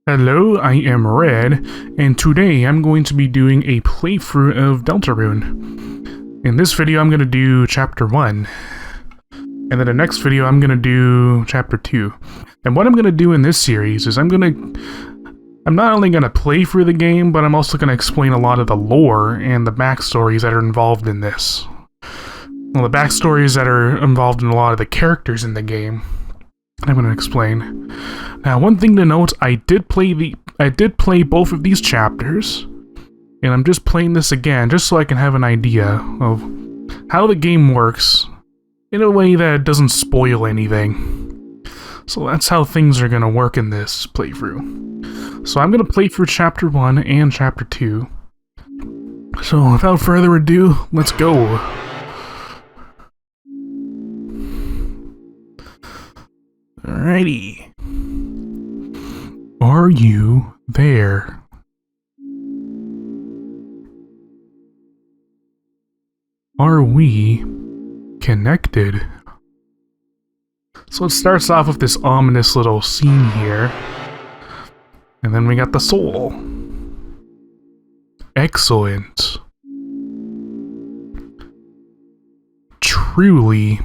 Hello, I am Red, and today I'm going to be doing a playthrough of Deltarune. In this video I'm going to do Chapter 1, and then the next video I'm going to do Chapter 2. And what I'm going to do in this series is I'm not only going to play through the game, but I'm also going to explain a lot of the lore and the backstories that are involved in this. Well, the backstories that are involved in a lot of the characters in the game, I'm going to explain. Now, one thing to note, I did play both of these chapters, and I'm just playing this again just so I can have an idea of how the game works in a way that doesn't spoil anything. So that's how things are going to work in this playthrough. So I'm going to play through Chapter 1 and Chapter 2. So without further ado, let's go. Alrighty. Are you there? Are we connected? So it starts off with this ominous little scene here. And then we got the soul. Excellent. Truly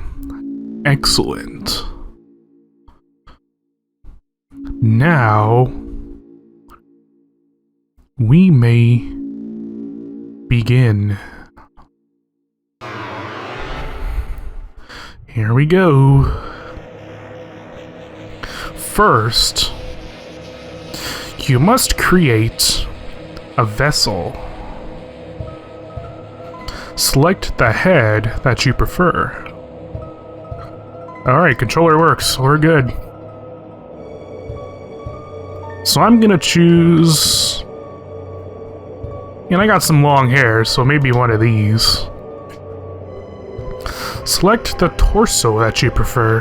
excellent. Now, we may begin. Here we go. First, you must create a vessel. Select the head that you prefer. Alright, controller works. We're good. So I'm gonna choose... And I got some long hair, so maybe one of these. Select the torso that you prefer.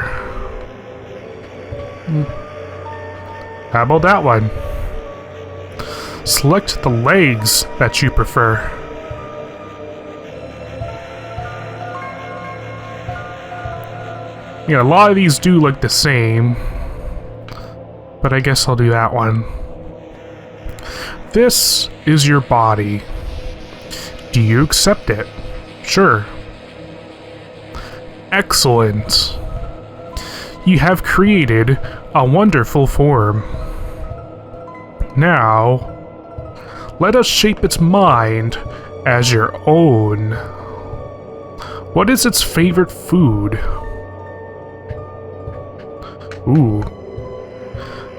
How about that one? Select the legs that you prefer. Yeah, a lot of these do look the same. But I guess I'll do that one. This is your body. Do you accept it? Sure. Excellent. You have created a wonderful form. Now, let us shape its mind as your own. What is its favorite food? Ooh.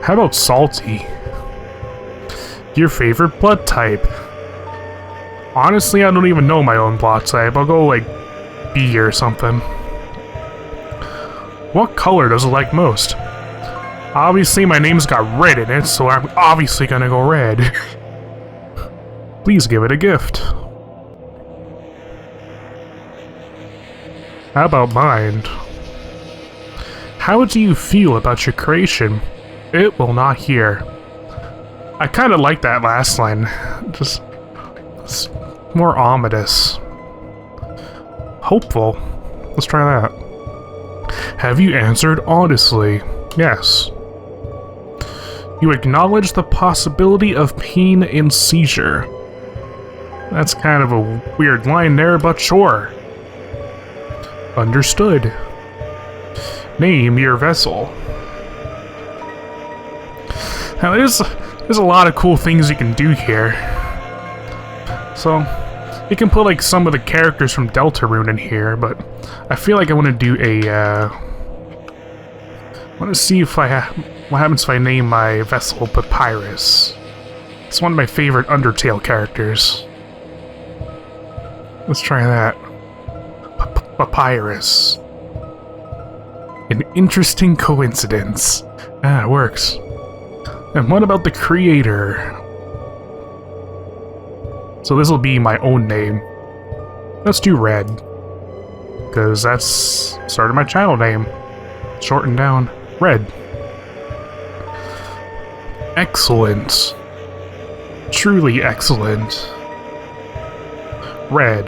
How about salty? Your favorite blood type? Honestly, I don't even know my own blood type. I'll go like B or something. What color does it like most? Obviously, my name's got red in it, so I'm obviously gonna go red. Please give it a gift. How about mind? How do you feel about your creation? It will not hear. I kind of like that last line. Just it's more ominous. Hopeful. Let's try that. Have you answered honestly? Yes. You acknowledge the possibility of pain and seizure. That's kind of a weird line there, but sure. Understood. Name your vessel. Now there's a lot of cool things you can do here. So, you can put like some of the characters from Deltarune in here, but I feel like I want to do a, I want to see if what happens if I name my vessel Papyrus. It's one of my favorite Undertale characters. Let's try that. Papyrus. An interesting coincidence. Ah, it works. And what about the creator? So this will be my own name. Let's do Red. Because that's sort of my channel name. Shortened down. Red. Excellent. Truly excellent. Red.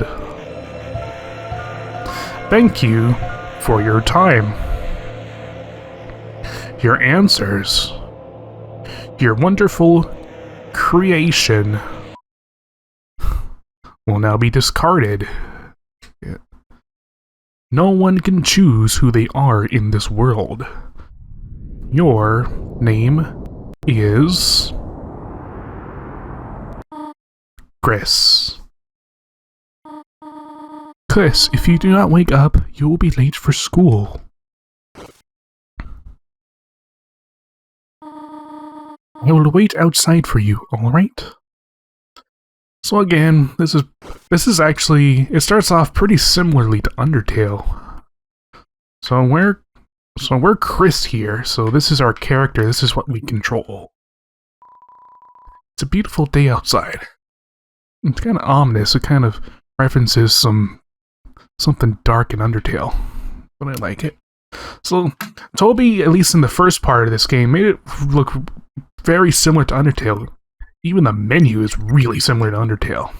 Thank you for your time. Your answers. Your wonderful creation will now be discarded. No one can choose who they are in this world. Your name is Chris. Chris, if you do not wake up, you will be late for school. I will wait outside for you, alright? So again, this is actually, it starts off pretty similarly to Undertale. So we're Chris here, so this is our character, this is what we control. It's a beautiful day outside. It's kind of ominous, it kind of references something dark in Undertale, but I like it. So, Toby, at least in the first part of this game, made it look very similar to Undertale. Even the menu is really similar to Undertale.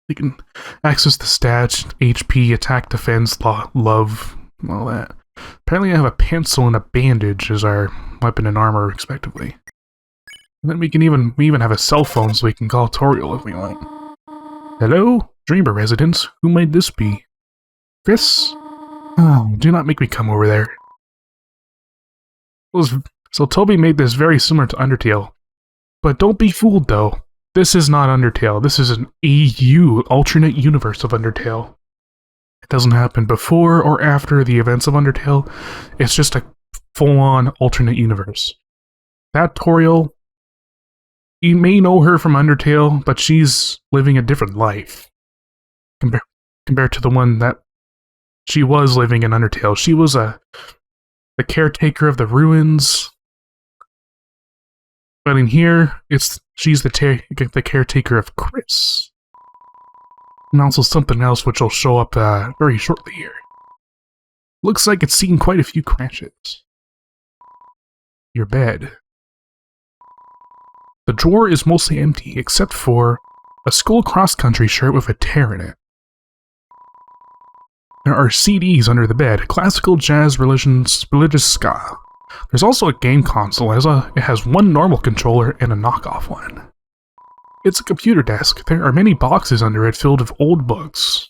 You can access the stats, HP, attack, defense, love, and all that. Apparently I have a pencil and a bandage as our weapon and armor, respectively. And then we even have a cell phone so we can call Toriel if we want. Hello? Dreamer residents, who might this be? Chris? Oh, do not make me come over there. So Toby made this very similar to Undertale. But don't be fooled though. This is not Undertale. This is an AU, alternate universe of Undertale. It doesn't happen before or after the events of Undertale. It's just a full-on alternate universe. That Toriel, you may know her from Undertale, but she's living a different life. Compared to the one that she was living in Undertale. She was the caretaker of the ruins. But in here, she's the caretaker of Chris. And also something else which will show up very shortly here. Looks like it's seen quite a few crashes. Your bed. The drawer is mostly empty, except for a school cross-country shirt with a tear in it. There are CDs under the bed, classical, jazz, religious ska. There's also a game console. It has one normal controller and a knockoff one. It's a computer desk. There are many boxes under it filled with old books.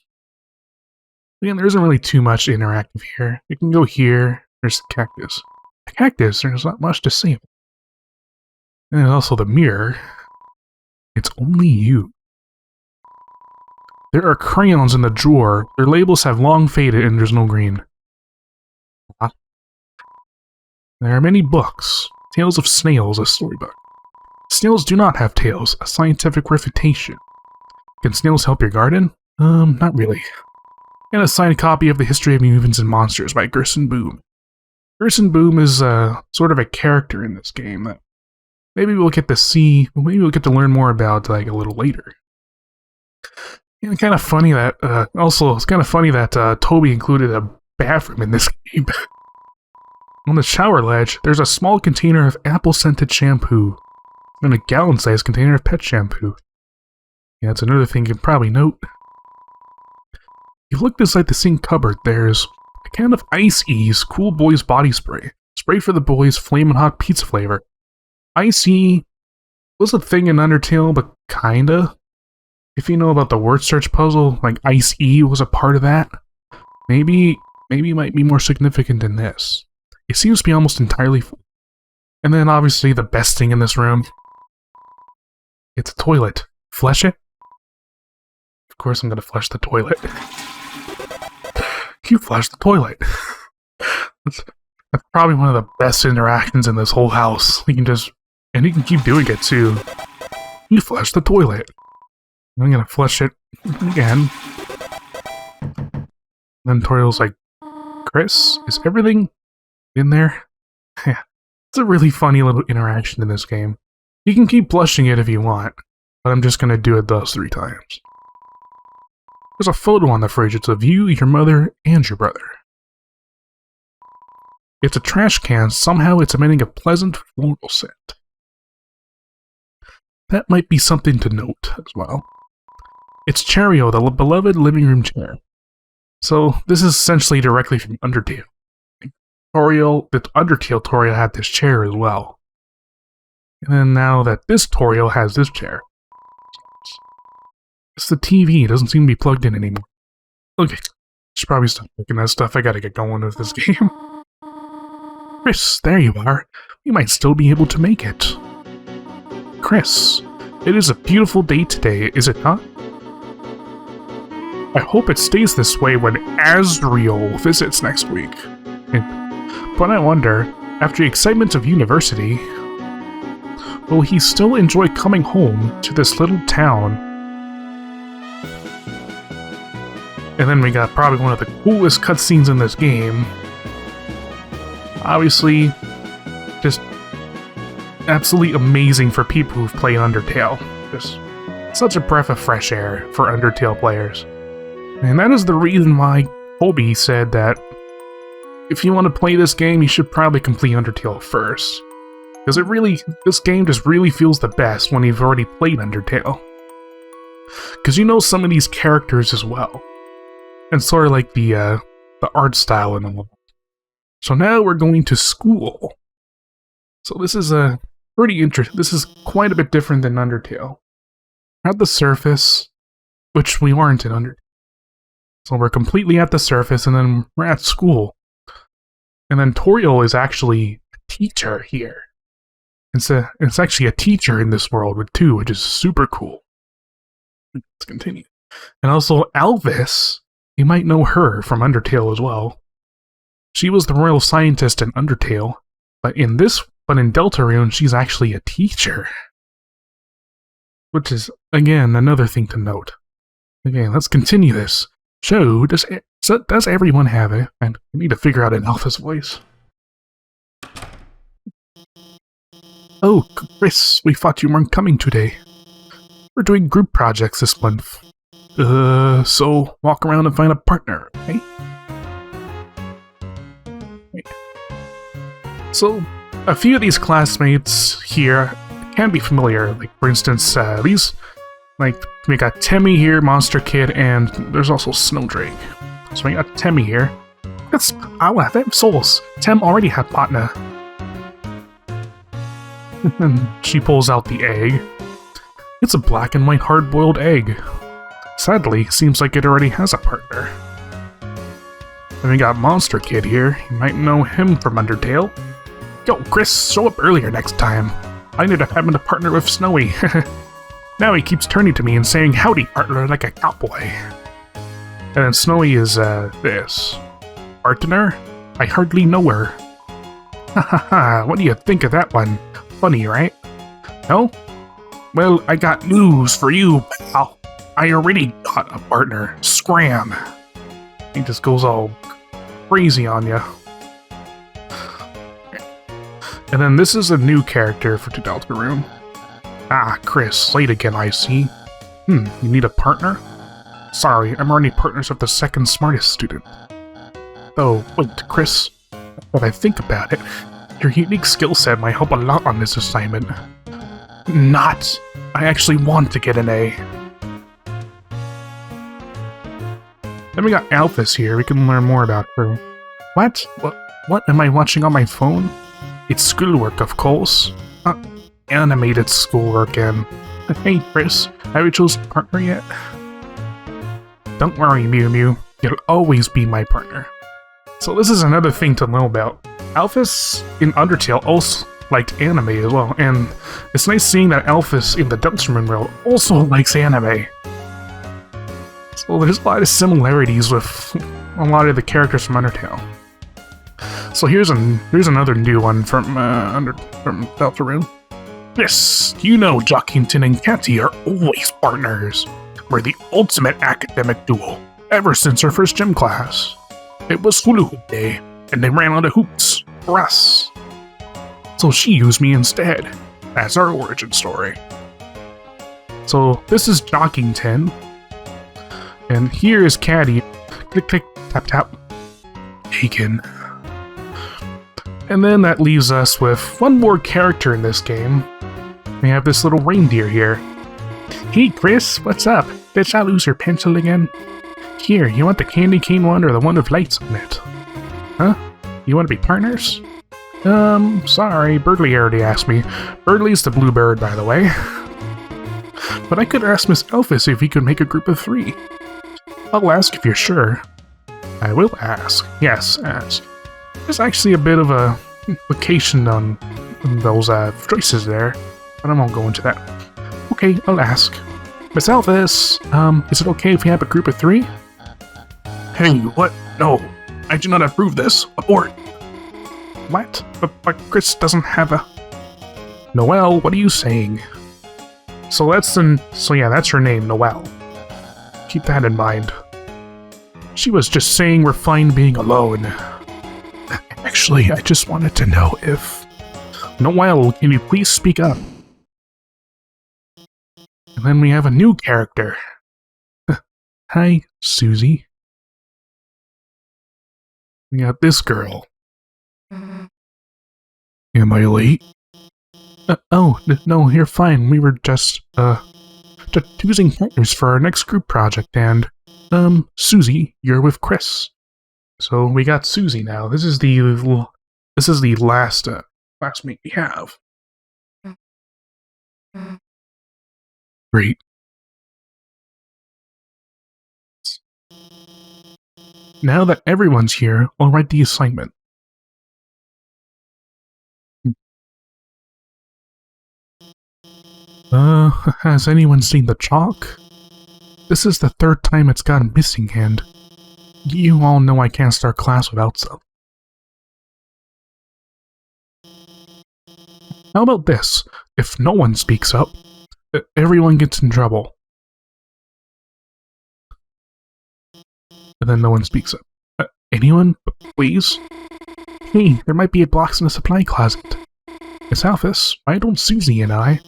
Again, there isn't really too much interactive here. You can go here. There's the cactus. The cactus, there's not much to see. And there's also the mirror. It's only you. There are crayons in the drawer. Their labels have long faded and there's no green. There are many books. Tales of Snails, a storybook. Snails do not have tails, a scientific refutation. Can snails help your garden? Not really. And a signed copy of The History of Mutants and Monsters by Gerson Boom. Gerson Boom is sort of a character in this game that maybe we'll get to see, maybe we'll get to learn more about like a little later. And kind of funny that, it's kind of funny that Toby included a bathroom in this game. On the shower ledge, there's a small container of apple-scented shampoo and a gallon-sized container of pet shampoo. Yeah, that's another thing you can probably note. If you look inside the sink cupboard, there's a can of Ice Ease Cool Boys Body Spray. Spray for the boys, flamin' hot pizza flavor. Ice E was a thing in Undertale, but kinda. If you know about the word search puzzle, like Ice E was a part of that. Maybe it might be more significant than this. It seems to be almost entirely full. And then obviously the best thing in this room. It's a toilet. Flush it? Of course I'm gonna flush the toilet. You flush the toilet. That's probably one of the best interactions in this whole house. You can keep doing it too. You flush the toilet. I'm gonna flush it again. Then Toriel's like, Chris, is everything in there? Yeah, it's a really funny little interaction in this game. You can keep flushing it if you want, but I'm just gonna do it those 3 times. There's a photo on the fridge. It's of you, your mother, and your brother. It's a trash can. Somehow it's emitting a pleasant floral scent. That might be something to note as well. It's Cheerio, the beloved living room chair. So this is essentially directly from Undertale. The Undertale Toriel had this chair as well. And then now that this Toriel has this chair. It's the TV, it doesn't seem to be plugged in anymore. Okay, should probably stop looking at stuff, I gotta get going with this game. Chris, there you are. We might still be able to make it. Chris, it is a beautiful day today, is it not? I hope it stays this way when Asgore visits next week. But I wonder, after the excitement of university, will he still enjoy coming home to this little town? And then we got probably one of the coolest cutscenes in this game. Obviously, just absolutely amazing for people who've played Undertale. Just such a breath of fresh air for Undertale players. And that is the reason why Toby said that if you want to play this game, you should probably complete Undertale first. Because this game just really feels the best when you've already played Undertale. Because you know some of these characters as well. And sort of like the art style and all. So now we're going to school. So this is pretty interesting. This is quite a bit different than Undertale. At the surface, which we aren't in Undertale. So we're completely at the surface, and then we're at school. And then Toriel is actually a teacher here. It's actually a teacher in this world with two, which is super cool. Let's continue. And also Alphys, you might know her from Undertale as well. She was the royal scientist in Undertale, but in Deltarune, she's actually a teacher. Which is, again, another thing to note. Okay, let's continue this. So, does everyone have it? And we need to figure out an Alphys voice. Oh, Chris, we thought you weren't coming today. We're doing group projects this month. So walk around and find a partner, okay? So, a few of these classmates here can be familiar. Like, for instance, these... Like, we got Temmie here, Monster Kid, and there's also Snowdrake. So we got Temmie here. That's our them souls. Tem already had partner. And she pulls out the egg. It's a black and white hard-boiled egg. Sadly, seems like it already has a partner. Then we got Monster Kid here. You might know him from Undertale. Yo, Chris, show up earlier next time. I ended up having to partner with Snowy. Now he keeps turning to me and saying, "Howdy, partner," like a cowboy. And then Snowy is, this. Partner? I hardly know her. Ha ha ha, what do you think of that one? Funny, right? No? Well, I got news for you, pal. I already got a partner. Scram. He just goes all crazy on ya. And then this is a new character for Deltarune. Ah, Chris, late again, I see. You need a partner? Sorry, I'm already partners with the second smartest student. Oh, wait, Chris. When I think about it, your unique skill set might help a lot on this assignment. Not. I actually want to get an A. Then we got Alphys here. We can learn more about her. What? What am I watching on my phone? It's schoolwork, of course. Animated schoolwork and... Hey, Chris, have you chosen a partner yet? Don't worry, Mew Mew. You'll always be my partner. So this is another thing to know about. Alphys in Undertale also liked anime as well, and it's nice seeing that Alphys in the Deltarune world also likes anime. So there's a lot of similarities with a lot of the characters from Undertale. So here's another new one from Deltarune. Yes, you know Jockington and Catty are always partners. We're the ultimate academic duo, ever since our first gym class. It was hula hoop day, and they ran out of hoops for us. So she used me instead. That's our origin story. So this is Jockington, and here is Catty. Click, click, tap, tap. Taken. And then that leaves us with one more character in this game. We have this little reindeer here. Hey Chris, what's up? Did I lose your pencil again? Here, you want the candy cane one or the one with lights on it? Huh? You want to be partners? Sorry, Birdly already asked me. Birdly's the blue bird, by the way. But I could ask Miss Alphys if he could make a group of 3. I'll ask if you're sure. I will ask. Yes, ask. There's actually a bit of a vacation on those choices there, but I won't go into that. Okay, I'll ask. Miss Alphys, is it okay if we have a group of 3? Hey, what? No, I do not approve this. Abort. What? But Chris doesn't have a... Noelle, what are you saying? So yeah, that's her name, Noelle. Keep that in mind. She was just saying we're fine being alone. Actually, I just wanted to know if... Noelle, can you please speak up? And then we have a new character. Hi, Susie. We got this girl. Am I late? No, you're fine. We were just choosing partners for our next group project, and, Susie, you're with Chris. So we got Susie now. This is the last classmate we have. Great. Now that everyone's here, I'll write the assignment. Has anyone seen the chalk? This is the 3rd time it's gone missing, and you all know I can't start class without some. How about this? If no one speaks up, everyone gets in trouble. And then no one speaks up. Anyone? Please? Hey, there might be a box in the supply closet. Miss Alphys, why don't Susie and I?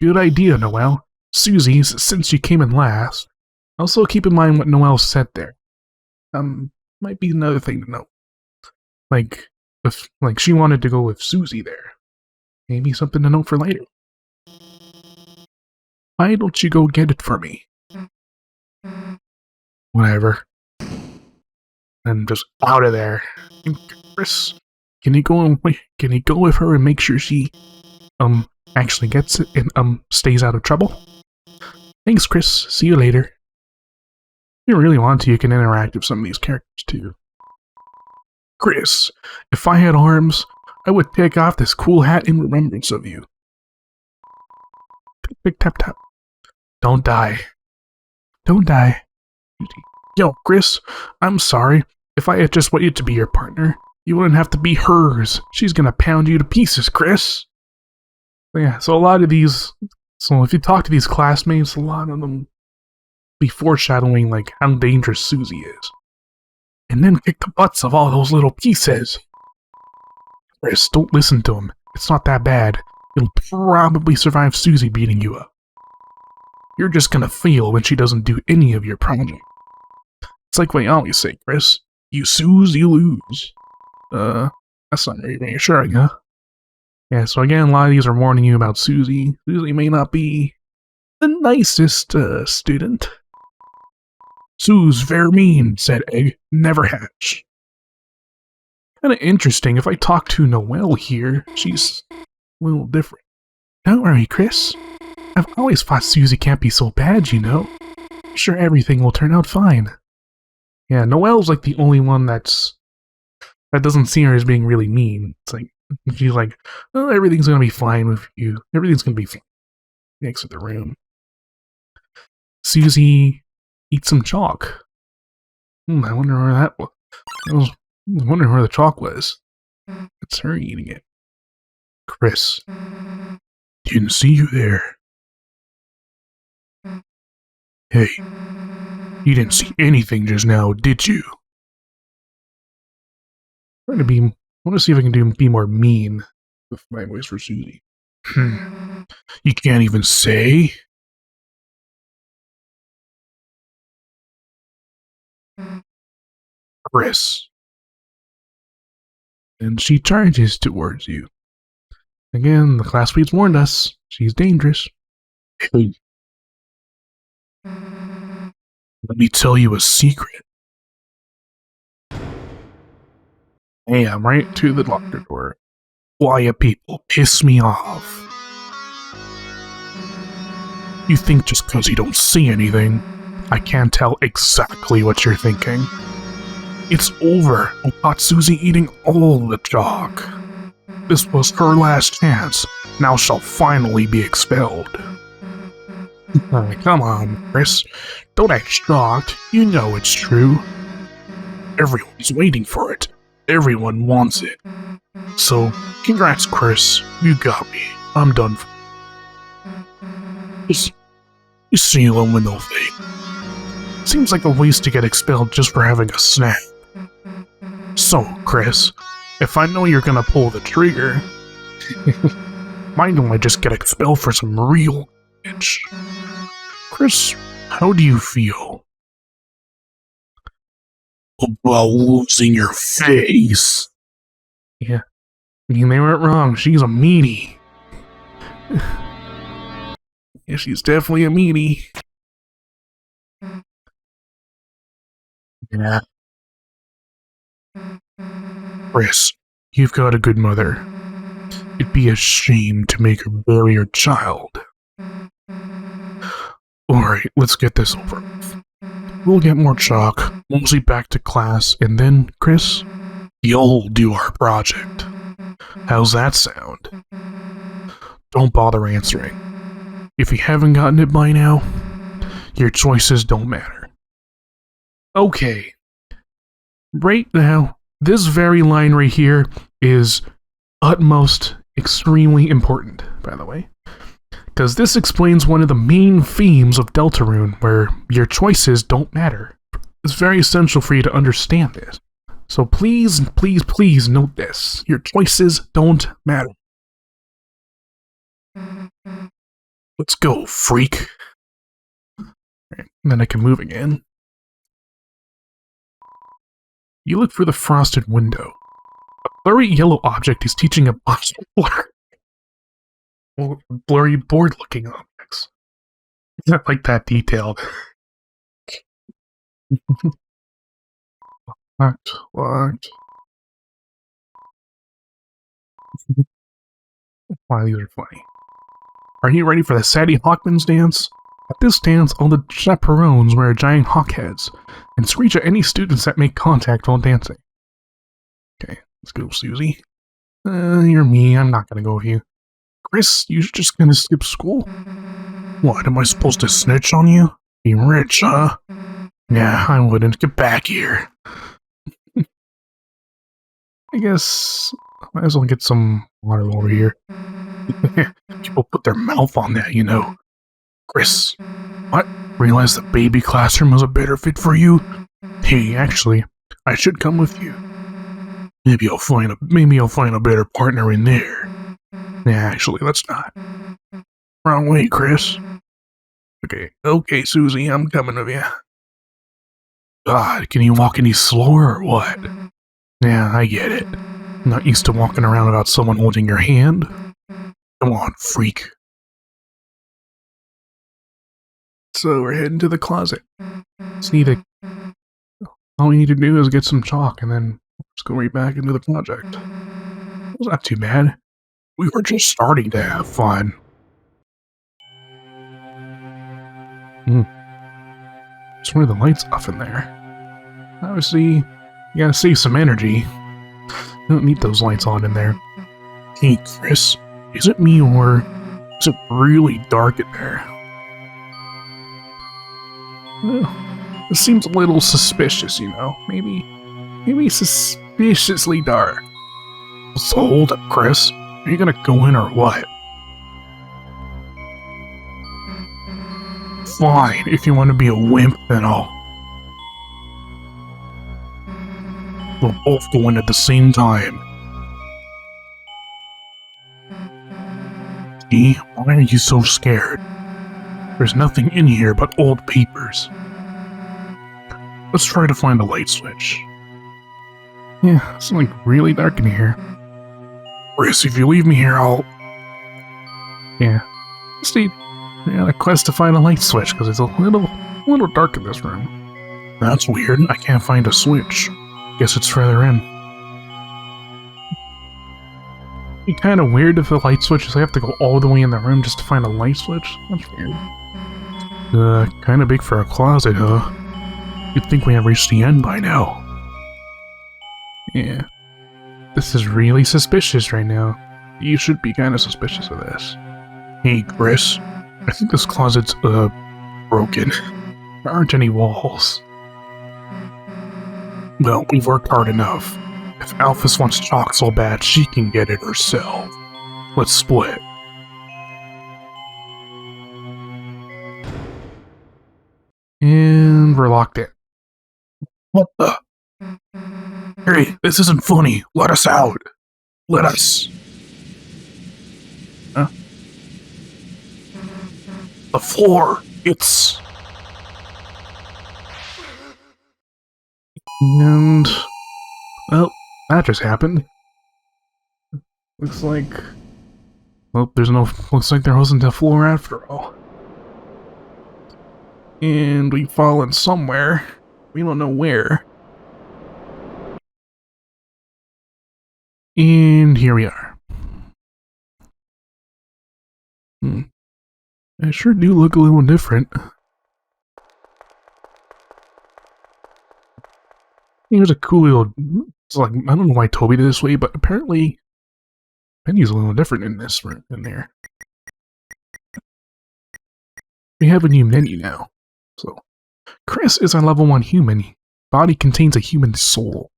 Good idea, Noelle. Susie, since you came in last. Also keep in mind what Noelle said there. Might be another thing to note. Like she wanted to go with Susie there. Maybe something to note for later. Why don't you go get it for me? Whatever. And just out of there. Chris, can you go with her and make sure she actually gets it and stays out of trouble? Thanks, Chris. See you later. If you really want to, you can interact with some of these characters too. Chris, if I had arms, I would take off this cool hat in remembrance of you. Tick, tap, tap. Don't die. Don't die. Yo, Chris, I'm sorry. If I had just wanted to be your partner, you wouldn't have to be hers. She's gonna pound you to pieces, Chris. Yeah, so a lot of these... So if you talk to these classmates, a lot of them be foreshadowing like how dangerous Susie is. And then kick the butts of all those little pieces. Chris, don't listen to him. It's not that bad. You'll probably survive Susie beating you up. You're just gonna feel when she doesn't do any of your project. It's like what I always say, Chris. You snooze, you lose. That's not very reassuring, huh? Yeah, so again, a lot of these are warning you about Susie. Susie may not be the nicest student. Sue's very mean, said Egg. Never hatch. Kinda interesting, if I talk to Noelle here, she's a little different. Don't worry, Chris. I've always thought Susie can't be so bad, you know. I'm sure everything will turn out fine. Yeah, Noelle's like the only one that doesn't see her as being really mean. It's like, she's like, oh, everything's gonna be fine with you. Everything's gonna be fine. Exit the room. Susie eats some chalk. I wonder where that was. I was wondering where the chalk was. It's her eating it. Chris. Didn't see you there. Hey. You didn't see anything just now, did you? I want to see if I can be more mean with my voice for Susie. You can't even say? Chris. And she charges towards you. Again, the classmates warned us. She's dangerous. Hey. Let me tell you a secret. Damn, right to the locker door. Quiet people piss me off. You think just because you don't see anything, I can't tell exactly what you're thinking. It's over. I caught Susie eating all the chalk. This was her last chance. Now she'll finally be expelled. Come on, Chris. Don't act shocked. You know it's true. Everyone's waiting for it. Everyone wants it. So, congrats, Chris. You got me. I'm done. Just seal him with no thing. Seems like a waste to get expelled just for having a snack. So, Chris, if I know you're gonna pull the trigger, why don't I just get expelled for some real bitch? Chris, how do you feel about losing your face? Yeah, I mean, they weren't wrong. She's a meanie. Yeah, she's definitely a meanie. Yeah. Chris, you've got a good mother. It'd be a shame to make her bury her child. Alright, let's get this over with. We'll get more chalk, mosey back to class, and then, Chris, you'll do our project. How's that sound? Don't bother answering. If you haven't gotten it by now, your choices don't matter. Okay. Right now, this very line right here is utmost extremely important, by the way. Because this explains one of the main themes of Deltarune, where your choices don't matter. It's very essential for you to understand this. So please, please, please note this. Your choices don't matter. Let's go, freak. Right, then I can move again. You look for the frosted window. A blurry yellow object is teaching a bunch of blurry board-looking objects. Not like that detailed. Locked. Wow, these are funny. Are you ready for the Sadie Hawkman's dance? At this dance, all the chaperones wear giant hawk heads and screech at any students that make contact while dancing. Okay, let's go, Susie. You're me. I'm not gonna go with you. Chris, you're just gonna skip school? What, am I supposed to snitch on you? Be rich, huh? Yeah, I wouldn't. Get back here. I guess I might as well get some water over here. People put their mouth on that, you know. Chris, what? Realize the baby classroom was a better fit for you? Hey, actually, I should come with you. Maybe I'll find a better partner in there. Yeah, actually, let's not. Wrong way, Chris. Okay, Susie, I'm coming with you. God, can you walk any slower or what? Yeah, I get it. Not used to walking around without someone holding your hand. Come on, freak. So we're heading to the closet. All we need to do is get some chalk and then just go right back into the project. It's not too bad. We were just starting to have fun. Just one of the lights off in there. Obviously, you gotta save some energy. You don't need those lights on in there. Hey, Chris, is it me or is it really dark in there? It seems a little suspicious, you know. Maybe suspiciously dark. So hold up, Chris. Are you gonna go in or what? Fine, if you want to be a wimp, then we'll both go in at the same time. See, why are you so scared? There's nothing in here but old papers. Let's try to find a light switch. Yeah, it's like really dark in here. Chris, if you leave me here, Yeah. See, I got a quest to find a light switch because it's a little dark in this room. That's weird. I can't find a switch. Guess it's further in. be kind of weird if the light switch is I have to go all the way in the room just to find a light switch. That's weird. Kind of big for a closet, huh? You'd think we have reached the end by now. Yeah. This is really suspicious right now. You should be kind of suspicious of this. Hey, Chris. I think this closet's, broken. There aren't any walls. Well, we've worked hard enough. If Alphys wants chalk so bad, she can get it herself. Let's split. And we're locked in. What the? Hey, this isn't funny. Let us out. Let us. Huh? The floor. It's... And... Well, that just happened. Looks like... Well, looks like there wasn't a floor after all. And we've fallen somewhere. We don't know where. And here we are. I sure do look a little different. Here's a cool little... It's like, I don't know why Toby did this way, but apparently... Penny's a little different in this room, in there. We have a new menu now. So, Chris is a level 1 human. Body contains a human soul.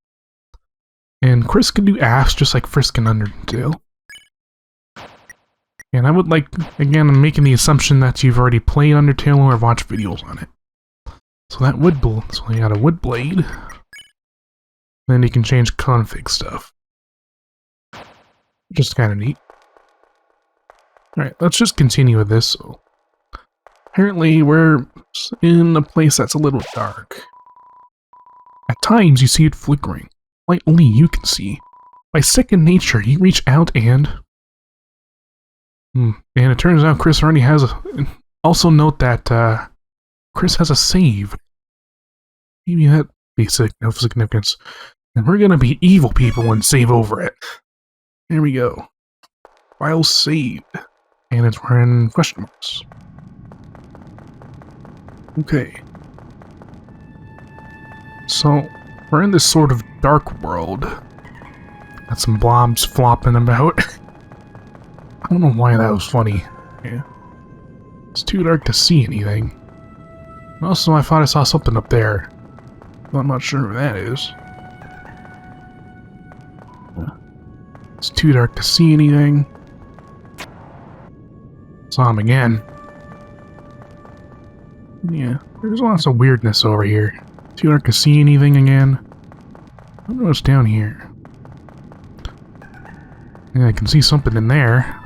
And Chris can do ass just like Frisk and Undertale. And I would like, again, I'm making the assumption that you've already played Undertale or watched videos on it. So that wood blade, so you got a wood blade. Then you can change config stuff. Just kind of neat. Alright, let's just continue with this. So, apparently we're in a place that's a little dark. At times you see it flickering. Light only you can see. By second nature, you reach out and... And it turns out Chris already has a... Also note that, Chris has a save. Maybe that'd be of significance. And we're gonna be evil people and save over it. There we go. File saved. And it's wearing question marks. Okay. So... We're in this sort of dark world. Got some blobs flopping about. I don't know why that was funny. Yeah. It's too dark to see anything. Also, I thought I saw something up there. But I'm not sure who that is. It's too dark to see anything. Saw him again. Yeah, there's lots of weirdness over here. Too dark to see anything again. I wonder what's down here. Yeah, I can see something in there.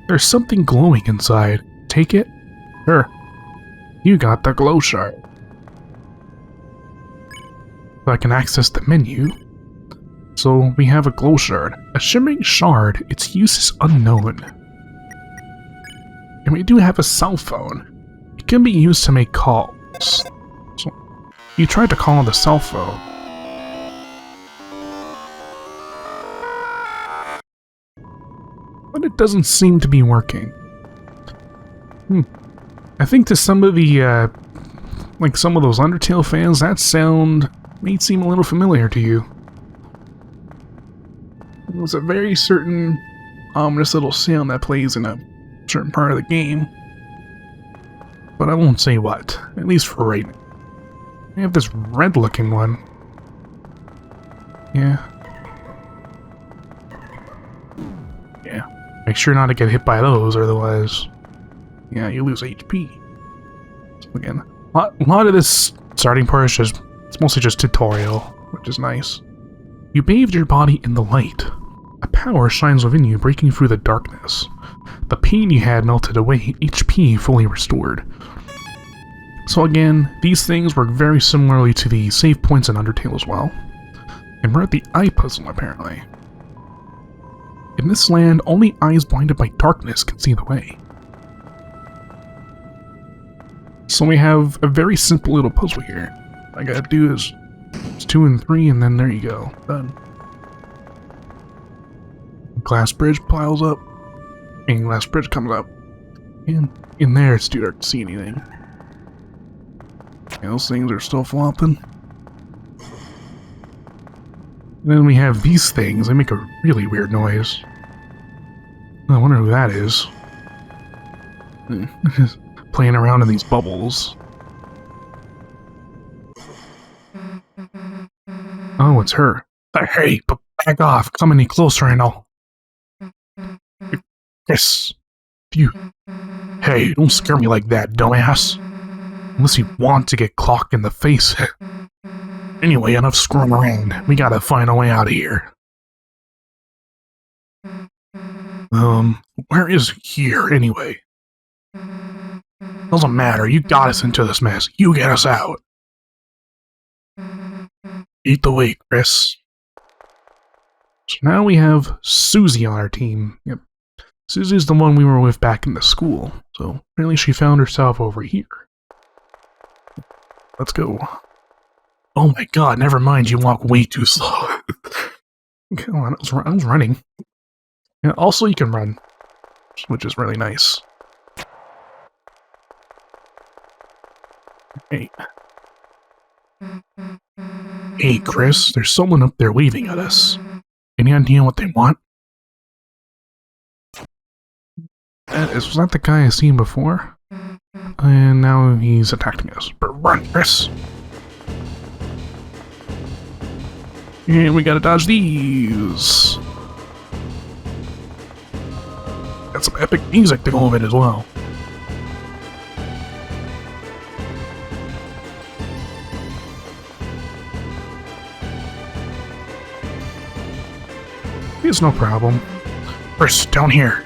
There's something glowing inside. Take it? Sure. You got the glow shard. So I can access the menu. So we have a glow shard. A shimmering shard. Its use is unknown. And we do have a cell phone. It can be used to make calls. So you tried to call on the cell phone. But it doesn't seem to be working. I think to some of the, like some of those Undertale fans, that sound may seem a little familiar to you. It was a very certain ominous little sound that plays in a certain part of the game. But I won't say what, at least for right now. We have this red-looking one. Yeah. Yeah. Make sure not to get hit by those, or otherwise... Yeah, you lose HP. So again, a lot of this starting part is just... It's mostly just tutorial, which is nice. You bathed your body in the light. A power shines within you, breaking through the darkness. The pain you had melted away, HP fully restored. So again, these things work very similarly to the save points in Undertale as well. And we're at the eye puzzle, apparently. In this land, only eyes blinded by darkness can see the way. So we have a very simple little puzzle here. All I gotta do is 2 and 3, and then there you go. Done. glass bridge piles up. And glass bridge comes up. And in there, it's too dark to see anything. And those things are still flopping. And then we have these things. They make a really weird noise. I wonder who that is. Playing around in these bubbles. Oh, it's her. Hey, back off. Come any closer and I'll... Yes. You. Hey, don't scare me like that, dumbass. Unless you want to get clocked in the face. Anyway, enough screwing around. We gotta find a way out of here. Where is here, anyway? Doesn't matter, you got us into this mess. You get us out. Eat the weight, Chris. So now we have Susie on our team. Yep. Susie's the one we were with back in the school, so apparently she found herself over here. Let's go. Oh my god, never mind, you walk way too slow. Come on, I was running. Yeah, also you can run, which is really nice. Hey. Hey, Chris, there's someone up there waving at us. Any idea what they want? Was that the guy I seen before? And now he's attacking us. Run, Chris! And we gotta dodge these! Got some epic music to go with it as well. It's no problem. Chris, down here.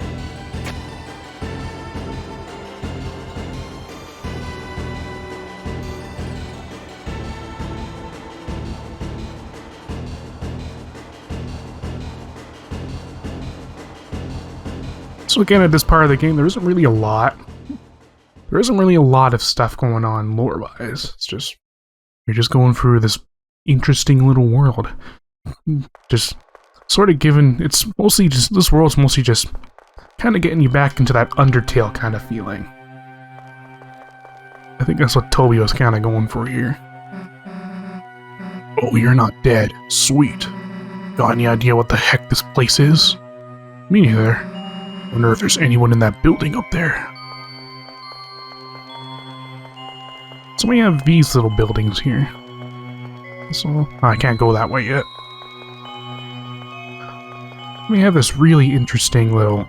So again, at this part of the game, there isn't really a lot. There isn't really a lot of stuff going on lore-wise. It's just, you're just going through this interesting little world. Just sort of given, it's mostly just, this world's mostly just kind of getting you back into that Undertale kind of feeling. I think that's what Toby was kind of going for here. Oh, you're not dead. Sweet. Got any idea what the heck this place is? Me neither. Wonder if there's anyone in that building up there. So we have these little buildings here. So I can't go that way yet. We have this really interesting little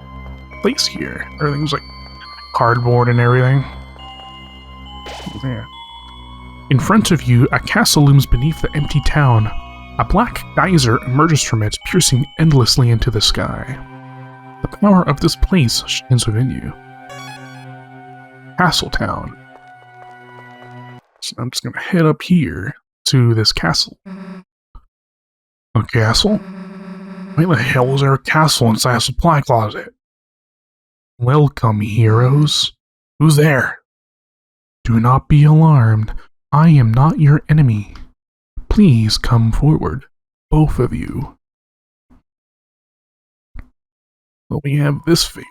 place here. Everything's like cardboard and everything. Yeah. In front of you, a castle looms beneath the empty town. A black geyser emerges from it, piercing endlessly into the sky. The power of this place shines within you. Castle Town. So I'm just gonna head up here to this castle. A castle? Why the hell is there a castle inside a supply closet? Welcome, heroes. Who's there? Do not be alarmed. I am not your enemy. Please come forward, both of you. Well, we have this figure.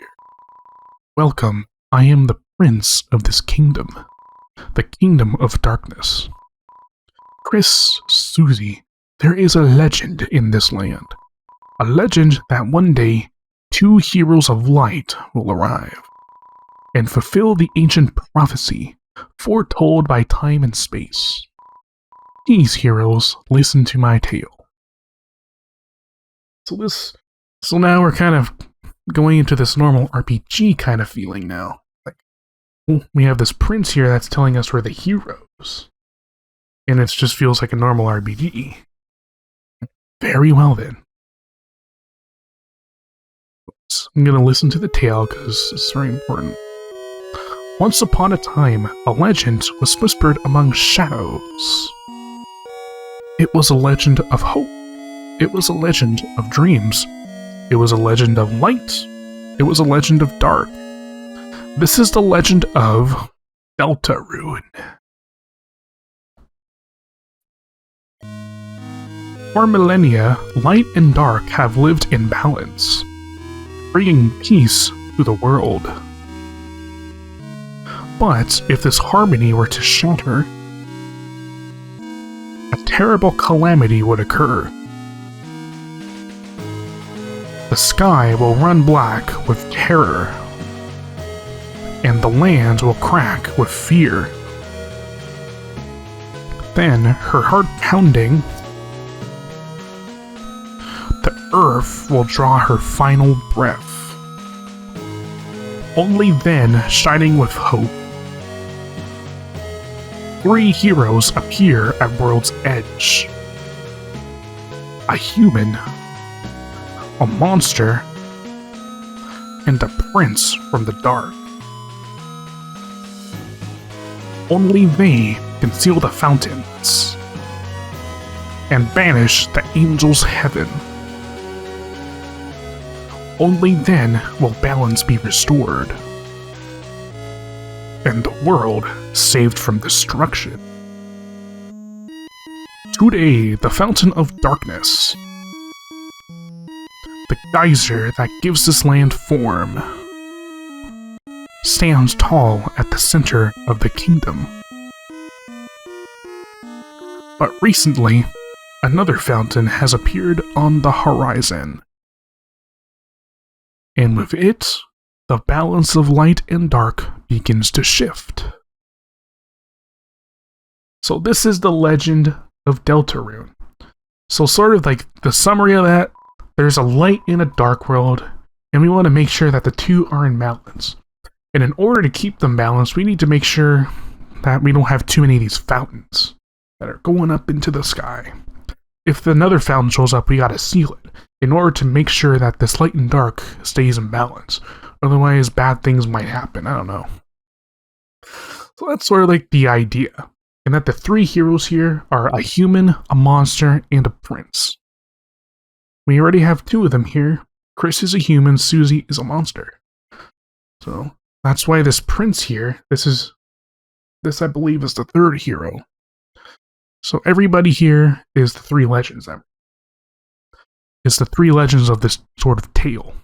Welcome, I am the prince of this kingdom. The kingdom of darkness. Chris, Susie, there is a legend in this land. A legend that one day, 2 heroes of light will arrive and fulfill the ancient prophecy foretold by time and space. These heroes listen to my tale. So now we're kind of going into this normal RPG kind of feeling now. Like, we have this prince here that's telling us we're the heroes. And it just feels like a normal RPG. Very well then. I'm gonna listen to the tale because it's very important. Once upon a time, a legend was whispered among shadows. It was a legend of hope. It was a legend of dreams. It was a legend of light. It was a legend of dark. This is the legend of Deltarune. For millennia, light and dark have lived in balance. bringing peace to the world. But if this harmony were to shatter, a terrible calamity would occur. The sky will run black with terror, and the land will crack with fear. Then, her heart pounding, the earth will draw her final breath. Only then, shining with hope, 3 heroes appear at World's Edge. A human, a monster, and a prince from the dark. Only they can seal the fountains and banish the angels' heaven. Only then will balance be restored and the world saved from destruction. Today, the Fountain of Darkness, the geyser that gives this land form, stands tall at the center of the kingdom. But recently, another fountain has appeared on the horizon. And with it, the balance of light and dark begins to shift. So this is the Legend of Deltarune. So sort of like the summary of that, there's a light and a dark world, and we want to make sure that the two are in balance. And in order to keep them balanced, we need to make sure that we don't have too many of these fountains that are going up into the sky. If another fountain shows up, we gotta seal it in order to make sure that this light and dark stays in balance. Otherwise, bad things might happen. I don't know. So that's sort of like the idea. And that the 3 heroes here are a human, a monster, and a prince. We already have 2 of them here. Chris is a human, Susie is a monster. So that's why this prince here, this I believe is the 3rd hero. So everybody here is the 3 legends. It's the 3 legends of this sort of tale.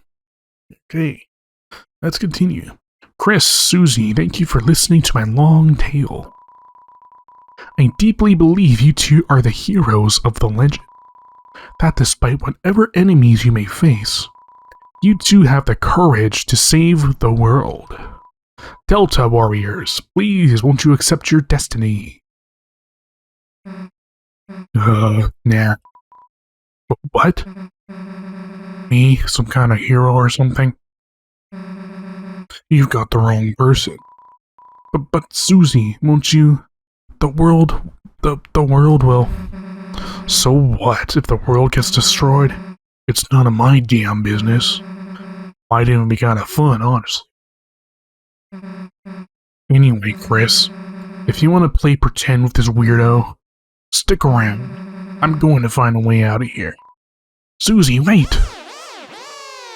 Okay, let's continue. Chris, Susie, thank you for listening to my long tale. I deeply believe you 2 are the heroes of the legend. That despite whatever enemies you may face, you 2 have the courage to save the world. Delta warriors, please won't you accept your destiny? Nah. What? Me? Some kind of hero or something? You've got the wrong person. But Susie, won't you? The world will. So what if the world gets destroyed? It's none of my damn business. Might even be kind of fun, honestly. Anyway, Chris, if you want to play pretend with this weirdo, stick around. I'm going to find a way out of here. Susie, wait!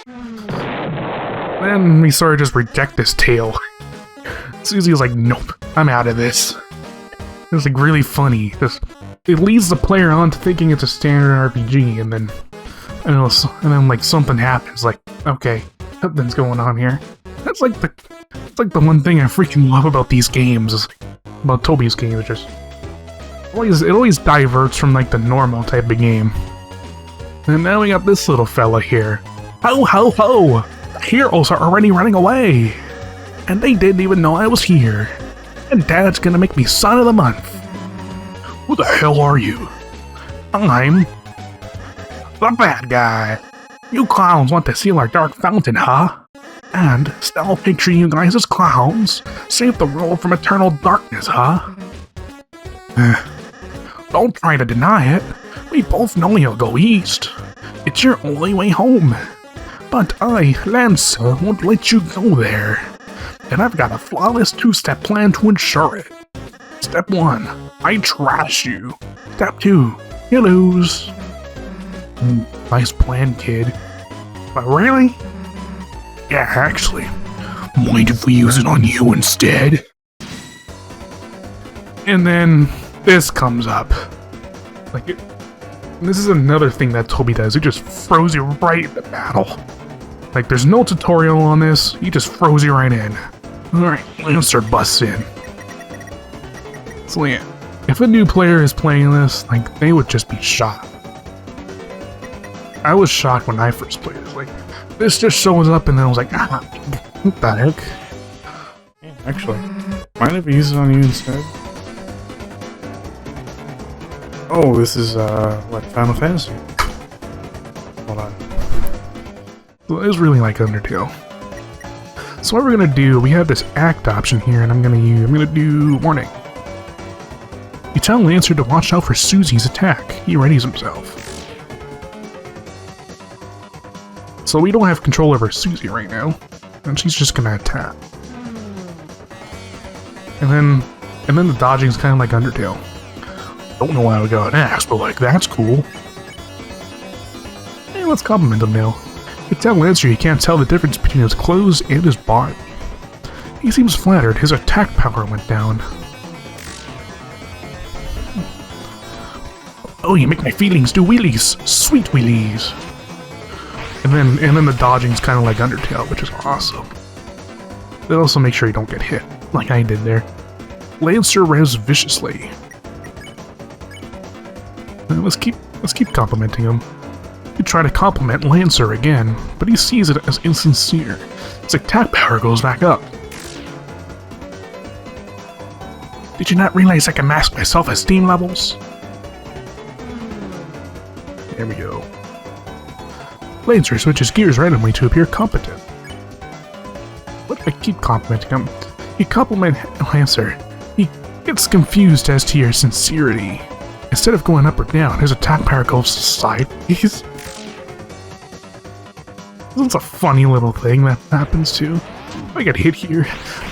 Then we sort of just reject this tale. Susie's like, nope, I'm out of this. It's like really funny. It leads the player on to thinking it's a standard RPG, and then like something happens. Like, okay, something's going on here. It's like the one thing I freaking love about these games, about Toby's games. Just it always diverts from like the normal type of game. And now we got this little fella here. Ho ho ho! The heroes are already running away, and they didn't even know I was here. And Dad's gonna make me son of the month. Who the hell are you? I'm the bad guy. You clowns want to seal our dark fountain, huh? And still picture you guys as clowns? Save the world from eternal darkness, huh? Don't try to deny it. We both know you'll go east. It's your only way home. But I, Lancer, won't let you go there. And I've got a flawless 2-step plan to ensure it. Step 1, I trash you. Step 2, you lose. Nice plan, kid. But really? Yeah, actually. Mind if we use it on you instead? And then this comes up. This is another thing that Toby does. He just throws you right into battle. Like, there's no tutorial on this. He just throws you right in. Alright, Lancer busts in. So yeah, if a new player is playing this, like, they would just be shocked. I was shocked when I first played it. Like, this just shows up and then I was like, ah, what the heck? Yeah, actually, mind if I use it on you instead? Oh, this is, what, Final Fantasy? Hold on. So it was really like Undertale. So what we're gonna do, we have this act option here, and I'm gonna do warning. You tell Lancer to watch out for Susie's attack. He readies himself. So we don't have control over Susie right now, and she's just gonna attack. And then the dodging is kind of like Undertale. Don't know why I would go an axe, but like that's cool. Hey, let's compliment him now. You tell Lancer you can't tell the difference between his clothes and his body. He seems flattered. His attack power went down. Oh, you make my feelings do wheelies. Sweet wheelies. And then the dodging's kind of like Undertale, which is awesome. It also makes sure you don't get hit, like I did there. Lancer rows viciously. Let's keep complimenting him. You try to compliment Lancer again, but he sees it as insincere. His attack power goes back up. Did you not realize I can mask my self-esteem levels? There we go. Lancer switches gears randomly to appear competent. What if I keep complimenting him? You compliment Lancer. He gets confused as to your sincerity. Instead of going up or down, his attack power goes sideways. It's a funny little thing that happens too. If I get hit here,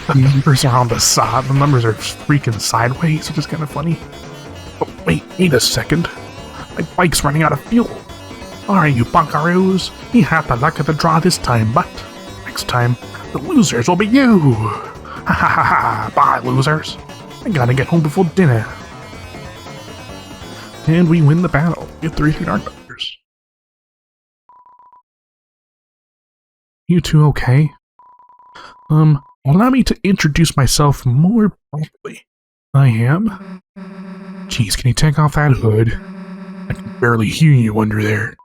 the numbers are on the side. The numbers are freaking sideways, which is kind of funny. Oh, wait a second. My bike's running out of fuel. Alright, you bunkaroos. You have the luck of the draw this time, but next time, the losers will be you. Ha ha ha ha. Bye, losers. I gotta get home before dinner. And we win the battle. Get 3 Dark Doctors. You two okay? Allow me to introduce myself more properly. I am... Jeez, can you take off that hood? I can barely hear you under there.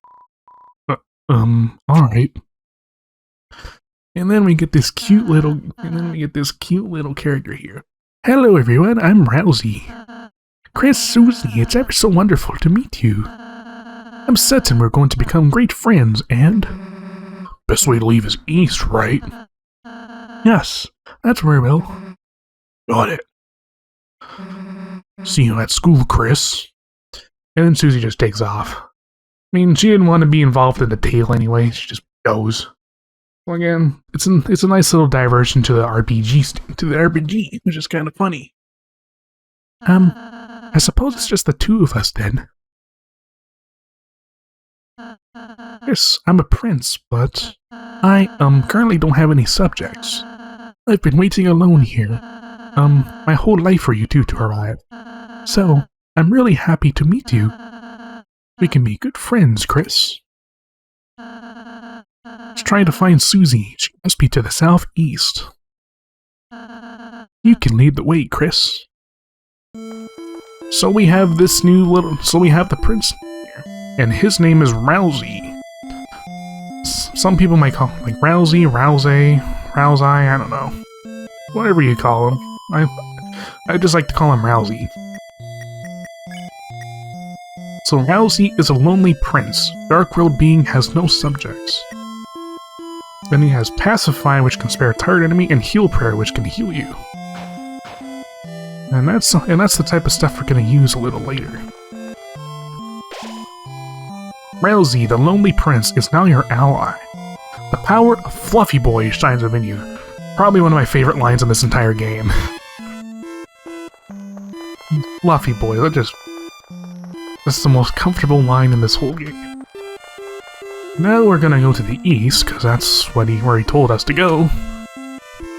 Alright. And then we get this cute little character here. Hello everyone, I'm Rouxls. Chris, Susie, it's ever so wonderful to meet you. I'm certain we're going to become great friends, and... Best way to leave is east, right? Yes, that's where we'll... Got it. See you at school, Chris. And then Susie just takes off. I mean, she didn't want to be involved in the tale anyway, she just goes. Well, again, it's a nice little diversion to the RPG, which is kind of funny. I suppose it's just the two of us then. Yes, I'm a prince, but I currently don't have any subjects. I've been waiting alone here, my whole life for you two to arrive. So, I'm really happy to meet you. We can be good friends, Chris. Let's try to find Susie. She must be to the southeast. You can lead the way, Chris. So we have the prince here, and his name is Rouxls. Some people might call him like Rousey, I don't know. Whatever you call him. I just like to call him Rouxls. So Rouxls is a lonely prince. Dark World being has no subjects. Then he has Pacify, which can spare a target enemy, and Heal Prayer, which can heal you. And that's the type of stuff we're going to use a little later. Rouxls, the lonely prince, is now your ally. The power of Fluffy Boy shines within you. Probably one of my favorite lines in this entire game. Fluffy Boy, that's the most comfortable line in this whole game. Now we're gonna go to the east, because that's where he told us to go.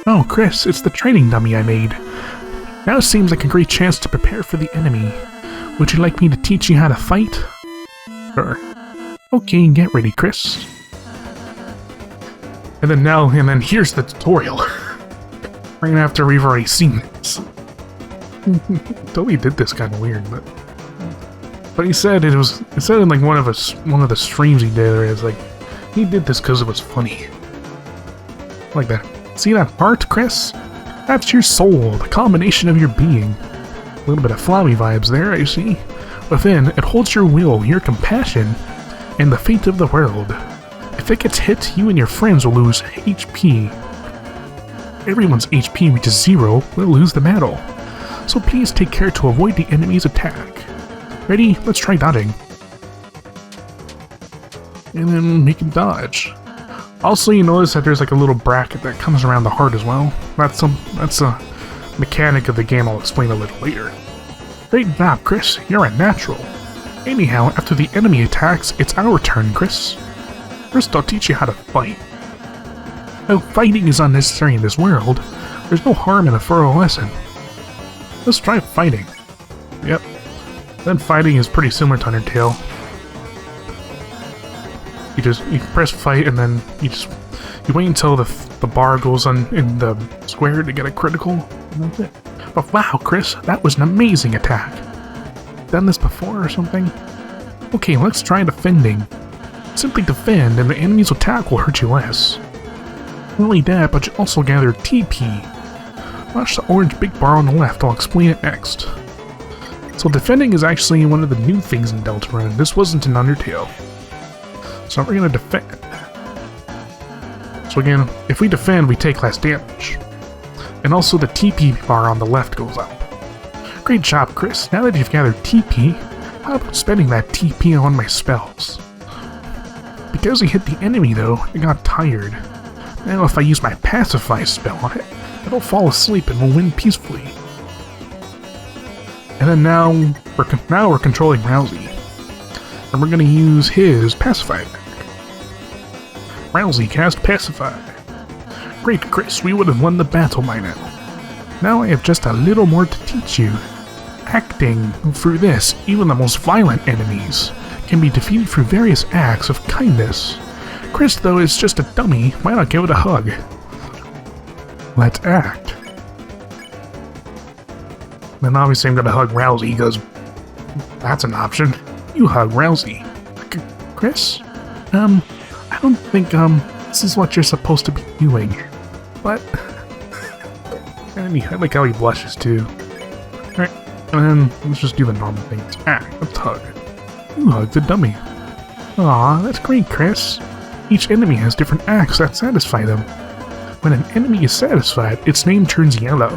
Oh, Chris, it's the training dummy I made. Now seems like a great chance to prepare for the enemy. Would you like me to teach you how to fight? Sure. Okay, get ready, Chris. And then here's the tutorial. Right after we've already seen this. Toby did this kind of weird, but he said it said in like one of the streams he did, or it's like he did this because it was funny. Like that. See that part, Chris? That's your soul, the combination of your being. A little bit of flowy vibes there, I see. Within, it holds your will, your compassion, and the fate of the world. If it gets hit, you and your friends will lose HP. Everyone's HP reaches 0, will lose the battle. So please take care to avoid the enemy's attack. Ready? Let's try dodging. And then make him dodge. Also, you notice that there's like a little bracket that comes around the heart as well. That's a mechanic of the game I'll explain a little later. Great job, Chris. You're a natural. Anyhow, after the enemy attacks, it's our turn, Chris. First, I'll teach you how to fight. Though fighting is unnecessary in this world, there's no harm in a thorough lesson. Let's try fighting. Yep. Then fighting is pretty similar to Undertale. You press fight and then you wait until the bar goes on in the square to get a critical, and that's it. But wow, Chris, that was an amazing attack. Done this before or something? Okay, let's try defending. Simply defend and the enemy's attack will hurt you less. Not only that, but you also gather TP. Watch the orange big bar on the left, I'll explain it next. So defending is actually one of the new things in Deltarune. This wasn't in Undertale. So we're gonna defend. So again, if we defend, we take less damage. And also the TP bar on the left goes up. Great job, Chris. Now that you've gathered TP, how about spending that TP on my spells? Because we hit the enemy though, I got tired. Now if I use my pacify spell on it, it'll fall asleep and we'll win peacefully. And then now we're controlling Rouxls. And we're gonna use his pacify attack. Rouxls cast pacify. Great, Chris, we would have won the battle by now. Now I have just a little more to teach you. Acting through this, even the most violent enemies can be defeated through various acts of kindness. Chris, though, is just a dummy. Why not give it a hug? Let's act. Then obviously I'm gonna hug Rouxls because that's an option. You hug Rouxls. Chris? I don't think, this is what you're supposed to be doing. But... I like how he blushes, too. Alright, and then let's just do the normal things. Let's hug. You hug the dummy. Aw, that's great, Chris. Each enemy has different acts that satisfy them. When an enemy is satisfied, its name turns yellow.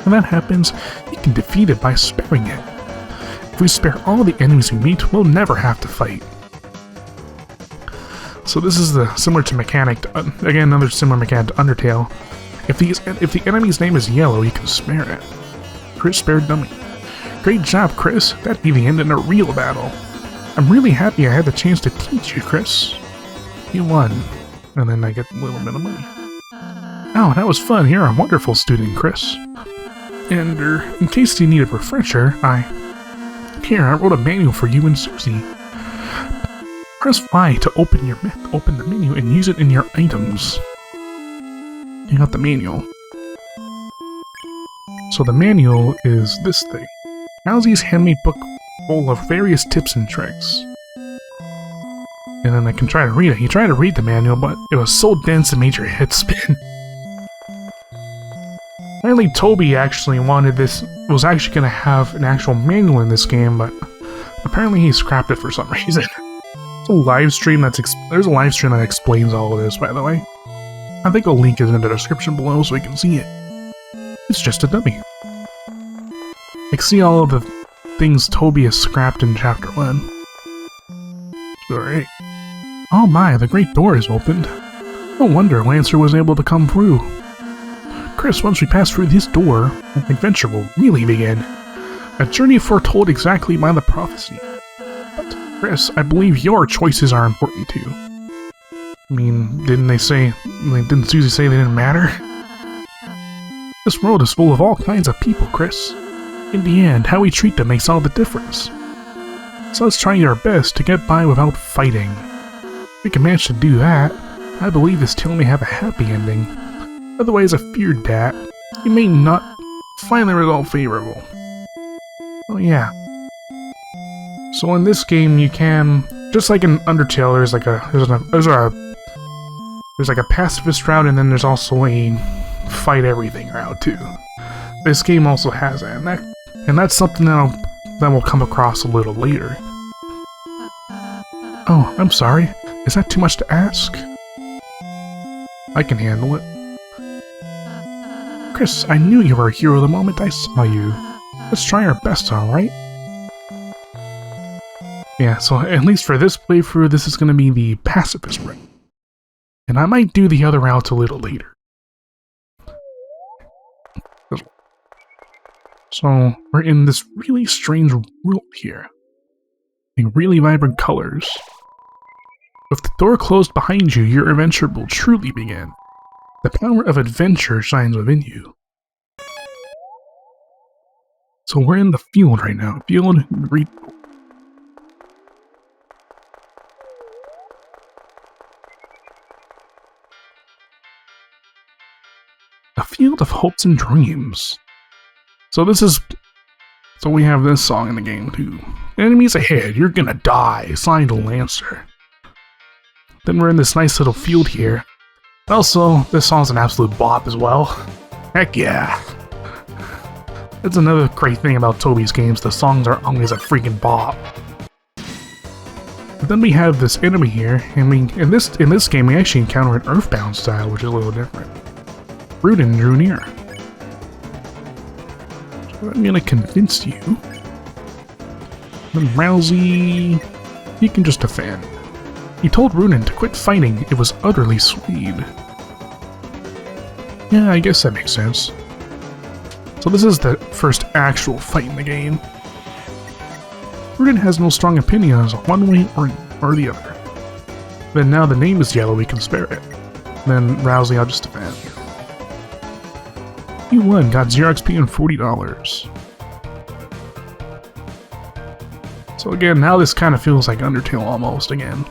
When that happens, you can defeat it by sparing it. If we spare all the enemies we meet, we'll never have to fight. So this is similar to mechanic, again another similar mechanic to Undertale. If the enemy's name is yellow, you can spare it. Chris spared dummy. Great job, Chris. That even ended in a real battle. I'm really happy I had the chance to teach you, Chris. You won. And then I get a little bit of money. Oh, that was fun. You're a wonderful student, Chris. And, in case you need a refresher, I wrote a manual for you and Susie. Press Y to open the menu and use it in your items. You got the manual. So the manual is this thing. Rouxls' handmade book full of various tips and tricks. And then I can try to read it. You try to read the manual, but it was so dense it made your head spin. Apparently Toby actually was actually going to have an actual manual in this game, but apparently he scrapped it for some reason. There's a live stream that explains all of this, by the way. I think I'll link it in the description below so you can see it. It's just a dummy. Like, see all of the things Toby has scrapped in Chapter 1. Alright. Oh my, the great door is opened. No wonder Lancer was able to come through. Chris, once we pass through this door, an adventure will really begin. A journey foretold exactly by the prophecy. But, Chris, I believe your choices are important too. I mean, didn't Susie say they didn't matter? This world is full of all kinds of people, Chris. In the end, how we treat them makes all the difference. So let's try our best to get by without fighting. If we can manage to do that, I believe this tale may have a happy ending. Otherwise, I feared that it may not finally result favorable. Oh yeah. So in this game, you can, just like in Undertale, there's like a pacifist route, and then there's also a fight everything route too. This game also has that, and that's something that we'll come across a little later. Oh, I'm sorry. Is that too much to ask? I can handle it. Chris, I knew you were a hero the moment I saw you. Let's try our best, alright? Yeah, so at least for this playthrough, this is going to be the pacifist route. And I might do the other route a little later. So, we're in this really strange world here. In really vibrant colors. With the door closed behind you, your adventure will truly begin. The power of adventure shines within you. So we're in the field right now. Field, read. A field of hopes and dreams. So we have this song in the game too. Enemies ahead, you're gonna die, signed Lancer. Then we're in this nice little field here. Also, this song's an absolute bop as well. Heck yeah. That's another great thing about Toby's games, the songs are always a freaking bop. But then we have this enemy here, and in this game we actually encounter an Earthbound style, which is a little different. Rudin drew near. So I'm gonna convince you. Then Rouxls, he can just defend. He told Rudin to quit fighting, it was utterly swayed. Yeah, I guess that makes sense. So this is the first actual fight in the game. Rudin has no strong opinions one way or the other. Then now the name is yellow, we can spare it. Then Rouxls, I'll just defend. You won, got 0 XP and $40. So again, now this kind of feels like Undertale almost again.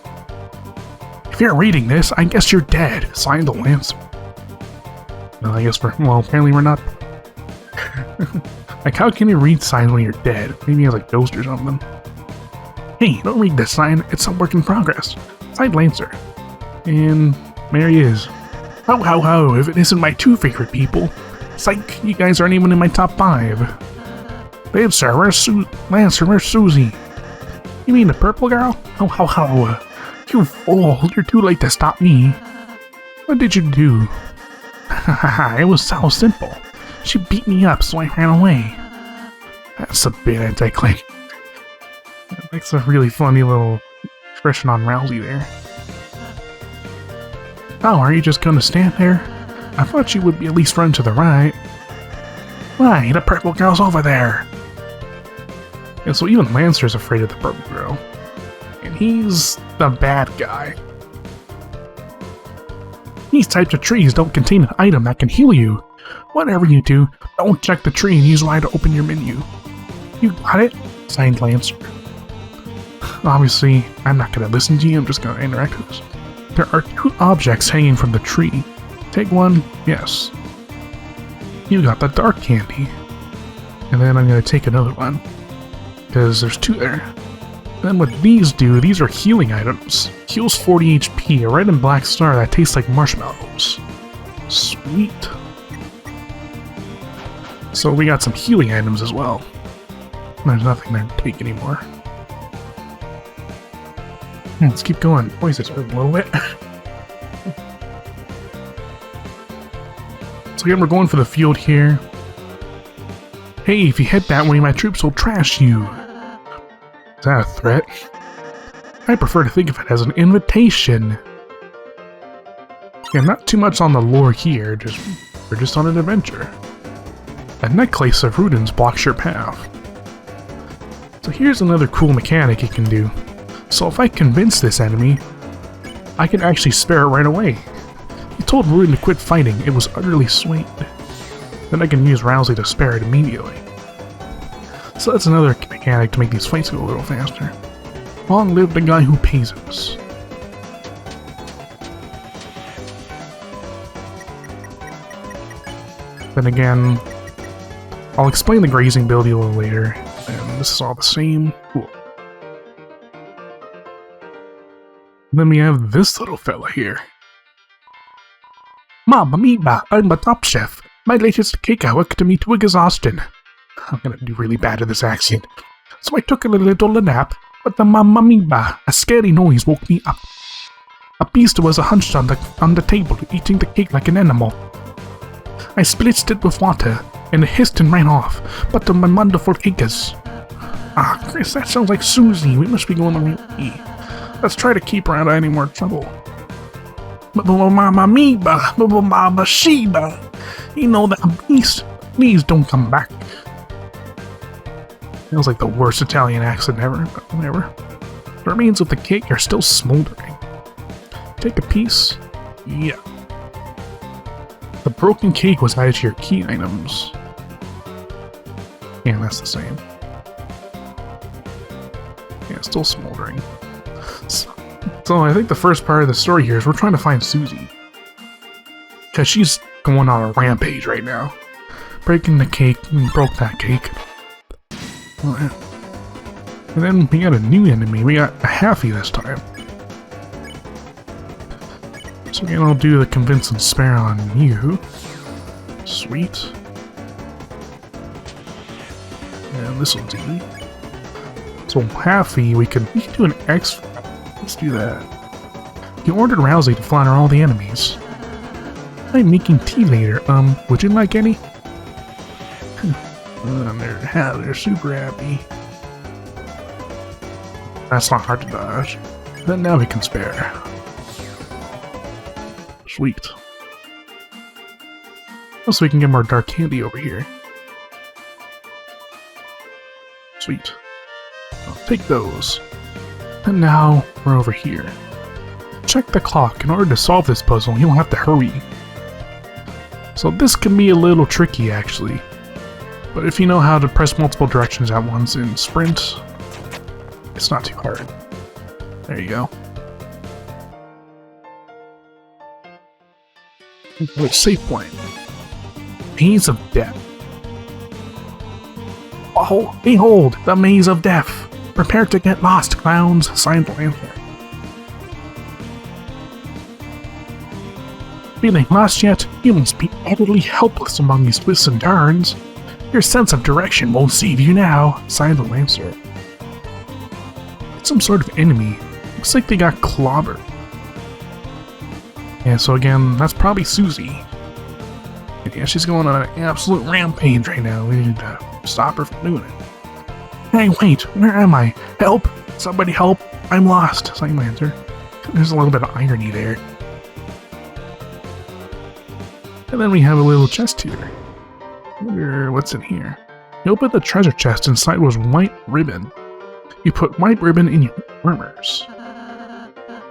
If you're reading this, I guess you're dead. Signed the Lancer. No, I guess well, apparently we're not. Like, how can you read signs when you're dead? Maybe he has like ghost or something. Hey, don't read this sign. It's a work in progress. Signed Lancer. And there he is. Ho ho ho, if it isn't my two favorite people. Psych, you guys aren't even in my top 5. Lancer, where's Lancer, where's Susie? You mean the purple girl? Ho ho ho. You fool, you're too late to stop me. What did you do? Haha, it was so simple. She beat me up, so I ran away. That's a bit anti-click. That makes a really funny little expression on Rouxls there. Oh, are you just gonna stand there? I thought you would be at least run to the right. Why, the purple girl's over there. And so even Lancer's afraid of the purple girl. And he's the bad guy. These types of trees don't contain an item that can heal you. Whatever you do, don't check the tree and use Y to open your menu. You got it? Signed Lancer. Obviously, I'm not going to listen to you, I'm just going to interact with this. There are 2 objects hanging from the tree. Take one, yes. You got the dark candy. And then I'm going to take another one. Because there's 2 there. And then what these do, these are healing items. Heals 40 HP, a red and black star that tastes like marshmallows. Sweet. So we got some healing items as well. There's nothing there to take anymore. Let's keep going. Voice this a little bit. So again, we're going for the field here. Hey, if you head that way, my troops will trash you. Is that a threat? I prefer to think of it as an invitation. Yeah, not too much on the lore here, we're just on an adventure. A necklace of Rudins blocks your path. So here's another cool mechanic you can do. So if I convince this enemy, I can actually spare it right away. He told Rudin to quit fighting, it was utterly swayed. Then I can use Rouxls to spare it immediately. So that's another mechanic to make these fights go a little faster. Long live the guy who pays us. Then again, I'll explain the grazing ability a little later, and this is all the same. Cool. And then we have this little fella here. Mama Miba, I'm the top chef. My latest cake I worked me to exhaustion. I'm gonna do really bad at this accent. So I took a little nap, but the Mama Miba, a scary noise woke me up. A beast was hunched on the table, eating the cake like an animal. I splitzed it with water, and it hissed and ran off, but my wonderful cakers. Ah, Chris, that sounds like Susie. We must be going the right way. Let's try to keep her out of any more trouble. Mama Miba, Mama Sheba. You know that beast. Please don't come back. Feels like the worst Italian accent ever, but whatever. The remains of the cake are still smoldering. Take a piece. Yeah. The broken cake was added to your key items. Yeah, that's the same. Yeah, still smoldering. So I think the first part of the story here is we're trying to find Susie. Because she's going on a rampage right now. Breaking the cake, broke that cake. And then we got a new enemy. We got a halfie this time. So again, I'll do the convince and spare on you. Sweet. And this will do. So halfie, we can do an X. Let's do that. You ordered Rouxls to flatter all the enemies. I'm making tea later. Would you like any? They're super happy. That's not hard to dodge. Then now we can spare. Sweet. Also, we can get more dark candy over here. Sweet. I'll take those. And now, we're over here. Check the clock. In order to solve this puzzle, you'll have to hurry. So this can be a little tricky, actually. But if you know how to press multiple directions at once in sprint, it's not too hard. There you go. Save point. Maze of Death. Oh, behold, the Maze of Death. Prepare to get lost, clowns. Signed, Lantern. Feeling lost yet? You must be utterly helpless among these twists and turns. Your sense of direction won't save you now. Signed, the Lancer. It's some sort of enemy. Looks like they got clobbered. Yeah, so again, that's probably Susie. Yeah, she's going on an absolute rampage right now. We need to stop her from doing it. Hey, wait, where am I? Help! Somebody help! I'm lost, Signed Lancer. There's a little bit of irony there. And then we have a little chest here. I wonder what's in here. You open the treasure chest, inside was white ribbon. You put white ribbon in your armors.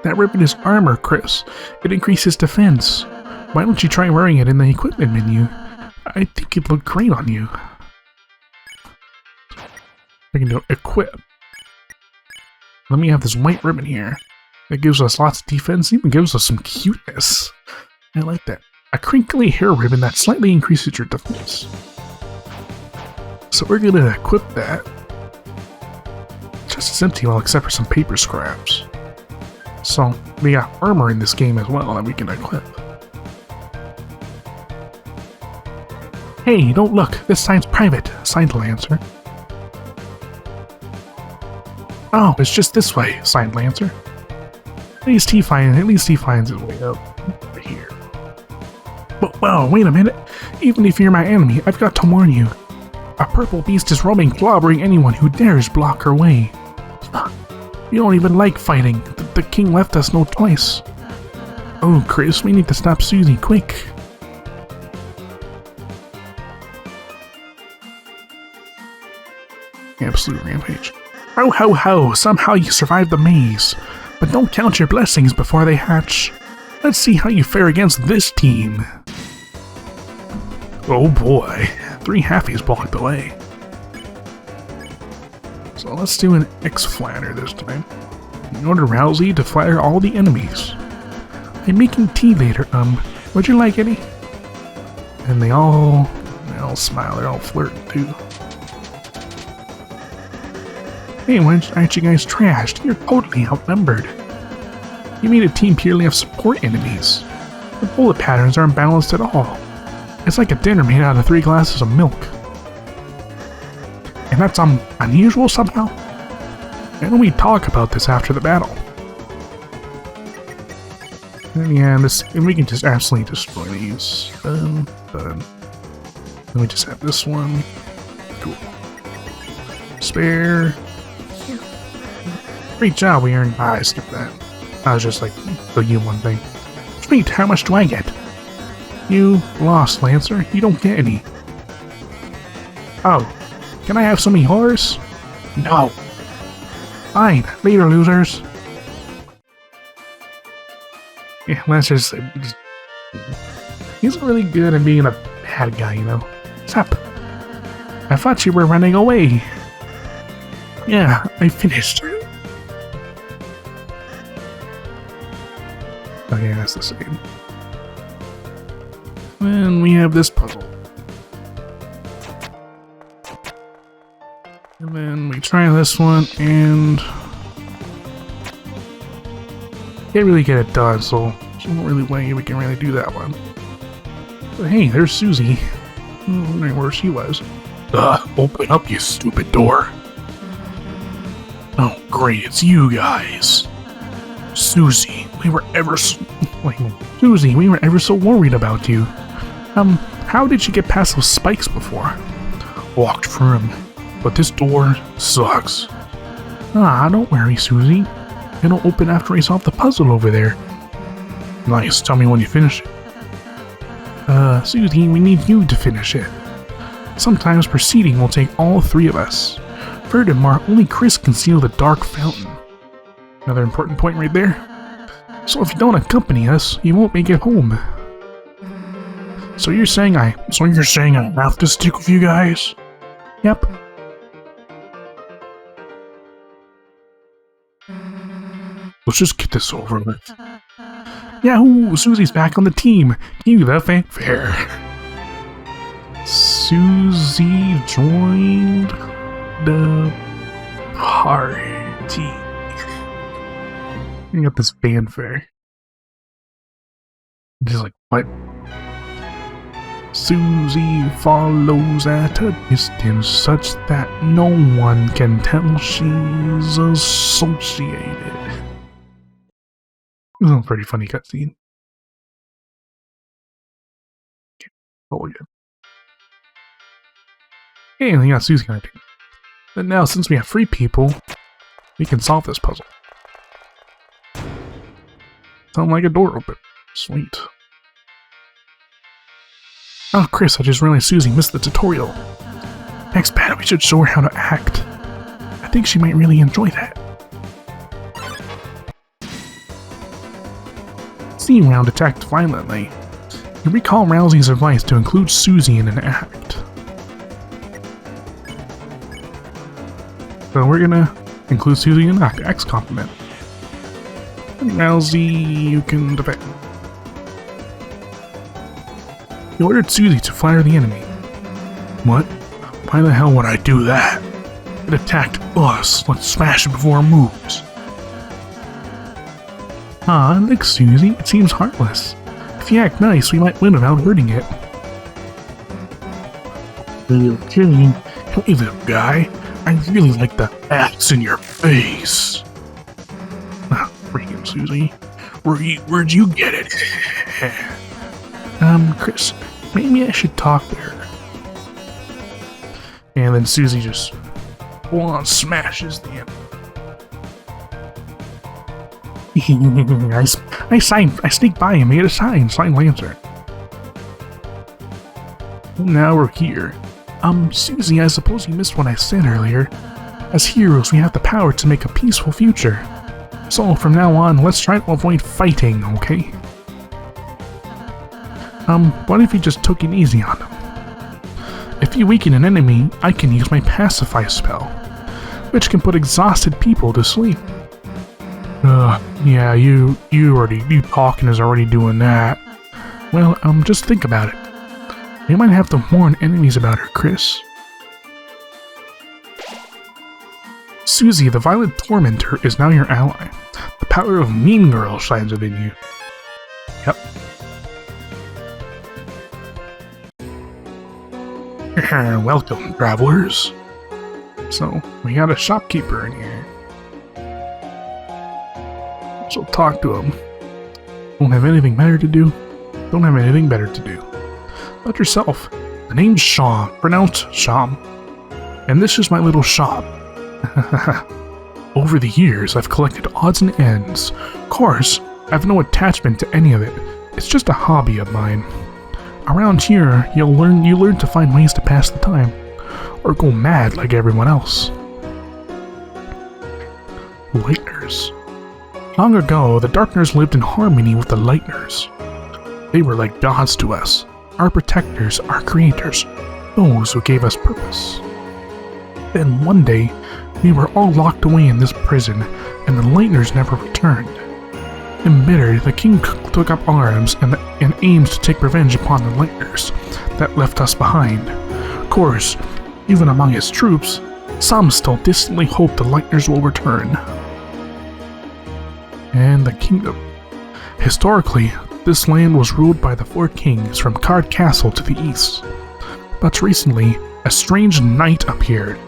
That ribbon is armor, Chris. It increases defense. Why don't you try wearing it in the equipment menu? I think it'd look great on you. I can do equip. Let me have this white ribbon here. It gives us lots of defense, even gives us some cuteness. I like that. A crinkly hair ribbon that slightly increases your defense. So we're gonna equip that. Just as empty, well, except for some paper scraps. So we got armor in this game as well that we can equip. Hey, don't look. This sign's private. Signed, Lancer. Oh, it's just this way. Signed, Lancer. At least he finds his way up over here. But whoa, wait a minute. Even if you're my enemy, I've got to warn you. A purple beast is roaming, clobbering anyone who dares block her way. You don't even like fighting. The king left us no choice. Oh, Chris, we need to stop Susie, quick. Absolute rampage. Ho ho ho, somehow you survived the maze. But don't count your blessings before they hatch. Let's see how you fare against this team. Oh boy, 3 halfies blocked the way. So let's do an X-flatter this time. You order Rouxls to flatter all the enemies. I'm making tea later, would you like any? And they all smile, they're all flirting too. Hey, why aren't you guys trashed? You're totally outnumbered. You made a team purely of support enemies. The bullet patterns aren't balanced at all. It's like a dinner made out of 3 glasses of milk. And that's unusual somehow? And we talk about this after the battle. And yeah, and we can just absolutely destroy these. Done. Then we just have this one. Cool. Spare. Great job, we earned. I skipped that. I was just like, the U1 thing. Sweet, how much do I get? You lost, Lancer. You don't get any. Oh, can I have some of yours? No. Fine, later, losers. Yeah, Lancer's he's really good at being a bad guy, you know. What's up? I thought you were running away. Yeah, I finished. Okay, that's the same. Then we have this puzzle. And then we try this one, and can't really get it done, so there's no really way we can really do that one. But hey, there's Susie. I'm wondering where she was. Open up, you stupid door. Oh, great, it's you guys. Susie, we were ever so worried about you. How did you get past those spikes before? Walked through them, but this door sucks. Don't worry, Susie. It'll open after I solve the puzzle over there. Nice, tell me when you finish it. Susie, we need you to finish it. Sometimes proceeding will take all 3 of us. Furthermore, only Chris can seal the dark fountain. Another important point right there. So if you don't accompany us, you won't make it home. So you're saying I have to stick with you guys? Yep. Let's just get this over with. Yahoo! Susie's back on the team. Cue the fanfare. Susie joined the party. You got this fanfare. Just like, what? Susie follows at a distance such that no one can tell she's associated. This is a pretty funny cutscene. Okay, roll again. Hey, we got Susie on our team. But now, since we have 3 people, we can solve this puzzle. Sound like a door open. Sweet. Oh, Chris, I just realized Susie missed the tutorial. Next battle, we should show her how to act. I think she might really enjoy that. Steam Round attacked violently. You recall Rouxls' advice to include Susie in an act. So we're gonna include Susie in an X compliment. Rouxls, you can defend. He ordered Susie to flatter the enemy. What? Why the hell would I do that? It attacked us. Let's smash it before it moves. Look, Susie, it seems heartless. If you act nice, we might win without hurting it. Okay, hey little guy, I really like the axe in your face. Freaking Susie, where'd you get it? Chris, maybe I should talk to her. And then Susie just full on smashes the enemy. I sneaked by and made a sign Lancer. Now we're here. Susie, I suppose you missed what I said earlier. As heroes, we have the power to make a peaceful future. So, from now on, let's try to avoid fighting, okay? What if you just took it easy on them? If you weaken an enemy, I can use my Pacify spell, which can put exhausted people to sleep. Yeah, you talking is already doing that. Well, just think about it. We might have to warn enemies about her, Chris. Susie, the Violet Tormentor, is now your ally. The power of Mean Girl shines within you. Yep. Welcome, travelers. So, we got a shopkeeper in here. So talk to him. Don't have anything better to do? Don't have anything better to do. About yourself. The name's Sham, pronounced Sham. And this is my little shop. Over the years, I've collected odds and ends. Of course, I have no attachment to any of it. It's just a hobby of mine. Around here, you learn to find ways to pass the time, or go mad like everyone else. Lightners. Long ago, the Darkners lived in harmony with the Lightners. They were like gods to us, our protectors, our creators, those who gave us purpose. Then one day, we were all locked away in this prison, and the Lightners never returned. Embittered, the king took up arms and aimed to take revenge upon the Lightners that left us behind. Of course, even among his troops, some still distantly hope the Lightners will return. And the kingdom. Historically, this land was ruled by the 4 kings from Kaard Castle to the east. But recently, a strange knight appeared.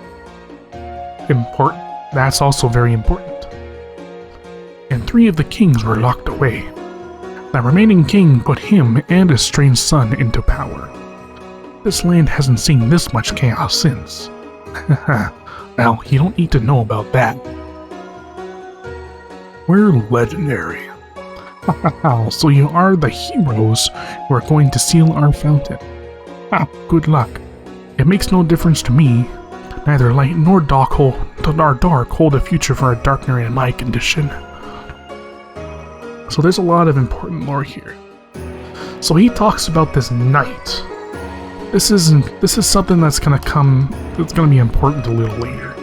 Important. That's also very important. And 3 of the kings were locked away. The remaining king put him and his strange son into power. This land hasn't seen this much chaos since. Well, you don't need to know about that. We're legendary. So you are the heroes who are going to seal our fountain. Good luck. It makes no difference to me. Neither light nor dark hold a future for a Darkner in my condition. So there's a lot of important lore here. So he talks about this knight. This is something that's gonna be important a little later.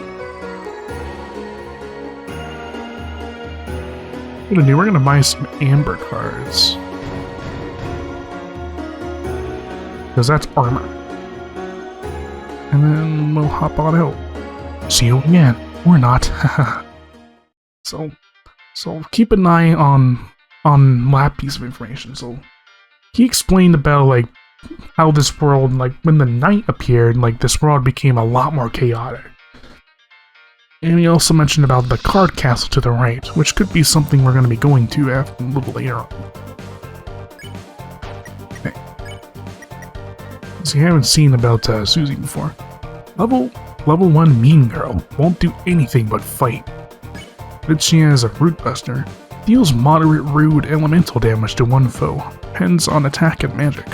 We're gonna buy some amber cards. Because that's armor. And then we'll hop on out. See you again. Or not. So keep an eye on that piece of information. So he explained about like how this world, like when the knight appeared, like this world became a lot more chaotic. And he also mentioned about the Kaard Castle to the right, which could be something we're going to be going to a little later on. Okay. So you haven't seen about Susie before. Level 1 Mean Girl won't do anything but fight. But she has a Root Buster. Deals moderate rude elemental damage to one foe. Depends on attack and magic.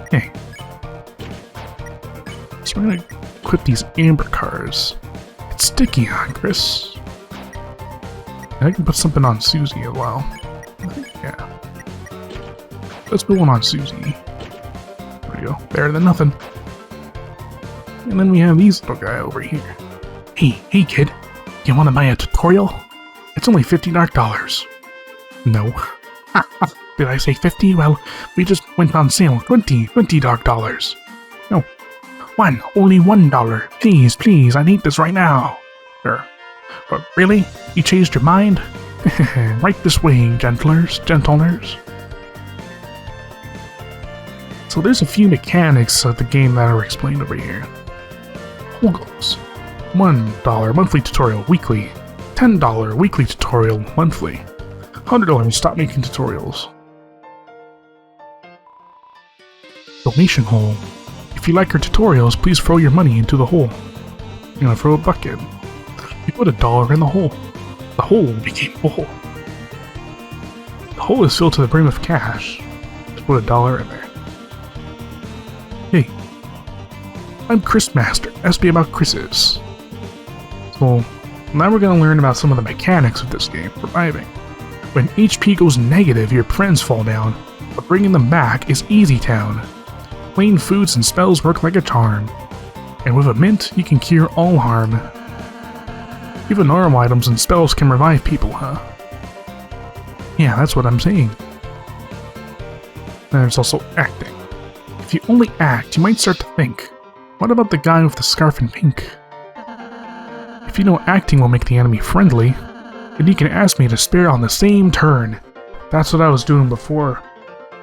Okay. So we're gonna equip these amber cards. It's sticky, huh, Chris? And I can put something on Susie as well. Yeah. Let's put one on Susie. There we go. Better than nothing. And then we have these little guy over here. Hey kid. You wanna buy a tutorial? It's only $50 dark dollars. No. Did I say 50? Well, we just went on sale. 20 dark dollars. No. Only $1. Please, I need this right now. Sure. But really? You changed your mind? Right this way, gentlers. So there's a few mechanics of the game that are explained over here. Rouxls. $1 monthly tutorial weekly. $10 weekly tutorial monthly. $100 stop making tutorials. Donation hole. If you like our tutorials, please throw your money into the hole. You're gonna throw a bucket. You put $1 in the hole. The hole became full. The hole is filled to the brim of cash. Just put $1 in there. Hey, I'm Chris Master. Ask me about Chris's. So, now we're gonna learn about some of the mechanics of this game. Reviving. When HP goes negative, your friends fall down, but bringing them back is easy town. Plain foods and spells work like a charm. And with a mint, you can cure all harm. Even normal items and spells can revive people, huh? Yeah, that's what I'm saying. Then there's also acting. If you only act, you might start to think, what about the guy with the scarf in pink? If you know acting will make the enemy friendly, then you can ask me to spare on the same turn. That's what I was doing before.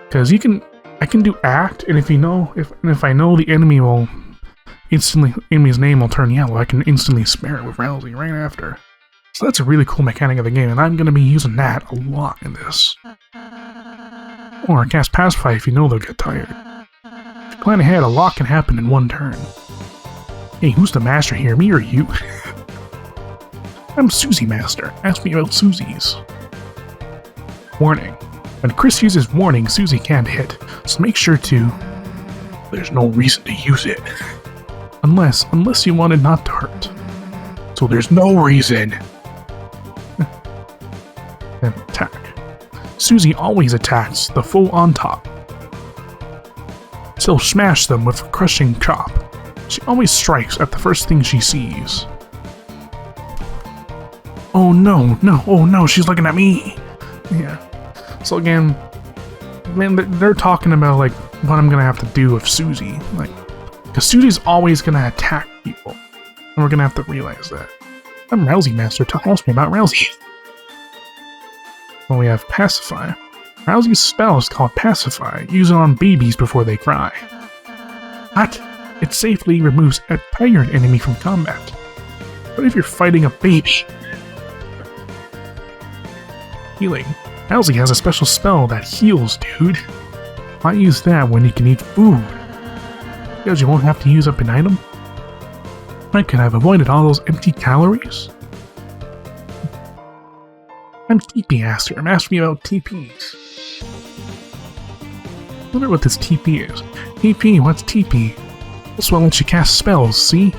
Because I can do act, and if I know the enemy will enemy's name will turn yellow, I can instantly spare it with Rouxls right after. So that's a really cool mechanic of the game, and I'm going to be using that a lot in this. Or cast Pacify if you know they'll get tired. If you plan ahead, a lot can happen in one turn. Hey, who's the master here, me or you? I'm Susie Master. Ask me about Susie's. Warning. When Chris uses warning, Susie can't hit, so make sure to... There's no reason to use it. Unless you want it not to hurt. So there's no reason. Then attack. Susie always attacks the foe on top. She'll smash them with a crushing chop. She always strikes at the first thing she sees. Oh no, she's looking at me! Yeah. So again, man, they're talking about like what I'm gonna have to do with Susie. Like, because Susie's always gonna attack people. And we're gonna have to realize that. I'm Rouxls Master, ask me about Rouxls. Well, we have Pacify. Rouxls' spell is called Pacify, used on babies before they cry. What? It safely removes a tired enemy from combat. What if you're fighting a baby? Healing. Rouxls has a special spell that heals, dude. Why use that when you can eat food? Because you won't have to use up an item? I could have avoided all those empty calories. I'm TP Aster. I'm asking you about TPs. I wonder what this TP is. TP, what's TP? This one lets you cast spells, see?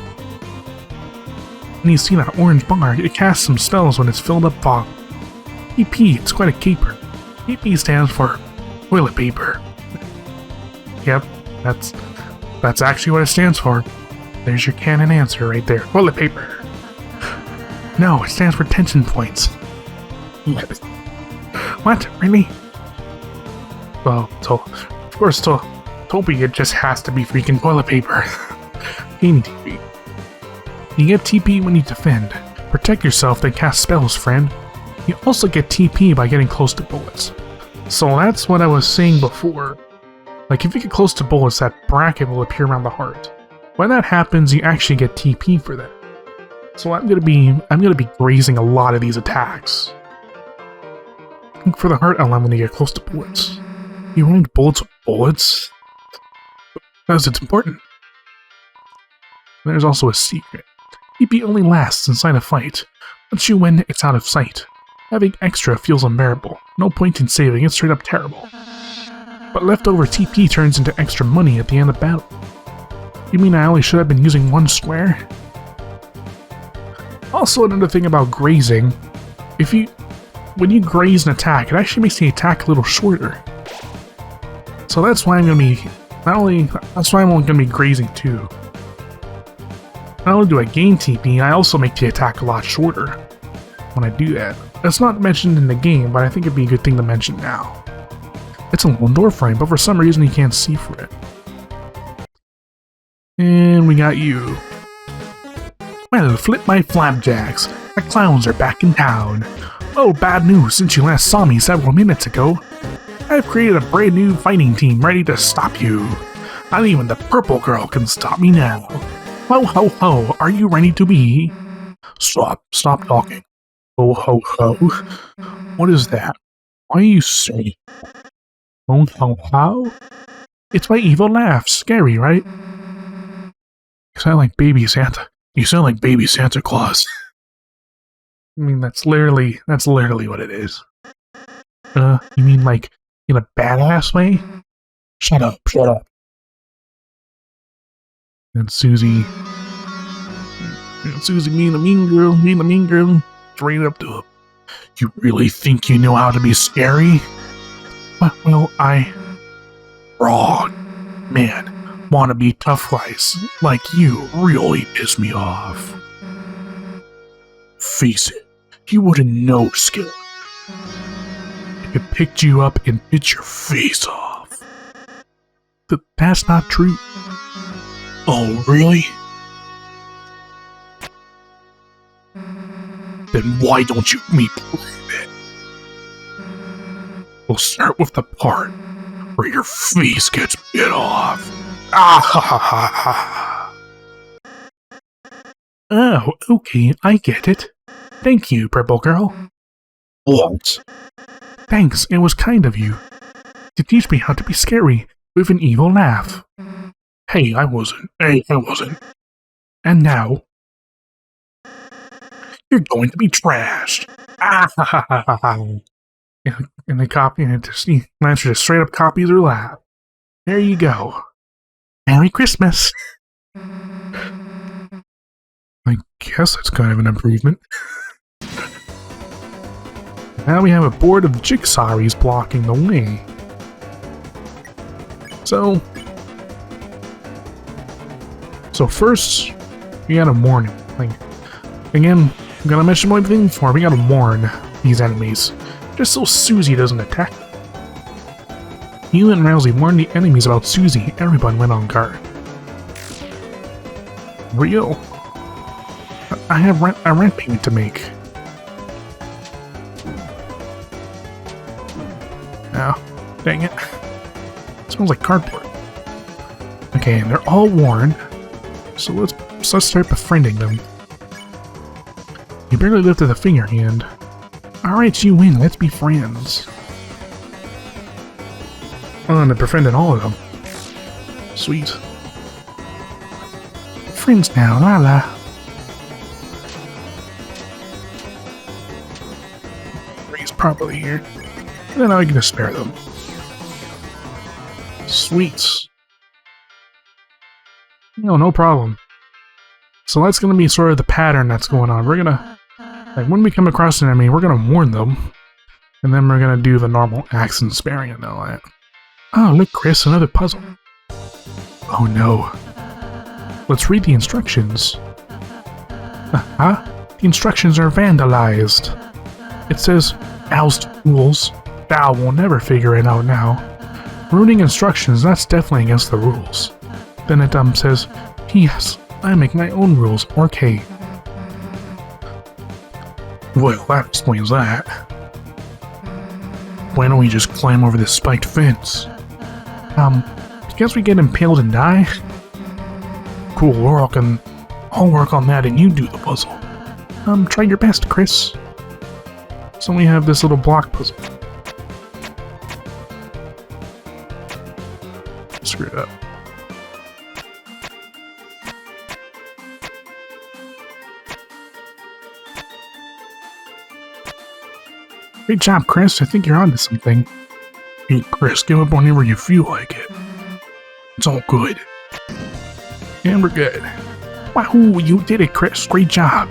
And you see that orange bar, it casts some spells when it's filled up fog. TP, it's quite a caper. TP stands for toilet paper. Yep, that's actually what it stands for. There's your canon answer right there. Toilet paper. No, it stands for tension points. What? Really? Well, so, of course, Toby, it just has to be freaking toilet paper. Game TP. You get TP when you defend. Protect yourself, then cast spells, friend. You also get TP by getting close to bullets. So that's what I was saying before. Like, if you get close to bullets, that bracket will appear around the heart. When that happens, you actually get TP for that. So I'm gonna be grazing a lot of these attacks. For the heart element, when you get close to bullets. You wound bullets with bullets? Because it's important. There's also a secret. TP only lasts inside a fight. Once you win, it's out of sight. Having extra feels unbearable. No point in saving, it's straight up terrible. But leftover TP turns into extra money at the end of battle. You mean I only should have been using one square? Also, another thing about grazing, when you graze an attack, it actually makes the attack a little shorter. So that's why I'm gonna be grazing too. Not only do I gain TP, I also make the attack a lot shorter when I do that. That's not mentioned in the game, but I think it'd be a good thing to mention now. It's a little door frame, but for some reason you can't see for it. And we got you. Well, flip my flapjacks. The clowns are back in town. Oh, bad news since you last saw me several minutes ago. I've created a brand new fighting team ready to stop you. Not even the purple girl can stop me now. Ho ho ho, are you ready to be? Stop talking. Ho ho ho. What is that? Why are you saying? Ho ho ho? It's my evil laugh. Scary, right? You sound like baby Santa. You sound like baby Santa Claus. I mean, that's literally what it is. You mean like in a badass way? Shut up. And Susie, being the mean girl, straight up to him. You really think you know how to be scary? Well, wrong. Man, wannabe tough guys like you really piss me off. Face it, you wouldn't know, Skip. I could pick you up and bit your face off. That's not true. Oh, really? Then why don't you let me prove it? We'll start with the part where your face gets bit off. Ah ha ha ha ha. Oh, okay, I get it. Thank you, Purple Girl. What? Thanks, it was kind of you. To teach me how to be scary with an evil laugh. Hey, I wasn't. And now, you're going to be trashed. Ah ha ha ha ha ha. and they copy, and Lancer just straight up copies her laugh. There you go. Merry Christmas. I guess that's kind of an improvement. Now we have a board of jigsaws blocking the way. So first, we gotta warn him. Again, I'm gonna mention one thing before. We gotta warn these enemies, just so Susie doesn't attack them. You and Rouxls warned the enemies about Susie. Everyone went on guard. Real. I have a rent payment to make. Oh, dang it. Smells like cardboard. Okay, and they're all warned. So let's start befriending them. You barely lifted a finger hand. Alright, you win. Let's be friends. Oh, and I befriended all of them. Sweet. Friends now, la la. Raise properly here. And then I can just spare them. Sweet. No problem. So that's gonna be sort of the pattern that's going on. We're gonna, like, when we come across an enemy, we're gonna warn them. And then we're gonna do the normal accent sparing and all that. Oh, look, Chris, another puzzle. Oh no. Let's read the instructions. The instructions are vandalized. It says, oust rules. Thou will never figure it out now. Ruining instructions, that's definitely against the rules. Then it says, P.S. I make my own rules, okay. Well, that explains that. Why don't we just climb over this spiked fence? Guess we get impaled and die? Cool, I'll work on that and you do the puzzle. Try your best, Chris. So we have this little block puzzle. Screw it up. Great job, Chris. I think you're onto something. Hey, Chris, give up whenever you feel like it. It's all good. And we're good. Wahoo, you did it, Chris. Great job.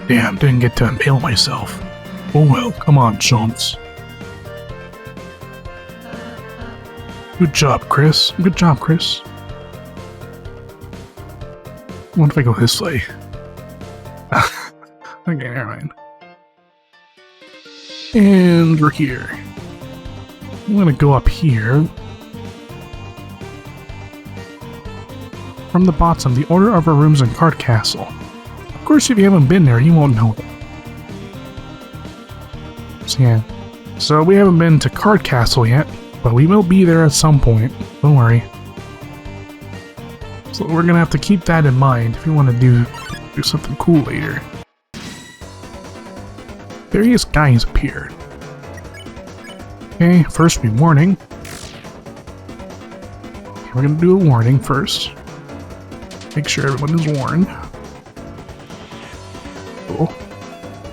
Damn, didn't get to impale myself. Oh well, come on, chumps. Good job, Chris. Good job, Chris. What if I go this way? Okay, never mind. And we're here. I'm gonna go up here. From the bottom, the order of our rooms in Kaard Castle. Of course, if you haven't been there, you won't know it. So yeah. So we haven't been to Kaard Castle yet, but we will be there at some point. Don't worry. So we're gonna have to keep that in mind if you want to do something cool later. Various guys appeared. Okay, first warning. Okay, we're gonna do a warning first. Make sure everyone is warned. Cool.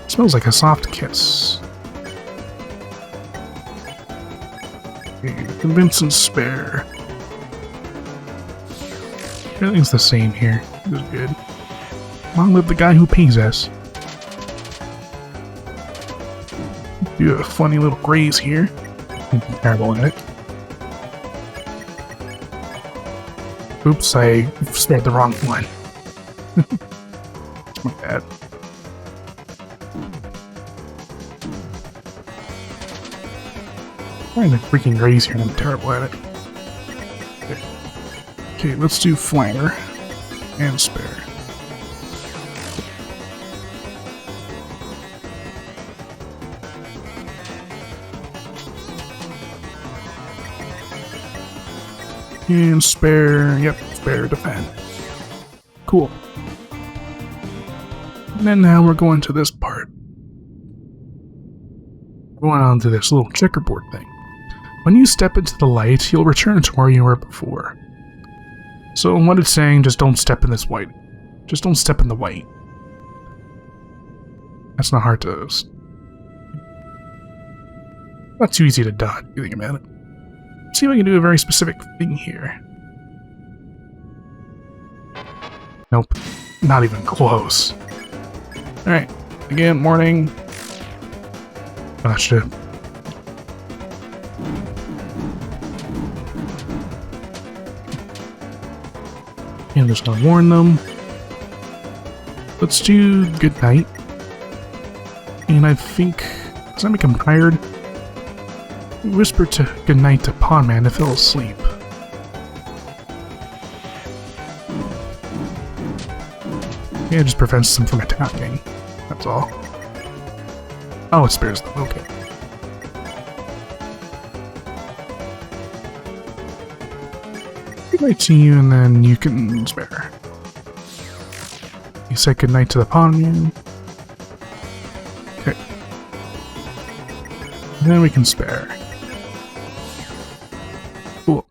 Smells like a soft kiss. Okay, convince and spare. Everything's the same here. This is good. Long live the guy who pays us. Do a funny little graze here. I'm terrible at it. Oops, I spared the wrong one. It's my bad. I'm trying to freaking graze here and I'm terrible at it. Okay, let's do Flanger and Spare. And Spare, yep, Spare, Defend. Cool. And then now we're going to this part. Going on to this little checkerboard thing. When you step into the light, you'll return to where you were before. So what it's saying, just don't step in this white. Just don't step in the white. That's not hard to... Not too easy to dodge, if you think about it. Let's see if I can do a very specific thing here. Nope. Not even close. Alright. Again, morning. Gotcha. And just gonna warn them. Let's do good night. And I think, does that make him tired? Whisper to good night to Pawn Man to fall asleep. Yeah, it just prevents them from attacking. That's all. Oh, it spares them. Okay. Good night to you, and then you can spare. You say good night to the Pawn Man. Okay. And then we can spare. Cool.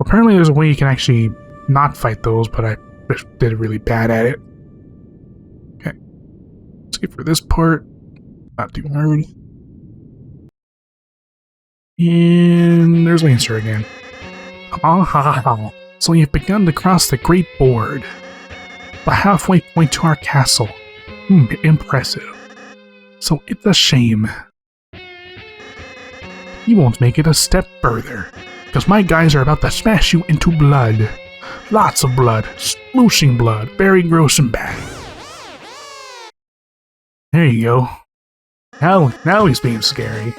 Apparently there's a way you can actually not fight those, but I just did really bad at it. Okay. Let's get for this part. Not too hard. And there's Lancer again. Ah, so you've begun to cross the Great Board. The halfway point to our castle. Impressive. So it's a shame. You won't make it a step further, because my guys are about to smash you into blood. Lots of blood, splooshing blood, very gross and bad. There you go. Now he's being scary.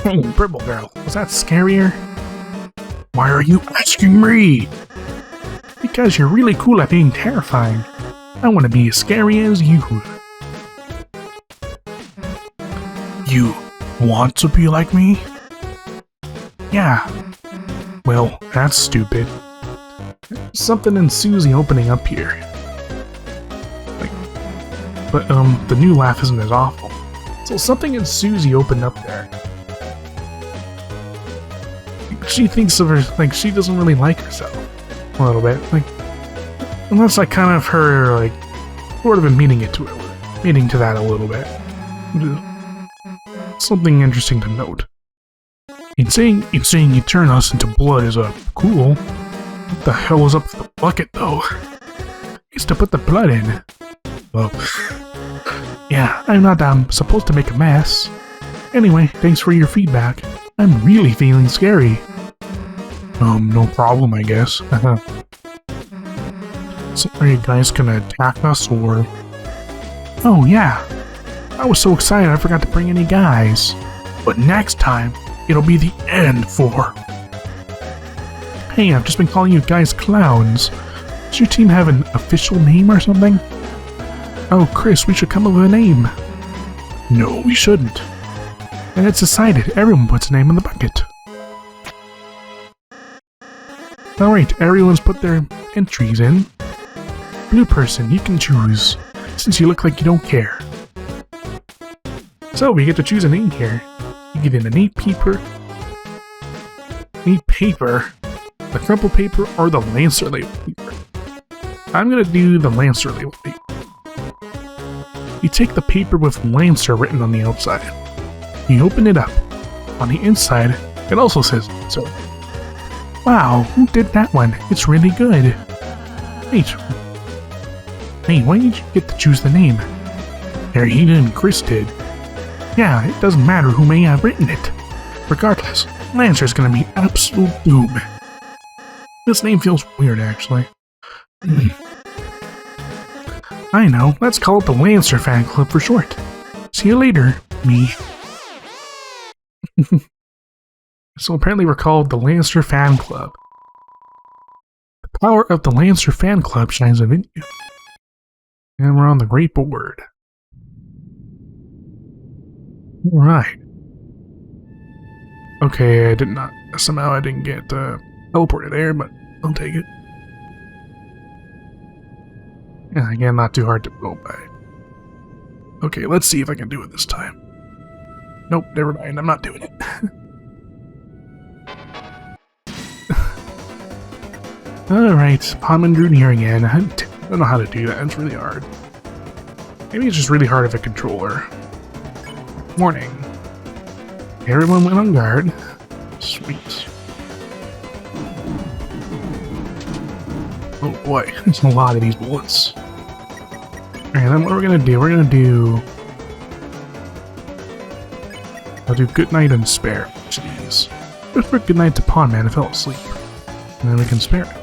Hey, Purple Girl, was that scarier? Why are you asking me? Because you're really cool at being terrifying. I want to be as scary as you. You want to be like me? Yeah. Well, that's stupid. Something in Susie opening up here. But the new laugh isn't as awful. So something in Susie opened up there. She thinks of her, like, she doesn't really like herself. A little bit. Like, and that's like kind of her, like, sort of admitting it to her. Admitting to that a little bit. Something interesting to note. In saying you turn us into blood is cool. What the hell was up with the bucket, though? It's to put the blood in. Well, yeah, I'm not supposed to make a mess. Anyway, thanks for your feedback. I'm really feeling scary. No problem, I guess. So are you guys gonna attack us, or... Oh, yeah. I was so excited I forgot to bring any guys. But next time, it'll be the end for... Hey, I've just been calling you guys clowns. Does your team have an official name or something? Oh, Chris, we should come up with a name. No, we shouldn't. And it's decided. Everyone puts a name in the bucket. Alright, everyone's put their entries in. Blue person, you can choose, since you look like you don't care. So, we get to choose a name here. You get in a neat paper, the crumple paper, or the Lancer label paper. I'm gonna do the Lancer label paper. You take the paper with Lancer written on the outside. You open it up. On the inside, it also says Lancer. Wow, who did that one? It's really good. Wait, why did you get to choose the name? Harry and Chris did. Yeah, it doesn't matter who may have written it. Regardless, Lancer's gonna be absolute doom. This name feels weird, actually. I know, let's call it the Lancer Fan Club for short. See you later, me. So apparently we're called the Lancer Fan Club. Power of the Lancer fan club shines within you. And we're on the great board. Alright. Okay, I did not. Somehow I didn't get teleported there, but I'll take it. Yeah, again, not too hard to go by. Okay, let's see if I can do it this time. Nope, never mind, I'm not doing it. Alright, Pondman Druid here again. I don't know how to do that, it's really hard. Maybe it's just really hard of a controller. Warning. Everyone went on guard. Sweet. Oh boy, there's a lot of these bullets. Alright, then what we're gonna do, I'll do Good Night and Spare each of these. Just for Good Night to Pondman who fell asleep. And then we can spare it.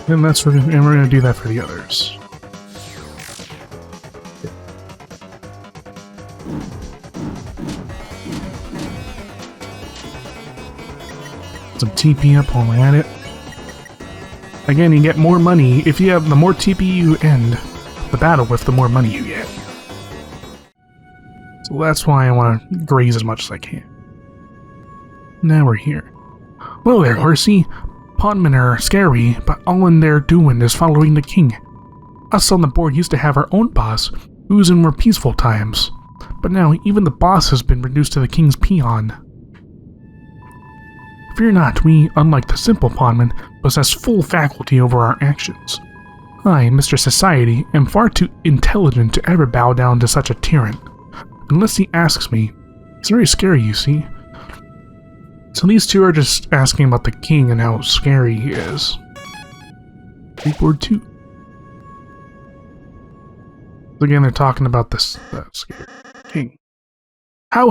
And we're gonna do that for the others. Some TP up while we're at it. Again, you get more money if you have the more TP you end the battle with, the more money you get. So that's why I want to graze as much as I can. Now we're here. Well there, horsey. Pondmen are scary, but all in their doing is following the king. Us on the board used to have our own boss, who was in more peaceful times. But now, even the boss has been reduced to the king's peon. Fear not, we, unlike the simple Pondmen, possess full faculty over our actions. I, Mr. Society, am far too intelligent to ever bow down to such a tyrant. Unless he asks me. It's very scary, you see. So these two are just asking about the king and how scary he is. Board 2. So again, they're talking about this scary king. How,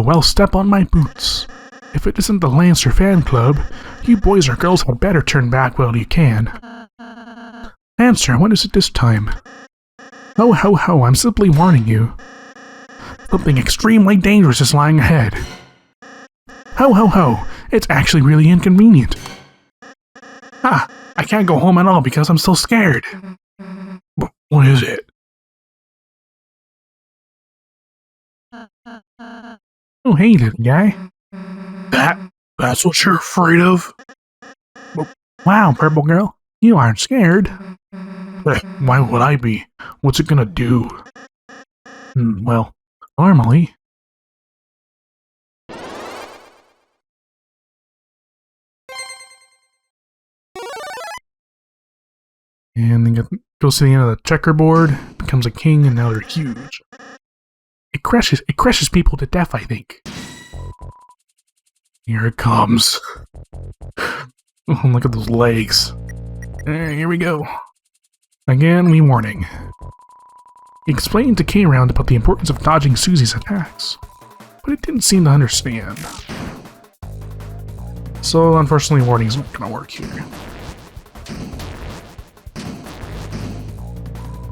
well, step on my boots. If it isn't the Lancer fan club, you boys or girls had better turn back while you can. Answer, what is it this time? Ho, I'm simply warning you. Something extremely dangerous is lying ahead. Ho, it's actually really inconvenient. Ah, I can't go home at all because I'm so scared. What is it? Oh, hey, little guy. That's what you're afraid of? Wow, purple girl, you aren't scared. Why would I be? What's it gonna do? Well, normally. And then goes to the end of the checkerboard, becomes a king, and now they're huge. It crushes people to death, I think. Here it comes. Oh, look at those legs. Here we go. Again, warning. Explained to K-Round about the importance of dodging Susie's attacks, but it didn't seem to understand. So, unfortunately, warning's not gonna work here.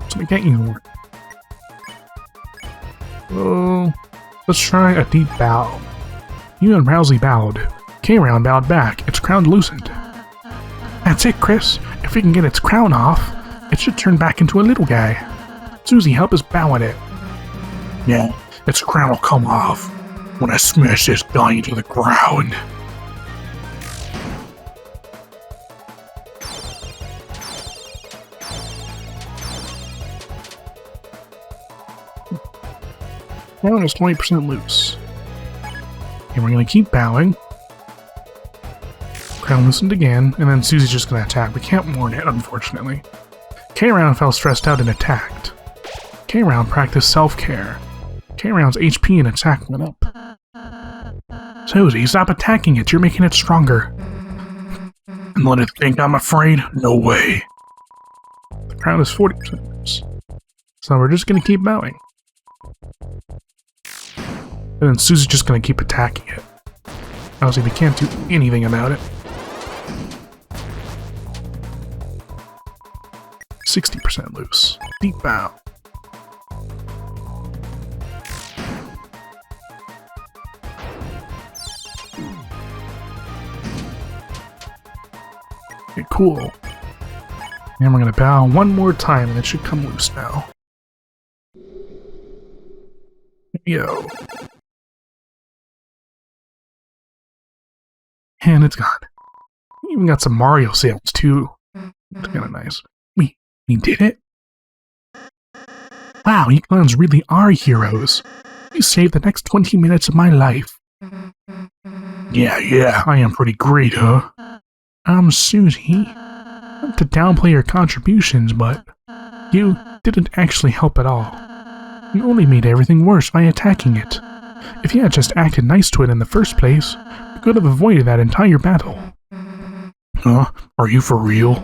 So we can't use warning. Oh, let's try a deep bow. You and Rouxls bowed. K-Round bowed back, its crown loosened. That's it, Chris. If we can get its crown off, it should turn back into a little guy. Susie, help us bow at it. Yeah, its crown will come off when I smash this guy into the ground. Crown is 20% loose. And we're going to keep bowing. Crown loosened again, and then Susie's just going to attack. We can't warn it, unfortunately. K-Round felt stressed out and attacked. K-Round practiced self-care. K-Round's HP and attack went up. Susie, stop attacking it. You're making it stronger. And let it think I'm afraid? No way. The crown is 40% loose. So we're just going to keep bowing. And then Susie's just going to keep attacking it. Obviously, we can't do anything about it. 60% loose. Deep bow. Okay, cool. And we're gonna bow one more time and it should come loose now. Yo. And it's gone. Even got some Mario sales too. It's kinda nice. We did it? Wow, you clowns really are heroes. You saved the next 20 minutes of my life. Yeah, I am pretty great, huh? Susie, not to downplay your contributions, but you didn't actually help at all. You only made everything worse by attacking it. If you had just acted nice to it in the first place, you could have avoided that entire battle. Huh? Are you for real?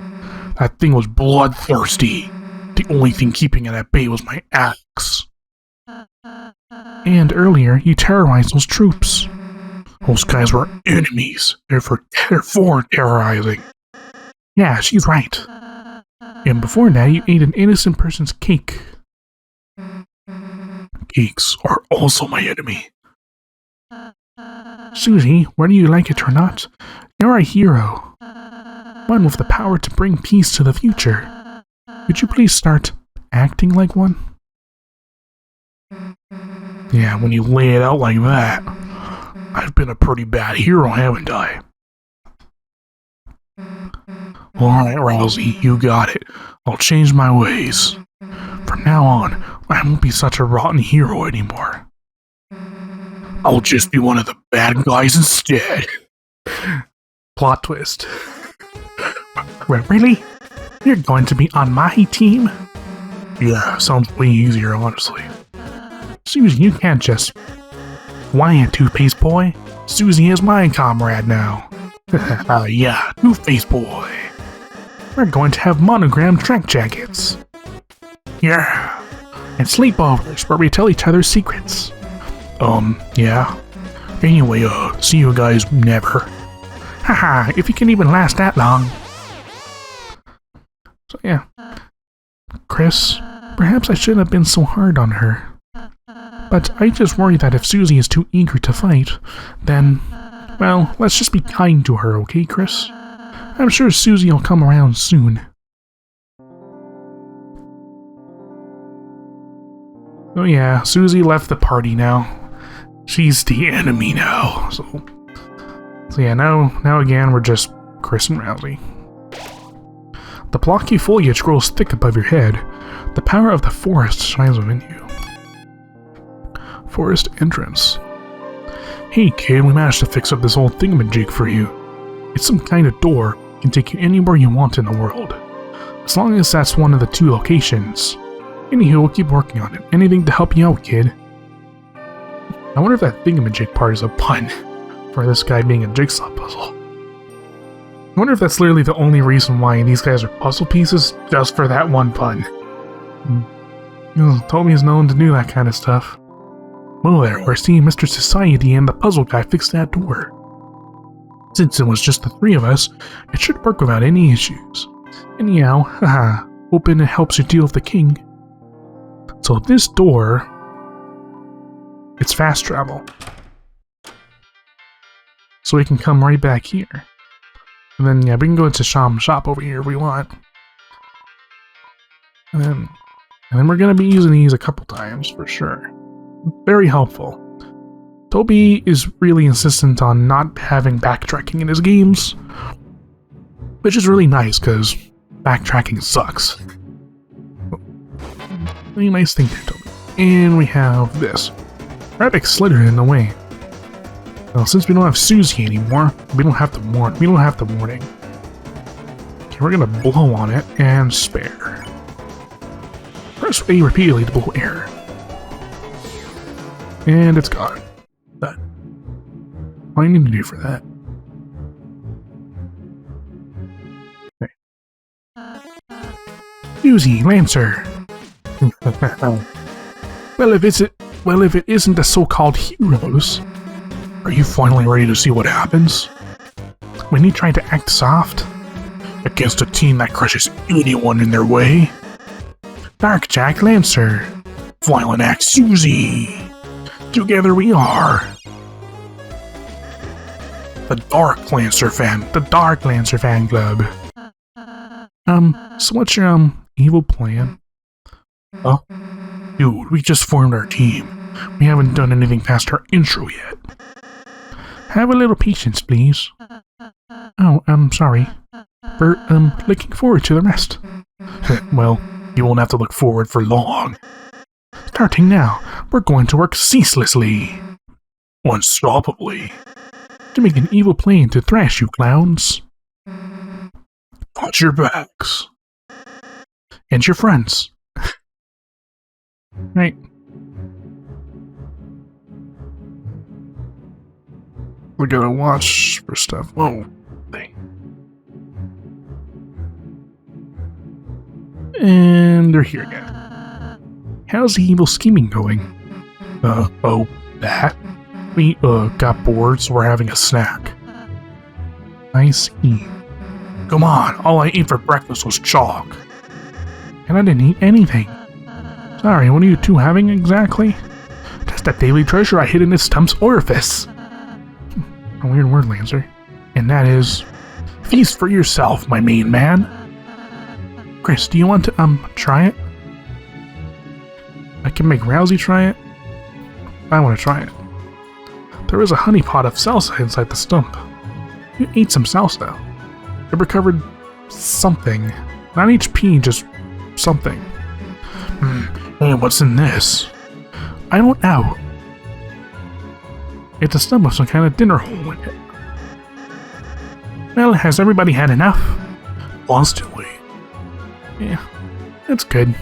That thing was bloodthirsty. The only thing keeping it at bay was my axe. And earlier, you terrorized those troops. Those guys were enemies. They're for terrorizing. Yeah, she's right. And before that, you ate an innocent person's cake. Cakes are also my enemy. Susie, whether you like it or not, you're a hero. One with the power to bring peace to the future. Could you please start acting like one? Yeah, when you lay it out like that, I've been a pretty bad hero, haven't I? Alright, Rouxls, you got it. I'll change my ways. From now on, I won't be such a rotten hero anymore. I'll just be one of the bad guys instead. Plot twist. Really? You're going to be on my team? Yeah, sounds way easier, honestly. Susie, you can't just... Why, Toothpaste Boy? Susie is my comrade now. Yeah, Toothpaste Boy. We're going to have monogram track jackets. Yeah. And sleepovers where we tell each other secrets. Yeah. Anyway, see you guys never. Haha, if you can even last that long. So yeah. Chris, perhaps I shouldn't have been so hard on her. But I just worry that if Susie is too eager to fight, then, well, let's just be kind to her, okay, Chris? I'm sure Susie will come around soon. Oh yeah, Susie left the party now. She's the enemy now, so yeah, now again, we're just Chris and Rouxls. The blocky foliage grows thick above your head. The power of the forest shines within you. Forest entrance. Hey kid, we managed to fix up this old thingamajig for you. It's some kind of door. It can take you anywhere you want in the world. As long as that's one of the two locations. Anywho, we'll keep working on it. Anything to help you out, kid. I wonder if that thingamajig part is a pun for this guy being a jigsaw puzzle. I wonder if that's literally the only reason why these guys are puzzle pieces, just for that one pun. Toby's known to do that kind of stuff. Well there, we're seeing Mr. Society and the puzzle guy fix that door. Since it was just the three of us, it should work without any issues. Anyhow, haha, hoping it helps you deal with the king. So this door, it's fast travel. So we can come right back here. And then, yeah, we can go into shop over here if we want. And then we're going to be using these a couple times for sure. Very helpful. Toby is really insistent on not having backtracking in his games, which is really nice because backtracking sucks. Really nice thing there, Toby. And we have this. Rabbit slithered in the way. Well, since we don't have Susie anymore, we don't have the warning. Okay, we're gonna blow on it and spare. Press A repeatedly to blow air. And it's gone. Done. What do I need to do for that? Okay. Susie, Lancer. Well, if it isn't the so-called heroes. Are you finally ready to see what happens? When you try to act soft against a team that crushes anyone in their way? Dark Jack Lancer. Violent Axe Susie. Together we are. The Dark Lancer Fan Club. So what's your, evil plan? Huh? Dude, we just formed our team. We haven't done anything past our intro yet. Have a little patience, please. Oh, sorry. We're, looking forward to the rest. Well, you won't have to look forward for long. Starting now, we're going to work ceaselessly, unstoppably, to make an evil plan to thrash you clowns. Watch your backs. And your friends. Right. We gotta watch for stuff. Whoa. And they're here again. How's the evil scheming going? Oh, that? We, got bored, so we're having a snack. I see. Come on, all I ate for breakfast was chalk. And I didn't eat anything. Sorry, what are you two having exactly? Just that daily treasure I hid in this stump's orifice. A weird word, Lancer. And that is... Feast for yourself, my main man. Chris, do you want to, try it? I can make Rouxls try it. I want to try it. There is a honey pot of salsa inside the stump. You ate some salsa. It recovered something. Not HP, just something. Hey, what's in this? I don't know. It's a stump with some kind of dinner hole in it. Well, has everybody had enough? Constantly. Yeah, that's good.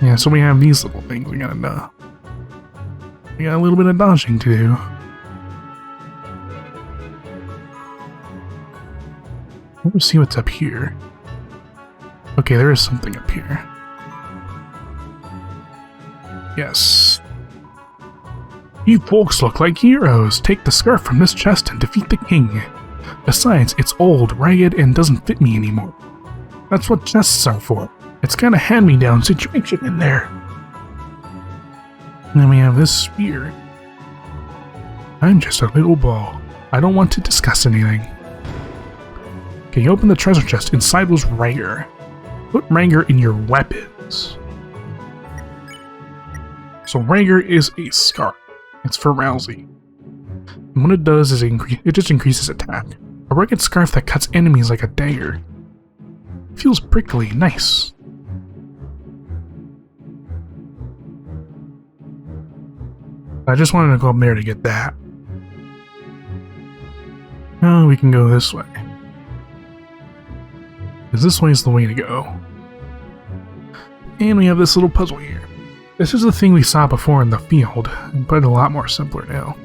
Yeah, so we have these little things we gotta do. We got a little bit of dodging to do. Let's see what's up here. Okay, there is something up here. Yes. You folks look like heroes. Take the scarf from this chest and defeat the king. Besides, it's old, ragged, and doesn't fit me anymore. That's what chests are for. It's kind of hand-me-down situation in there. And then we have this spear. I'm just a little ball. I don't want to discuss anything. Okay, you open the treasure chest. Inside was Ranger. Put Ranger in your weapons. So Ranger is a scarf. It's for Rouxls. And what it does is it just increases attack. A rugged scarf that cuts enemies like a dagger. Feels prickly, nice. I just wanted to go up there to get that. Oh, we can go this way. Because this way is the way to go. And we have this little puzzle here. This is the thing we saw before in the field, but a lot more simpler now.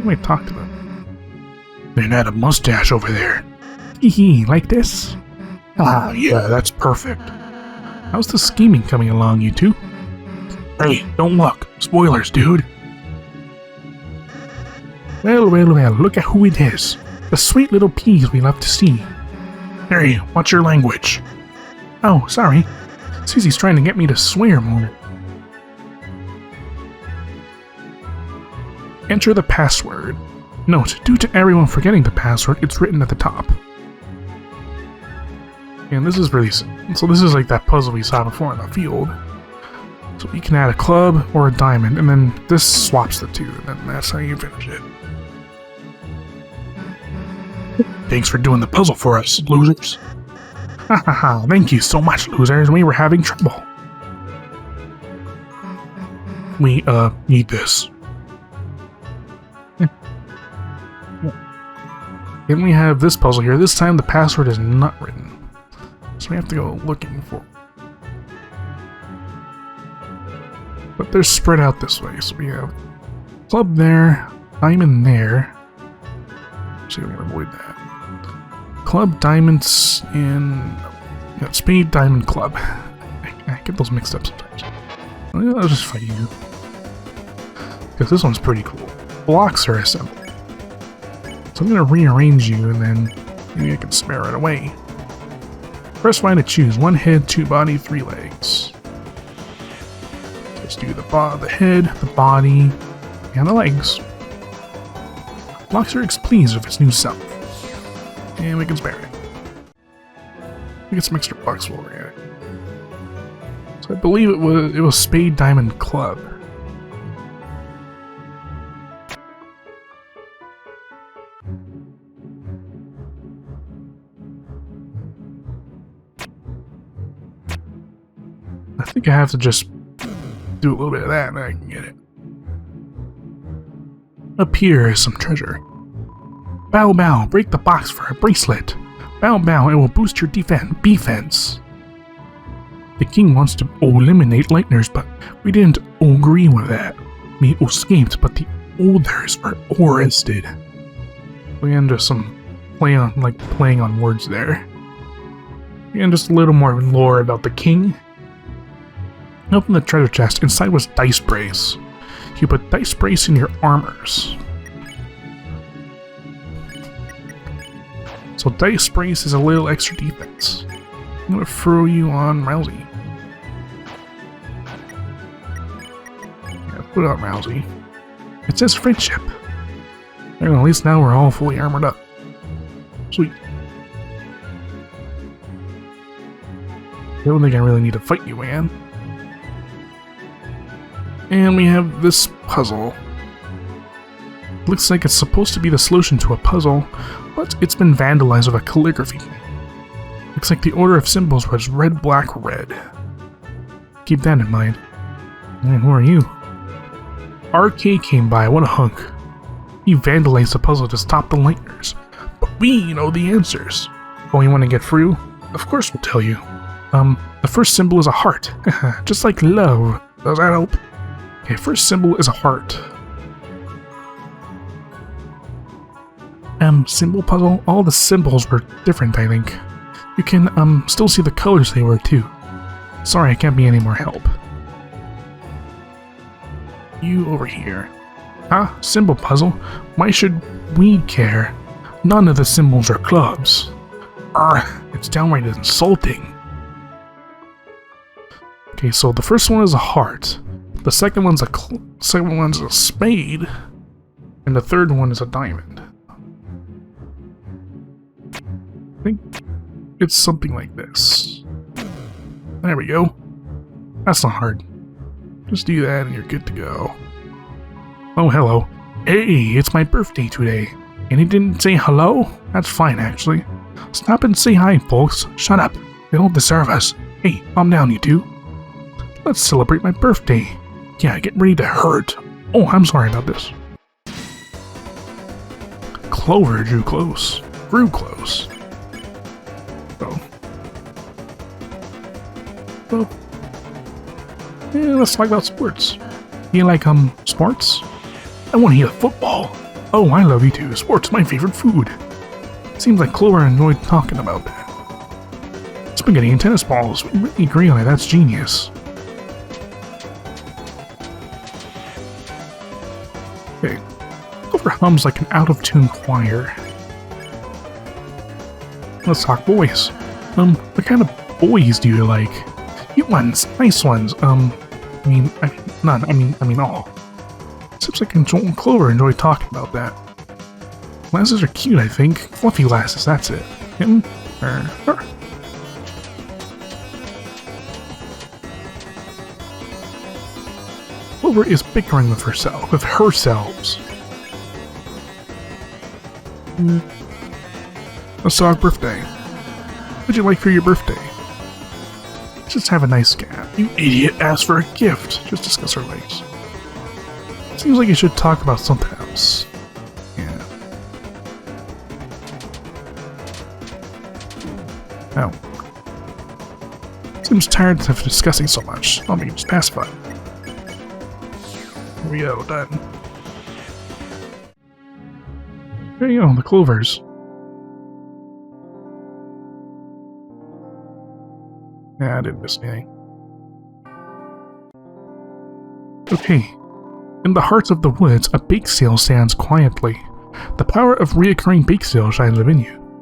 We talked about it. Man had a mustache over there. Hee, like this? Ah, yeah, that's perfect. How's the scheming coming along, you two? Hey, don't look. Spoilers, dude. Well, look at who it is. The sweet little peas we love to see. Hey, what's your language? Oh, sorry. Susie's trying to get me to swear more. Enter the password. Note, due to everyone forgetting the password, it's written at the top. And this is really simple. So this is like that puzzle we saw before in the field. So you can add a club or a diamond, and then this swaps the two, and then that's how you finish it. Thanks for doing the puzzle for us, losers. Ha ha ha, thank you so much, losers. We were having trouble. We, need this. Then we have this puzzle here. This time the password is not written. So we have to go looking for it. But they're spread out this way. So we have club there, diamond there. Actually, I'm going to avoid that. Club, diamonds, and spade, diamond, club. I get those mixed up sometimes. I'll just fight you. Because this one's pretty cool. Blocks are assembled. So I'm going to rearrange you, and then maybe I can spare it away. Press Y to choose. 1 head, 2 body, 3 legs. Let's do the head, the body, and the legs. Rouxls is pleased with his new self. And we can spare it. We get some extra bucks while we're at it. So I believe it was Spade Diamond Club. I think I have to just do a little bit of that and then I can get it. Up here is some treasure. Bow bow, break the box for a bracelet. Bow bow, it will boost your defense. The king wants to eliminate Lightners, but we didn't agree with that. We escaped, but the others are arrested. Again, just some playing on words there. And just a little more lore about the king. Open the treasure chest. Inside was Dice Brace. You put Dice Brace in your armors. So Dice Brace is a little extra defense. I'm gonna throw you on Rousey. Yeah, put out Rousey. It says friendship. And at least now we're all fully armored up. Sweet. I don't think I really need to fight you, man. And we have this puzzle. Looks like it's supposed to be the solution to a puzzle, but it's been vandalized with a calligraphy. Looks like the order of symbols was red, black, red. Keep that in mind. And who are you? RK came by, what a hunk. He vandalized the puzzle to stop the Lightners. But we know the answers. Oh, you want to get through? Of course we'll tell you. The first symbol is a heart. Just like love. Does that help? Okay, first symbol is a heart. Symbol puzzle? All the symbols were different, I think. You can, still see the colors they were, too. Sorry, I can't be any more help. You over here. Huh? Symbol puzzle? Why should we care? None of the symbols are clubs. It's downright insulting. Okay, so the first one is a heart. The second one's a spade. And the third one is a diamond. I think it's something like this. There we go. That's not hard. Just do that and you're good to go. Oh, hello. Hey, it's my birthday today. And he didn't say hello? That's fine, actually. Stop and say hi, folks. Shut up. They don't deserve us. Hey, calm down, you two. Let's celebrate my birthday. Yeah, get ready to hurt. Oh, I'm sorry about this. Clover drew close. Well, yeah, let's talk about sports. You like, sports? I want to hear football. Oh, I love you too. Sports is my favorite food. Seems like Clover enjoyed talking about that. Spaghetti and tennis balls. We really agree on it. That's genius. Okay. Clover hums like an out-of-tune choir. Let's talk boys. What kind of boys do you like? Cute ones, nice ones. None. I mean all. Seems like Clover enjoyed talking about that. Glasses are cute, I think. Fluffy glasses, that's it. Him? Or her? Clover is bickering with herself. Let's talk birthday. What'd you like for your birthday? Just have a nice gap. You idiot asked for a gift. Just discuss her likes. Seems like you should talk about something else. Yeah. Oh. Seems tired of discussing so much. I'll make it just pacify. Here we go, done. There you go, the clovers. Yeah, I didn't miss anything. Okay. In the heart of the woods, a bake sale stands quietly. The power of reoccurring bake sale shines within you.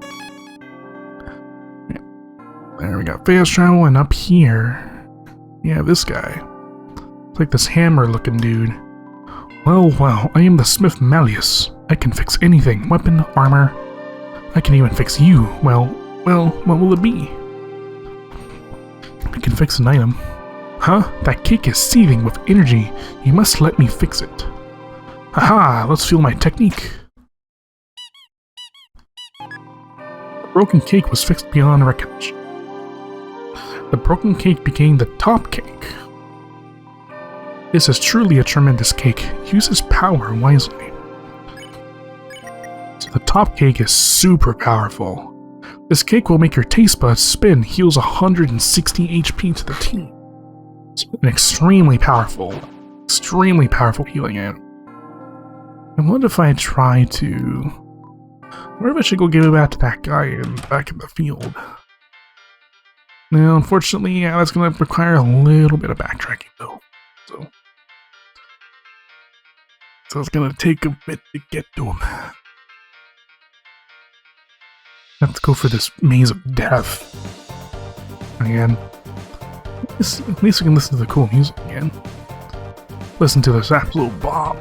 Yeah. There we got fast travel, and up here, yeah, this guy. It's like this hammer-looking dude. Well, I am the Smith Malleus. I can fix anything. Weapon, armor. I can even fix you. Well, what will it be? I can fix an item. Huh? That cake is seething with energy. You must let me fix it. Haha, let's feel my technique. The broken cake was fixed beyond recognition. The broken cake became the top cake. This is truly a tremendous cake. Use its power wisely. So the top cake is super powerful. This cake will make your taste buds spin, heals 160 HP to the team. It's an extremely powerful healing item. And what if I try to... What if I should go give it back to that guy back in the field? Now, unfortunately, yeah, that's going to require a little bit of backtracking, though. So it's going to take a bit to get to him. Let's go for this maze of death. Again. At least we can listen to the cool music again. Listen to this absolute bomb.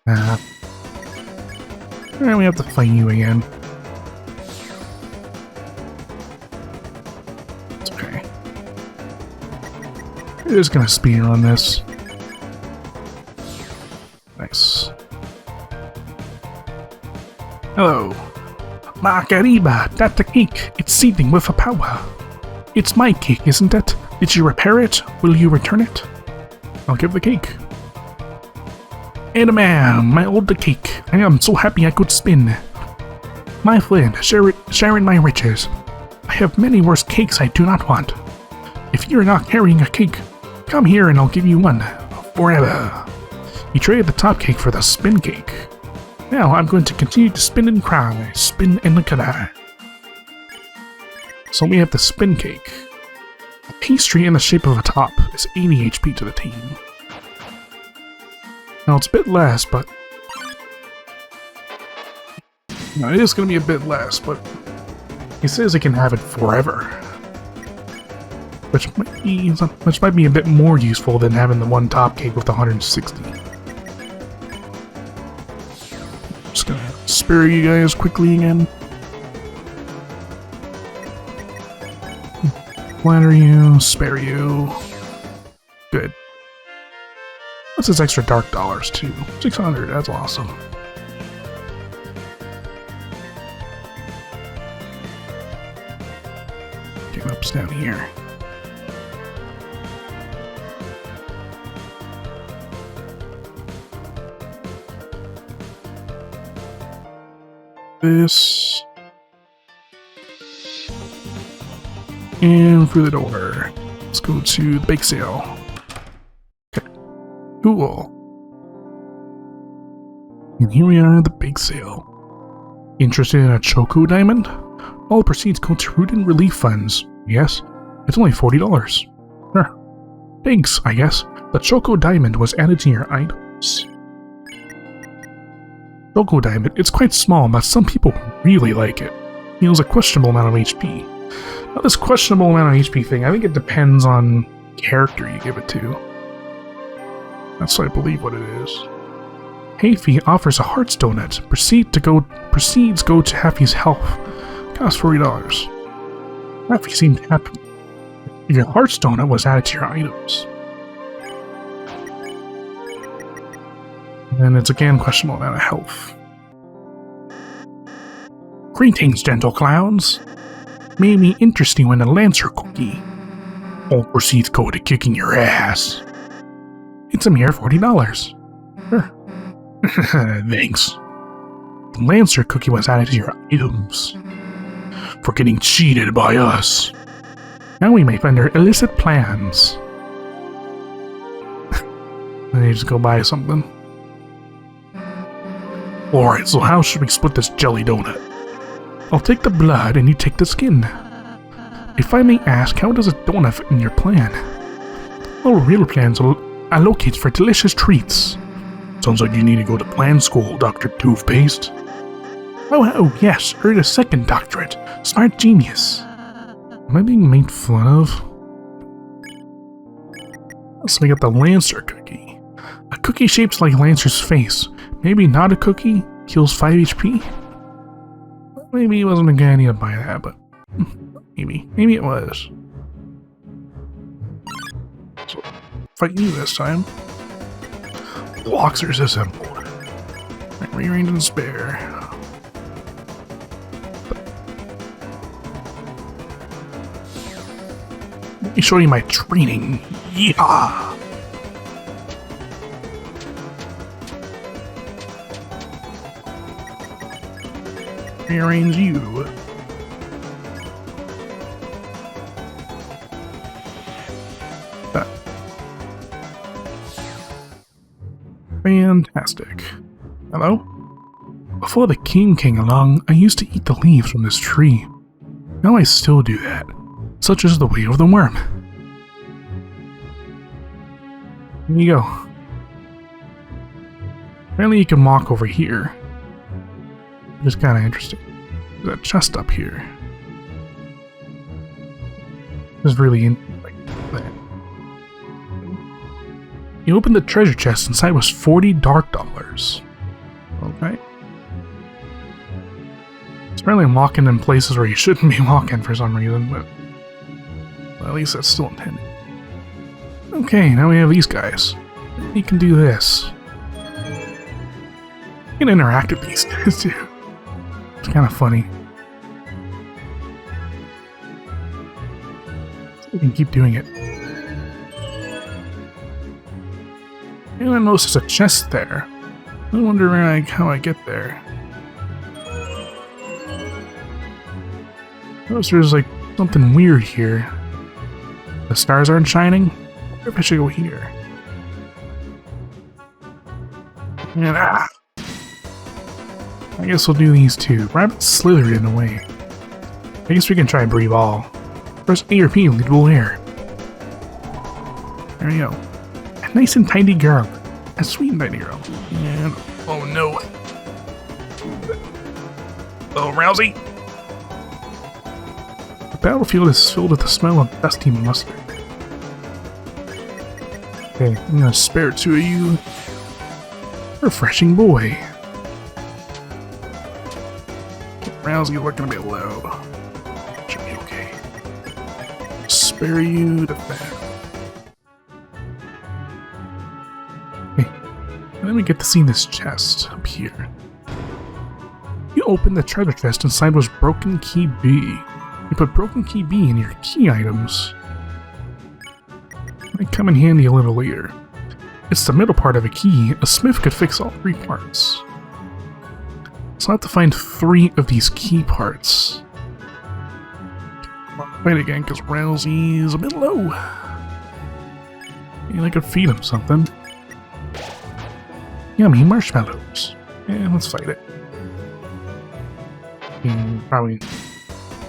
Alright, we have to fight you again. It's okay. We're just gonna speedrun this. Nice. Hello. Margarita, that's the cake. It's seething with a power. It's my cake, isn't it? Did you repair it? Will you return it? I'll give the cake. And ma'am, my old cake. I am so happy I could spin. My friend, sharing my riches. I have many worse cakes I do not want. If you're not carrying a cake, come here and I'll give you one. Forever. You traded the top cake for the spin cake. Now I'm going to continue to spin and cry. Spin and cry. So we have the spin cake. A pastry in the shape of a top is 80 HP to the team. Now it's a bit less, but... Now it is going to be a bit less, but... He says he can have it forever. Which might be a bit more useful than having the one top cake with 160. Just gonna spare you guys quickly again. Flatter you, spare you. Good. What's this extra dark dollars too? 600, that's awesome. Getting ups down here. This. And through the door. Let's go to the bake sale. Okay. Cool. And here we are at the bake sale. Interested in a Choco Diamond? All proceeds go to Root Relief Funds. Yes? It's only $40. Sure. Thanks, I guess. The Choco Diamond was added to your items. Choco Diamond, it's quite small, but some people really like it. Heals a questionable amount of HP. Now this questionable amount of HP thing, I think it depends on character you give it to. That's, I believe, what it is. Hayfie offers a Hearts Donut. Proceeds go to Happy's health. Costs $40. Happy seemed happy. Your Hearts Donut was added to your items. And it's again questionable amount of health. Greetings, gentle clowns. Made me interesting when the Lancer cookie. All proceeds go to kicking your ass. It's a mere $40. Sure. Thanks. The Lancer cookie was added to your items. For getting cheated by us. Now we may find our illicit plans. I need to go buy something. Alright, so how should we split this jelly donut? I'll take the blood and you take the skin. If I may ask, how does a donut fit in your plan? All real plans allocate for delicious treats. Sounds like you need to go to plan school, Dr. Toothpaste. Oh, yes, earned a second doctorate. Smart genius. Am I being made fun of? So we got the Lancer cookie. A cookie shaped like Lancer's face. Maybe not a cookie? Kills 5 HP? Maybe it wasn't a good idea to buy that, but maybe. Maybe it was. So, fight you this time. Rouxls assembled. Right, rearrange and spare. Let me show you my training. Yeah! Rearrange you. That. Fantastic. Hello? Before the king came along, I used to eat the leaves from this tree. Now I still do that. Such is the way of the worm. Here you go. Apparently you can walk over here. It's kind of interesting. There's a chest up here. It's really like that. You opened the treasure chest. Inside was 40 dark dollars. Okay. It's apparently walking in places where you shouldn't be walking for some reason, but well, at least that's still intended. Okay, now we have these guys. You can do this. You can interact with these guys too. It's kind of funny. You can keep doing it. And I noticed there's a chest there. I wonder how I get there. Notice there's like something weird here. The stars aren't shining. I wonder if I should go here. And I guess we'll do these two. Rabbit slithered in a way. I guess we can try Breathe All. Press A or P to lead dual air. There we go. A nice and tidy girl. A sweet and tidy girl. And oh no. Oh, Rousey. The battlefield is filled with the smell of dusty mustard. Okay, I'm gonna spare 2 of you. Refreshing boy. Rousey looking a bit low. Should be okay. Spare you to that. Okay. And then we get to see this chest up here. You open the treasure chest, inside was Broken Key B. You put Broken Key B in your key items. Might come in handy a little later. It's the middle part of a key. A smith could fix all 3 parts. So I have to find 3 of these key parts. Fight again, because Rouxls is a bit low. And I could feed him something. Yummy marshmallows. Yeah, let's fight it. And probably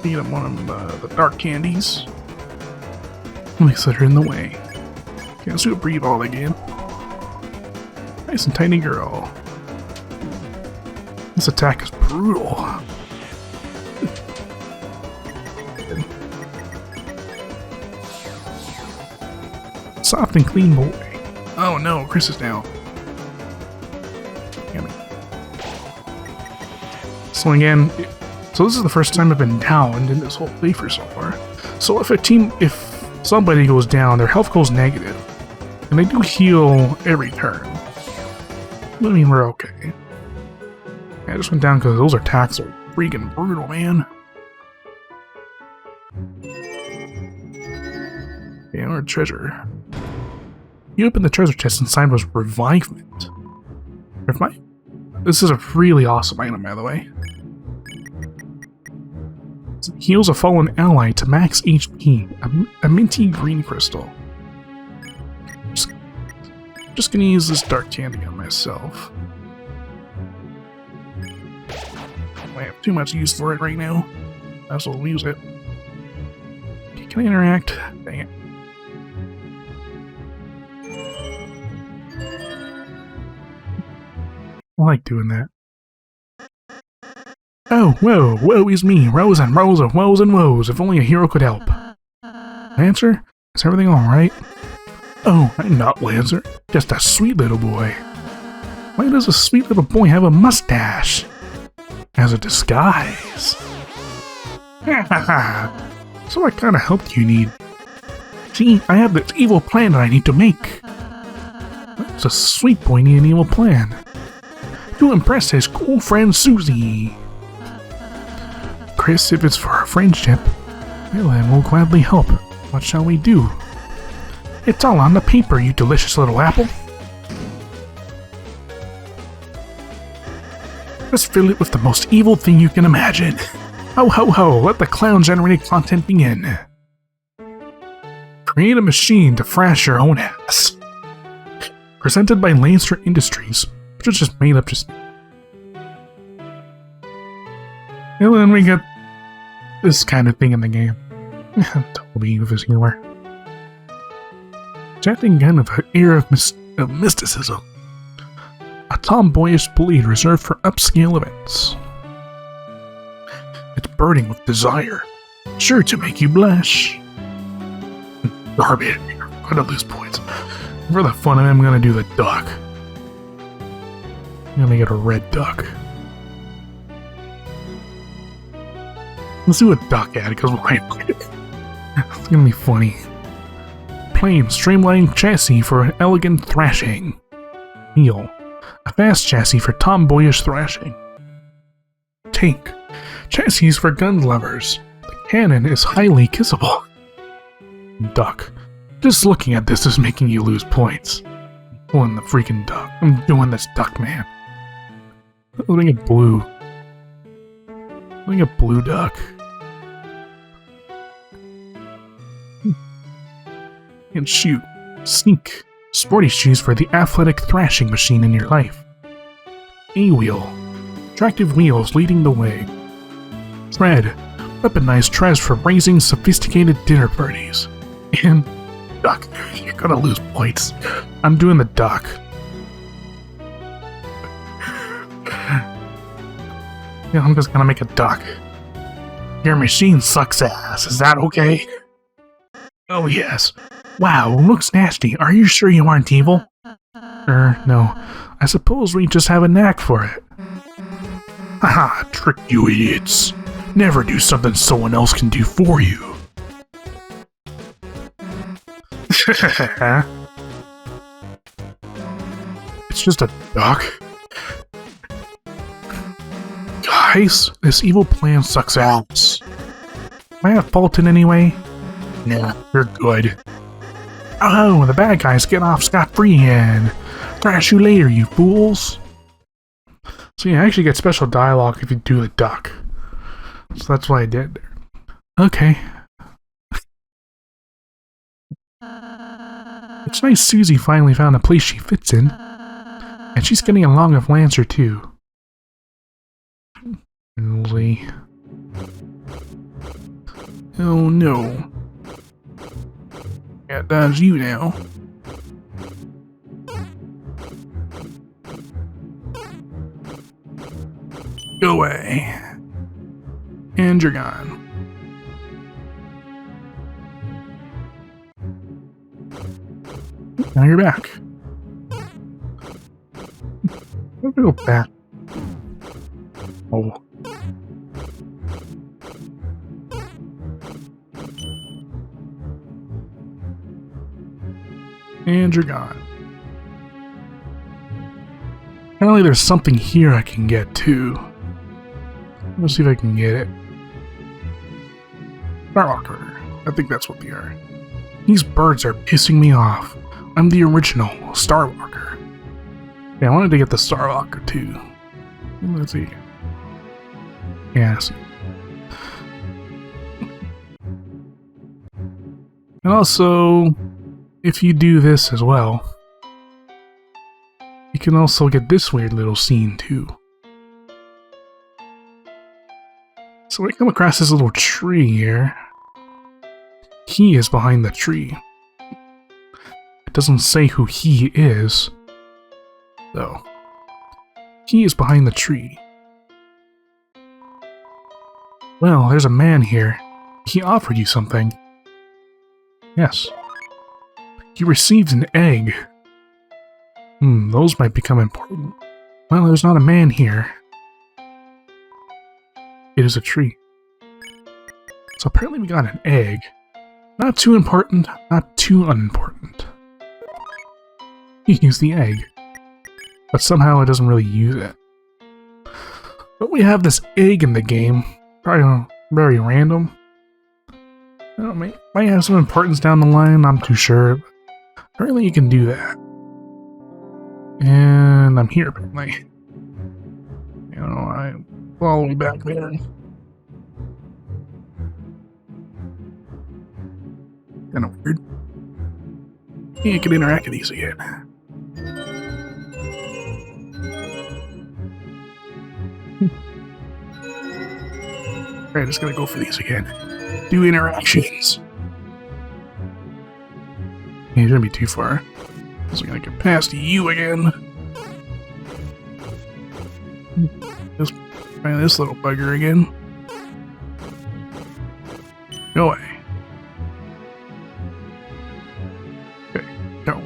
feed him one of the dark candies. Let me set her in the way. Okay, let's do a Breathe All again. Nice and tiny girl. This attack is brutal. Soft and clean boy. Oh no, Chris is down. Damn it. So again, so this is the first time I've been downed in this whole playthrough so far. So if somebody goes down, their health goes negative. And they do heal every turn. I mean, we're okay. I just went down because those attacks are freaking brutal, man. Yeah, our treasure. You open the treasure chest, inside was Revivement. This is a really awesome item, by the way. It heals a fallen ally to max HP. A minty green crystal. Just gonna use this dark candy on myself. I have too much use for it right now. I also will use it. Okay, can I interact? Dang it. I like doing that. Oh, whoa, woe is me. Rows and rows of woes and woes. If only a hero could help. Lancer? Is everything alright? Oh, I'm not Lancer. Just a sweet little boy. Why does a sweet little boy have a mustache? As a disguise. So what kind of help do you need? See, I have this evil plan that I need to make. It's a sweet boy need an evil plan. To impress his cool friend Susie. Chris, if it's for our friendship, well then we'll gladly help. What shall we do? It's all on the paper, you delicious little apple. Just fill it with the most evil thing you can imagine. Ho ho ho, let the clown-generated content begin. Create a machine to thrash your own ass. Presented by Lancer Industries, which is just made up just... And then we get this kind of thing in the game. Toby with his humor. Chatting again with an air of mysticism. A tomboyish bleed reserved for upscale events. It's burning with desire, sure to make you blush. Garbage, I'm gonna lose points. For the fun of it, I'm gonna do the duck. I'm gonna get a red duck. Let's do a duck ad, because why not? It's gonna be funny. Plain, streamlined chassis for an elegant thrashing. Meal. A fast chassis for tomboyish thrashing. Tank. Chassis for gun lovers. The cannon is highly kissable. Duck. Just looking at this is making you lose points. I'm pulling the freaking duck. I'm doing this duck, man. Let me get blue. Let me get blue duck. And shoot. Sneak. Sporty shoes for the athletic thrashing machine in your life. A-wheel. Attractive wheels leading the way. Tread. Weaponized treads for raising sophisticated dinner parties. And duck. You're gonna lose points. I'm doing the duck. Yeah, I'm just gonna make a duck. Your machine sucks ass. Is that okay? Oh yes. Wow, looks nasty. Are you sure you aren't evil? No. I suppose we just have a knack for it. Haha, trick you idiots. Never do something someone else can do for you. It's just a duck. Guys, this evil plan sucks ass. Am I at fault in any way? Nah, you're good. Oh, the bad guys get off scot-free and thrash you later, you fools. So yeah, I actually get special dialogue if you do the duck. So that's what I did there. Okay. It's nice Susie finally found a place she fits in. And she's getting along with Lancer too. Lee. Oh no. Yeah, that's you now. Go away. And you're gone. Now you're back. Let me go back. Oh. And you're gone. Apparently there's something here I can get too. Let's see if I can get it. Starwalker. I think that's what they are. These birds are pissing me off. I'm the original Starwalker. Yeah, I wanted to get the Starwalker too. Let's see. Yeah, see. And also, if you do this as well, you can also get this weird little scene too. So I come across this little tree here. He is behind the tree. It doesn't say who he is, though. He is behind the tree. Well, there's a man here. He offered you something. Yes. You received an egg. Those might become important. Well, there's not a man here. It is a tree. So apparently we got an egg. Not too important, not too unimportant. You use the egg. But somehow it doesn't really use it. But we have this egg in the game. Probably very random. I don't know, might have some importance down the line, I'm too sure. But apparently you can do that. And I'm here apparently. You know, I follow me back there. Kinda weird. Can't get interact with these again. Alright, just gotta go for these again. Do interactions. Yeah, it shouldn't be too far. So I'm gonna get past you again. Just try this little bugger again. Go away. Okay, go.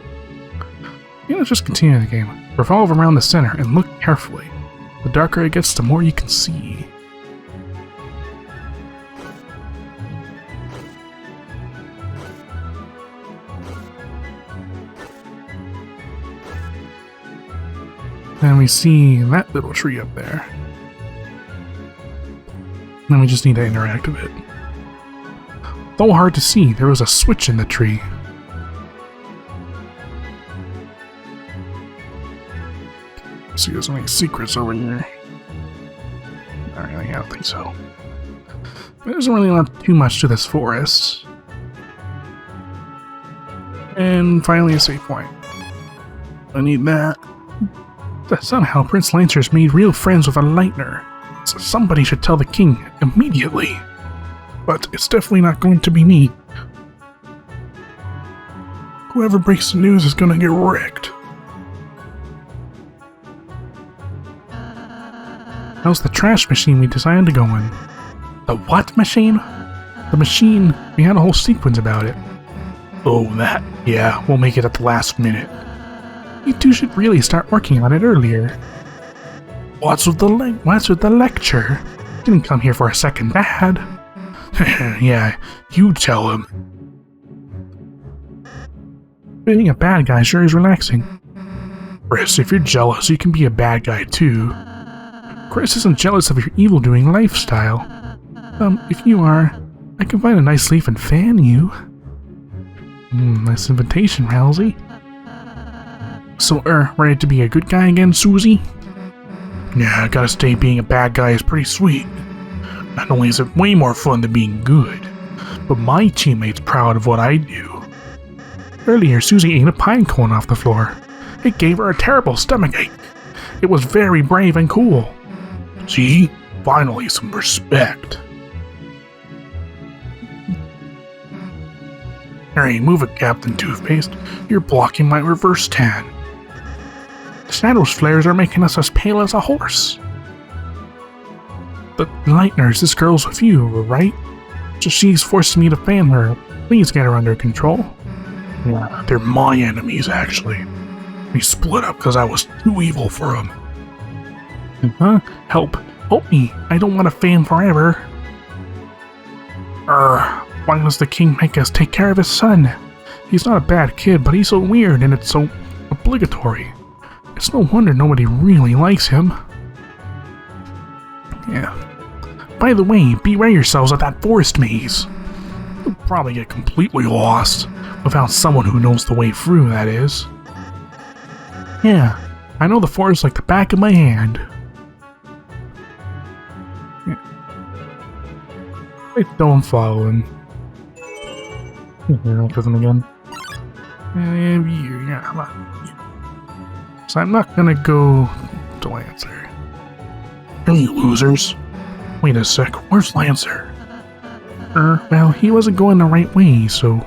Yeah, let's just continue the game. Revolve around the center and look carefully. The darker it gets, the more you can see. And we see that little tree up there. Then we just need to interact with it. Though hard to see, there was a switch in the tree. See, there's any secrets over here. Alright, I don't think so. There's really not too much to this forest. And finally a save point. I need that. Somehow Prince Lancer's made real friends with a Lightner, so somebody should tell the king immediately. But it's definitely not going to be me. Whoever breaks the news is gonna get wrecked. How's the trash machine we decided to go in? The what machine? The machine, we had a whole sequence about it. Oh, that. Yeah, we'll make it at the last minute. You two should really start working on it earlier. What's with the lecture? Didn't come here for a second bad. Yeah, you tell him. Being a bad guy sure is relaxing. Chris, if you're jealous, you can be a bad guy too. Chris isn't jealous of your evil-doing lifestyle. If you are, I can find a nice leaf and fan you. Nice invitation, Rouxls. So, ready to be a good guy again, Susie? Yeah, gotta say being a bad guy is pretty sweet. Not only is it way more fun than being good, but my teammate's proud of what I do. Earlier, Susie ate a pine cone off the floor. It gave her a terrible stomachache. It was very brave and cool. See? Finally some respect. Hey, move it, Captain Toothpaste. You're blocking my reverse tan. The shadow's flares are making us as pale as a horse. But Lightners, this girl's with you, right? Just she's forcing me to fan her. Please get her under control. Yeah, they're my enemies, actually. We split up because I was too evil for them. Huh? Help me. I don't want to fan forever. Why does the king make us take care of his son? He's not a bad kid, but he's so weird and it's so obligatory. It's no wonder nobody really likes him. Yeah. By the way, beware yourselves of that forest maze. You'll probably get completely lost, without someone who knows the way through, that is. Yeah, I know the forest like the back of my hand. Yeah. Wait, don't follow him. After them again. Yeah, so I'm not gonna go to Lancer. Hey, losers. Wait a sec, where's Lancer? Well, he wasn't going the right way, so...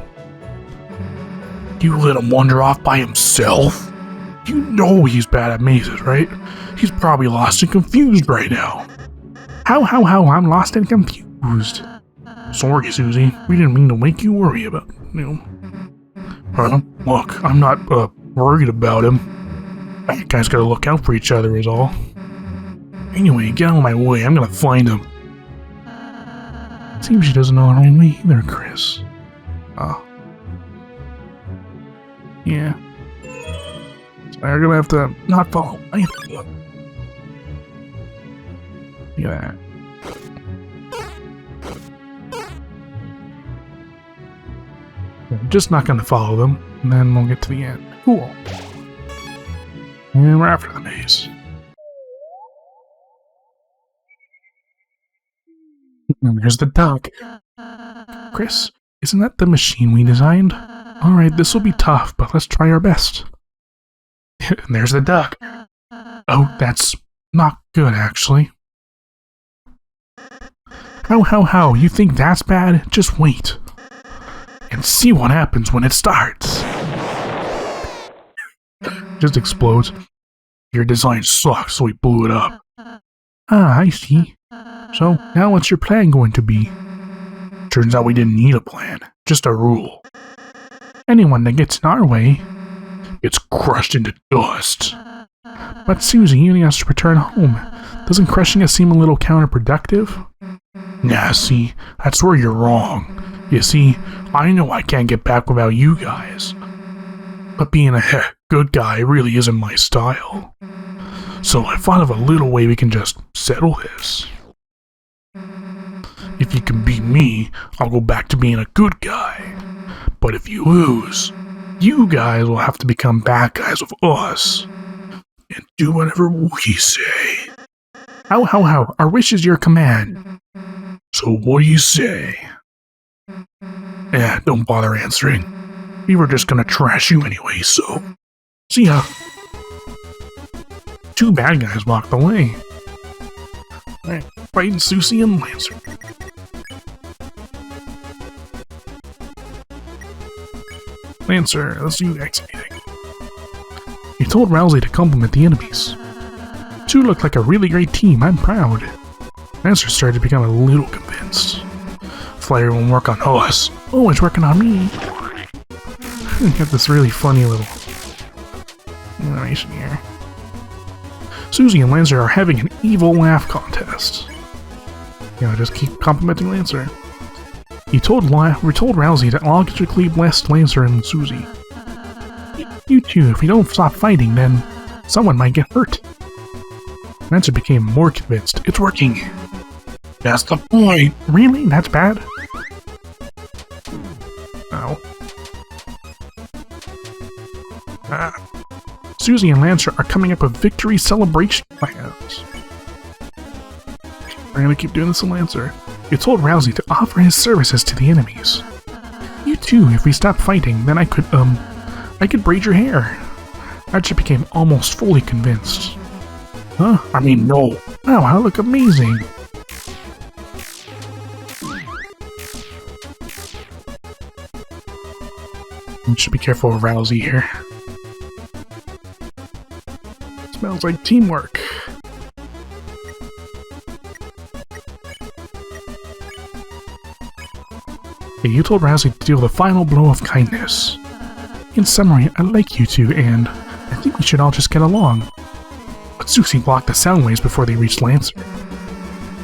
You let him wander off by himself? You know he's bad at mazes, right? He's probably lost and confused right now. How, I'm lost and confused. Sorry, Susie. We didn't mean to make you worry about, Look, I'm not, worried about him. Bad guys gotta look out for each other is all. Anyway, get out of my way, I'm gonna find him. Seems she doesn't know the right way either, Chris. Oh. Yeah. So I'm gonna have to not follow. Look at that. I'm just not gonna follow them, and then we'll get to the end. Cool. And we're after the maze. And there's the duck. Chris, isn't that the machine we designed? Alright, this will be tough, but let's try our best. And there's the duck. Oh, that's not good, actually. How? You think that's bad? Just wait. And see what happens when it starts. Just explodes. Your design sucks, so we blew it up. Ah, I see. So, now what's your plan going to be? Turns out we didn't need a plan, just a rule. Anyone that gets in our way gets crushed into dust. But Susie, you need us to return home. Doesn't crushing us seem a little counterproductive? Nah, see, that's where you're wrong. You see, I know I can't get back without you guys. But being a good guy really isn't my style. So I thought of a little way we can just settle this. If you can beat me, I'll go back to being a good guy. But if you lose, you guys will have to become bad guys with us. And do whatever we say. How? Our wish is your command. So what do you say? Yeah, don't bother answering. We were just gonna trash you anyway, so... See ya. 2 bad guys walked away. Alright, fighting Susie and Lancer. Lancer, let's do executing. You told Rouxls to compliment the enemies. 2 look like a really great team, I'm proud. Lancer started to become a little convinced. Flyer won't work on us. Oh, it's working on me. We got this really funny little animation here. Susie and Lancer are having an evil laugh contest. Just keep complimenting Lancer. We told Rouxls to logically bless Lancer and Susie. You two, if we don't stop fighting, then someone might get hurt. Lancer became more convinced. It's working. That's the point. Really? That's bad? Oh. Susie and Lancer are coming up with victory celebration plans. We're gonna keep doing this to Lancer. You told Rouxls to offer his services to the enemies. You too, if we stop fighting, then I could braid your hair. Archer became almost fully convinced. Huh? I mean, no. Wow, I look amazing. We should be careful of Rouxls here. Smells like teamwork. Hey, you told Rouxls to deal the final blow of kindness. In summary, I like you two, and I think we should all just get along. But Susie blocked the sound waves before they reached Lancer.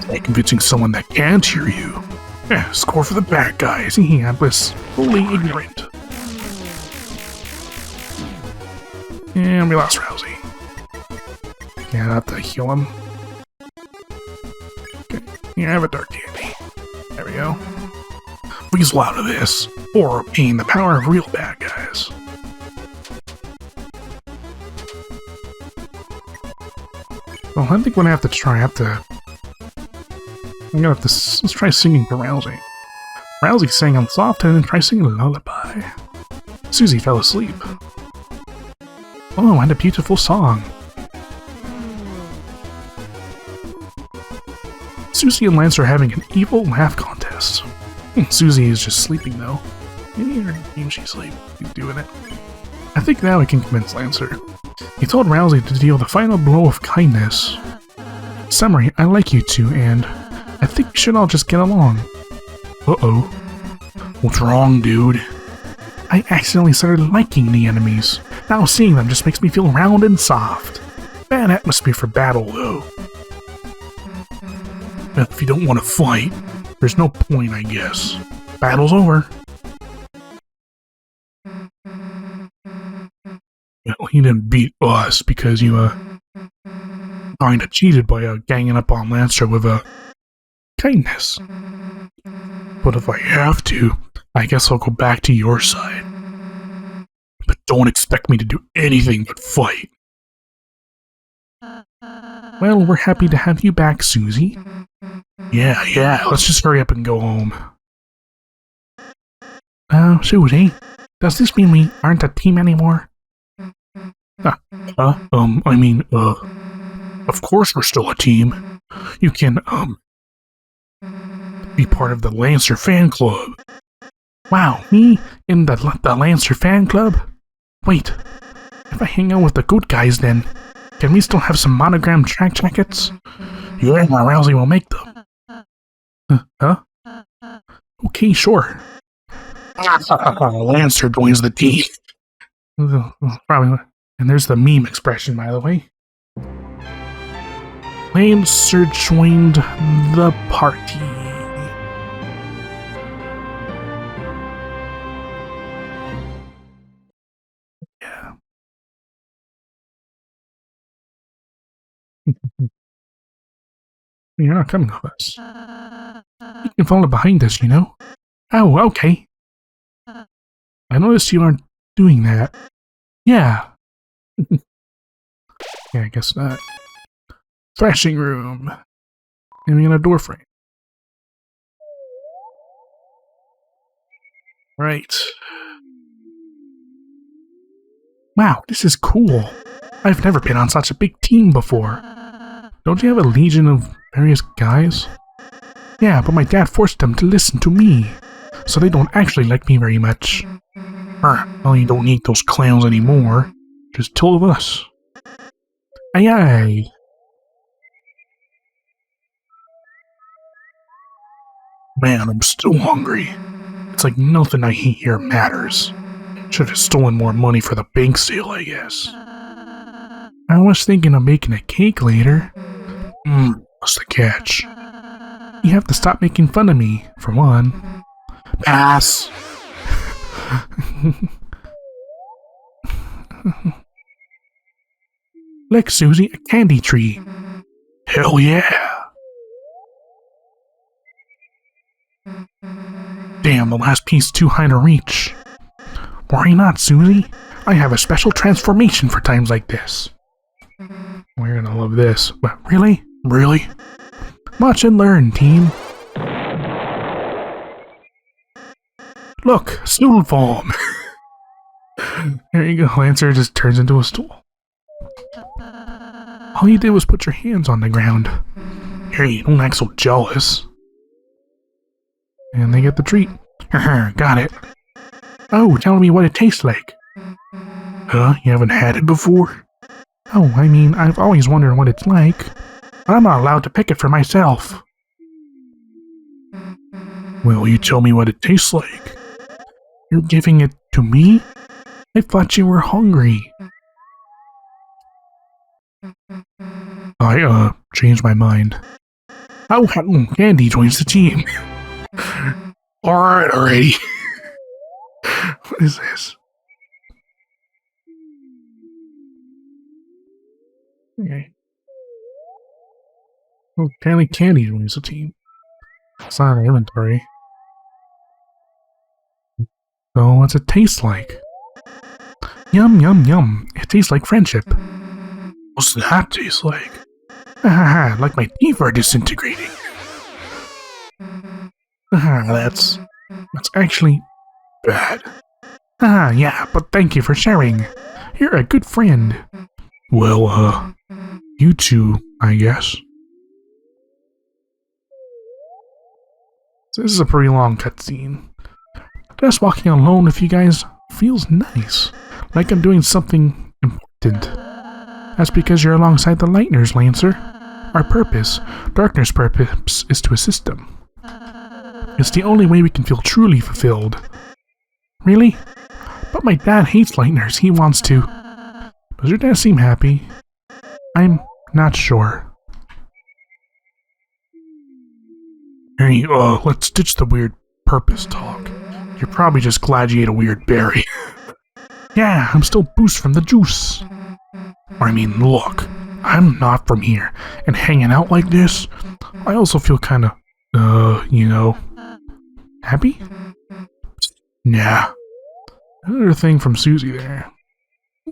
By convincing someone that can't hear you. Yeah, score for the bad guys. Yeah, was fully ignorant. And we lost Rouxls. Yeah, not to heal him. Okay, yeah, I have a dark candy. There we go. Weasel out of this, or obtain the power of real bad guys. Well, I think what I have to try, let's try singing for Rouxls. Rouxls sang on soft and then try singing a lullaby. Susie fell asleep. Oh, and a beautiful song. Susie and Lancer are having an evil laugh contest. Susie is just sleeping though. Maybe her she's asleep. She's doing it. I think now we can convince Lancer. He told Rouxls to deal the final blow of kindness. Summary, I like you two, and I think we should all just get along. Uh-oh. What's wrong, dude? I accidentally started liking the enemies. Now seeing them just makes me feel round and soft. Bad atmosphere for battle, though. Well, if you don't want to fight, there's no point, I guess. Battle's over. Well, he didn't beat us because you, kinda cheated by, ganging up on Lancer with, kindness. But if I have to, I guess I'll go back to your side. But don't expect me to do anything but fight. Well, we're happy to have you back, Susie. Yeah, let's just hurry up and go home. Susie, does this mean we aren't a team anymore? Of course we're still a team. You can, be part of the Lancer fan club. Wow, me in the Lancer fan club? Wait, if I hang out with the good guys then, can we still have some monogrammed track jackets? Yeah, Rouxls will make them. Okay, sure. Lancer joins the team. Probably. And there's the meme expression, by the way. Lancer joined the party. Yeah. You're not coming with us. You can follow behind us, you know? Oh, okay. I noticed you aren't doing that. Yeah. Yeah, I guess not. Thrashing room. And we got a door frame. Right. Wow, this is cool. I've never been on such a big team before. Don't you have a legion of various guys? Yeah, but my dad forced them to listen to me, so they don't actually like me very much. Well, you don't need those clowns anymore. Just two of us. Aye aye. Man, I'm still hungry. It's like nothing I eat here matters. Should have stolen more money for the bank sale, I guess. I was thinking of making a cake later. What's the catch? You have to stop making fun of me, for one. Pass! Look, Susie, a candy tree. Hell yeah! Damn, the last piece too high to reach. Worry not, Susie. I have a special transformation for times like this. We're gonna love this. But really? Really? Watch and learn, team. Look, stool form. Here you go, Lancer just turns into a stool. All you did was put your hands on the ground. Hey, don't act so jealous. And they get the treat. Got it. Oh, tell me what it tastes like. Huh? You haven't had it before? Oh, I mean, I've always wondered what it's like. But I'm not allowed to pick it for myself. Well, you tell me what it tastes like. You're giving it to me? I thought you were hungry. I, changed my mind. Oh, Candy joins the team. Alright already. What is this? Okay. Oh, apparently Candy joins the team. It's not in inventory. So, what's it taste like? Yum, yum, yum. It tastes like friendship. What's that taste like? Like my teeth are disintegrating. That's actually bad. Yeah, but thank you for sharing. You're a good friend. Well, you two, I guess. So this is a pretty long cutscene. Just walking alone with you guys feels nice. Like I'm doing something important. That's because you're alongside the Lightners, Lancer. Our purpose, Darkner's purpose, is to assist them. It's the only way we can feel truly fulfilled. Really? But my dad hates Lightners. He wants to... Does your dad seem happy? I'm not sure. Hey, let's ditch the weird purpose talk. You're probably just glad you ate a weird berry. Yeah, I'm still boosted from the juice. I mean, look, I'm not from here, and hanging out like this, I also feel kinda, you know... Happy? Nah. Another thing from Susie there.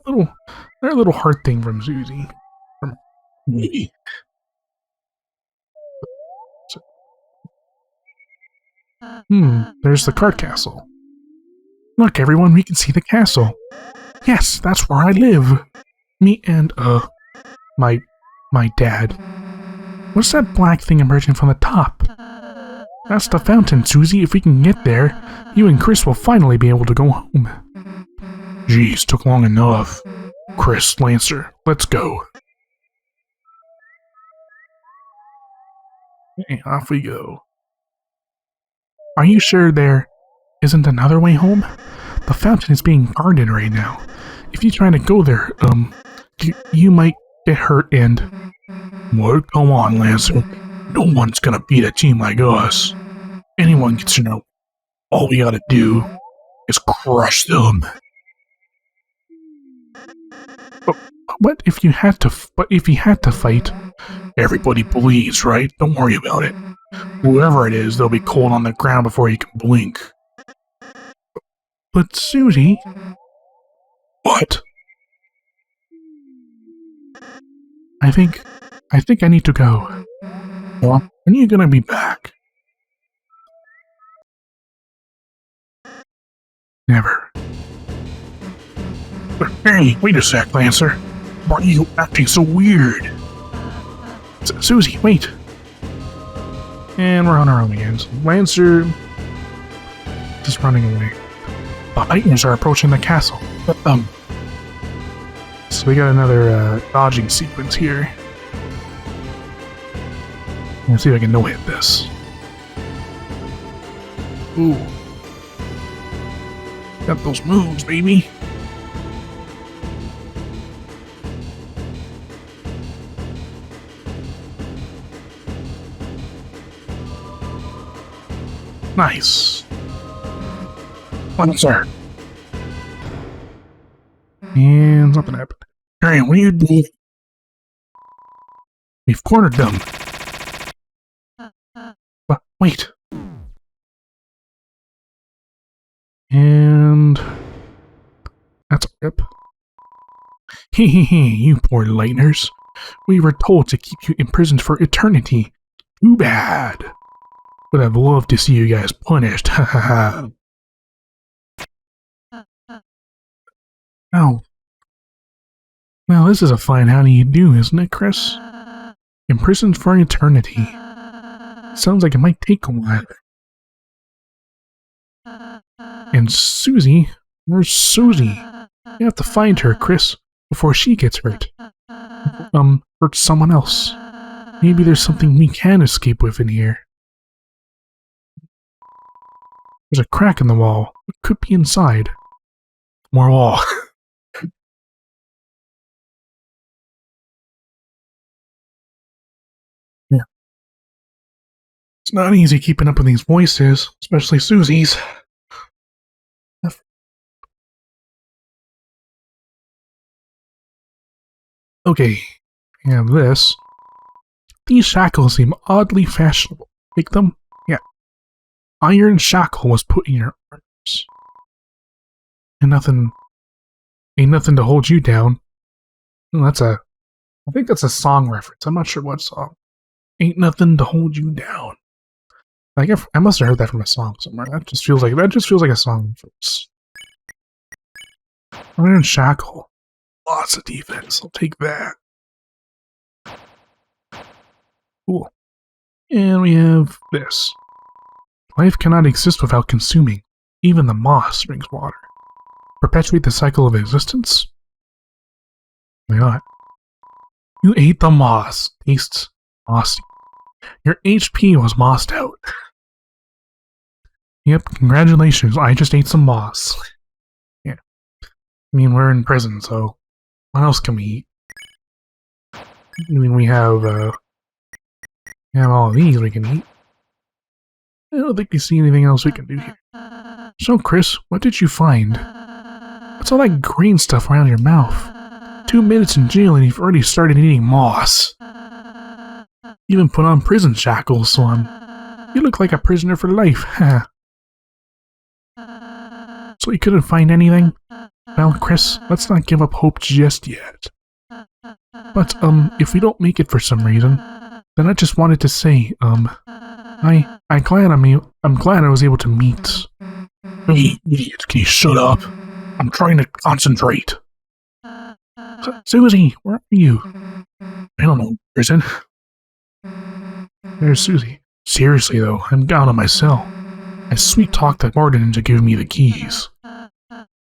Another little heart thing from Susie. From Maybe. There's the card castle. Look, everyone, we can see the castle. Yes, that's where I live. Me and, my dad. What's that black thing emerging from the top? That's the fountain, Susie. If we can get there, you and Chris will finally be able to go home. Geez, took long enough. Chris, Lancer, let's go. Okay, off we go. Are you sure there isn't another way home? The fountain is being guarded right now. If you try to go there, you might get hurt and... What? Come on, Lancer. No one's gonna beat a team like us. Anyone gets to know. All we gotta do is crush them. What if you had to fight? Everybody bleeds, right? Don't worry about it. Whoever it is, they'll be cold on the ground before you can blink. But Susie... What? I think I need to go. Well, when are you gonna be back? Never. Hey, wait a sec, Lancer. Why are you acting so weird? Susie, wait. And we're on our own again. So Lancer... just running away. The Items are approaching the castle. So we got another dodging sequence here. Let's see if I can no-hit this. Ooh. Got those moves, baby. Nice. Lancer. And something happened. Hey, what are you doing? We've cornered them. But wait. And... that's a rip. Hee, you poor Lightners. We were told to keep you imprisoned for eternity. Too bad. But I'd love to see you guys punished, hahaha. Oh. Well, this is a fine how do you do, isn't it, Chris? Imprisoned for eternity. Sounds like it might take a while. And Susie? Where's Susie? You have to find her, Chris, before she gets hurt. Hurt someone else. Maybe there's something we can escape with in here. There's a crack in the wall. What could be inside? More wall. Yeah. It's not easy keeping up with these voices, especially Susie's. Okay, we have this. These shackles seem oddly fashionable. Take them? Yeah. Iron shackle was put in your arms. And ain't nothing to hold you down. Oh, I think that's a song reference. I'm not sure what song. Ain't nothing to hold you down. I must have heard that from a song somewhere. That just feels like a song reference. Iron shackle. Lots of defense. I'll take that. Cool. And we have this. Life cannot exist without consuming. Even the moss drinks water. Perpetuate the cycle of existence? Why not? You ate the moss. Tastes mossy. Your HP was mossed out. Yep, congratulations. I just ate some moss. Yeah. I mean, we're in prison, so What else can we eat? I mean, we have all of these we can eat. I don't think we see anything else we can do here. So, Chris, what did you find? What's all that green stuff around your mouth? 2 minutes in jail and you've already started eating moss. You even put on prison shackles, so you look like a prisoner for life, huh? So you couldn't find anything? Well, Chris, let's not give up hope just yet. But, if we don't make it for some reason, then I just wanted to say, I'm glad I was able to meet. Hey, idiot, can you shut up? I'm trying to concentrate. Susie, where are you? I don't know, prison. There's Susie. Seriously though, I'm down on my cell. I sweet-talked the warden into giving me the keys.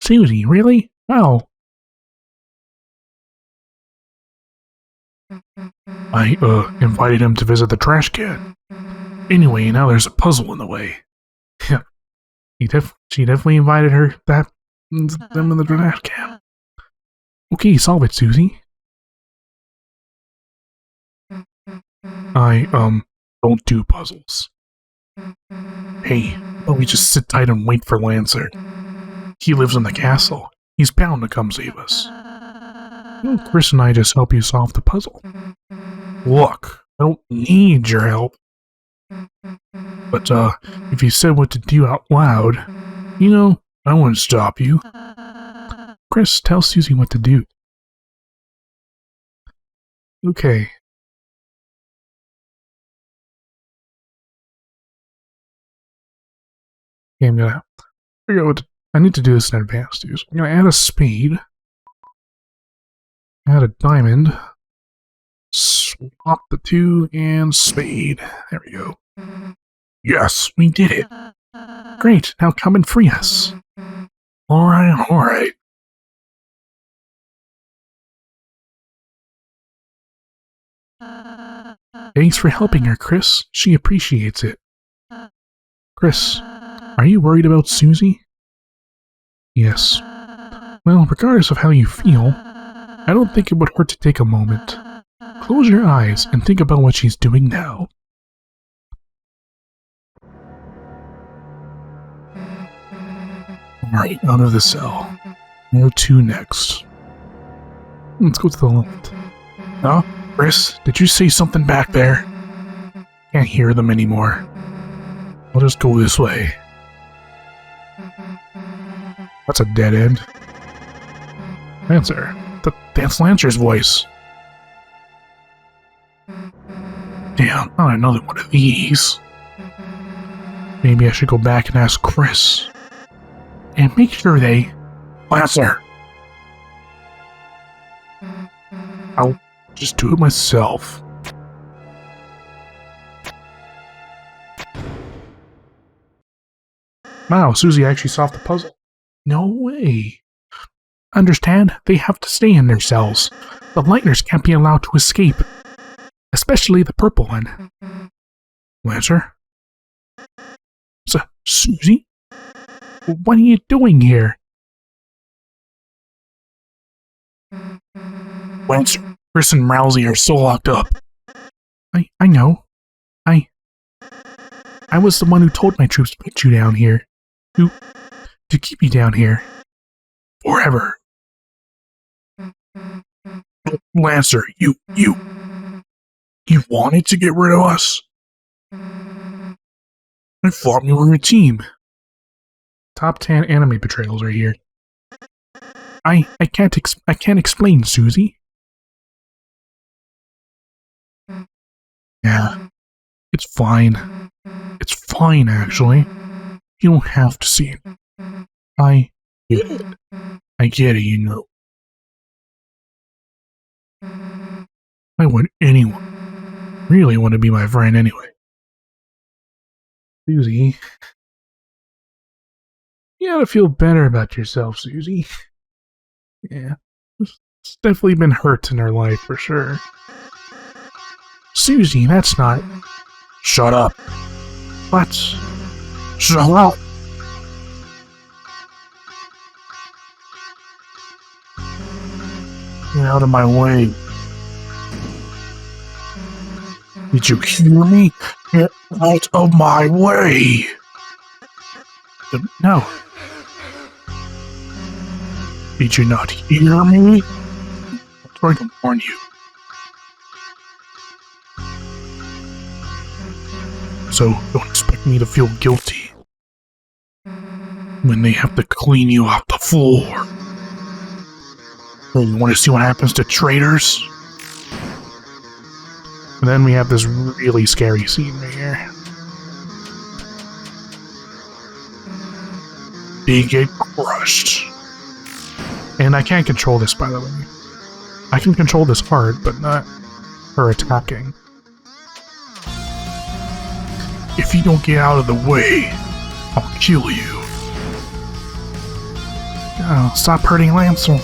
Susie, really? How? I, invited him to visit the trash can. Anyway, now there's a puzzle in the way. Yeah. She definitely invited them in the trash can. Okay, solve it, Susie. I, don't do puzzles. Hey, why don't we just sit tight and wait for Lancer? He lives in the castle. He's bound to come save us. Well, Chris and I just help you solve the puzzle. Look, I don't need your help. But, if you said what to do out loud, I wouldn't stop you. Chris, tell Susie what to do. Okay. Okay, I'm gonna figure out what I need to do this in advance, dude. So I'm gonna add a spade. Add a diamond. Swap the 2 and spade. There we go. Yes, we did it. Great, now come and free us. Alright. Thanks for helping her, Chris. She appreciates it. Chris, are you worried about Susie? Yes. Well, regardless of how you feel, I don't think it would hurt to take a moment. Close your eyes and think about what she's doing now. Alright, out of the cell. Where to next? Let's go to the left. Huh? Chris, did you say something back there? Can't hear them anymore. I'll just go this way. That's a dead end. Lancer. That's Lancer's voice. Damn, not another one of these. Maybe I should go back and ask Chris. And make sure they... Lancer! I'll just do it myself. Wow, Susie actually solved the puzzle. No way. Understand? They have to stay in their cells. The Lightners can't be allowed to escape. Especially the purple one. Lancer? Susie? What are you doing here? Lancer, Chris and Rouxls are still locked up. I know. I was the one who told my troops to put you down here. To keep you down here. Forever. Lancer, you wanted to get rid of us? I thought we were a team. Top 10 anime betrayals right here. I can't explain, Susie. Yeah, it's fine. It's fine, actually. You don't have to see it. I get it. I get it, Why would anyone really want to be my friend anyway? Susie. You gotta feel better about yourself, Susie. Yeah. It's definitely been hurt in her life, for sure. Susie, that's not... Shut up. What? Shut up. Get out of my way. Did you hear me? Get out of my way! No. Did you not hear me? I'm trying to warn you. So don't expect me to feel guilty when they have to clean you off the floor. You want to see what happens to traitors? And then we have this really scary scene right here. They get crushed. And I can't control this, by the way. I can control this hard, but not her attacking. If you don't get out of the way, I'll kill you. Oh, stop hurting Lancel.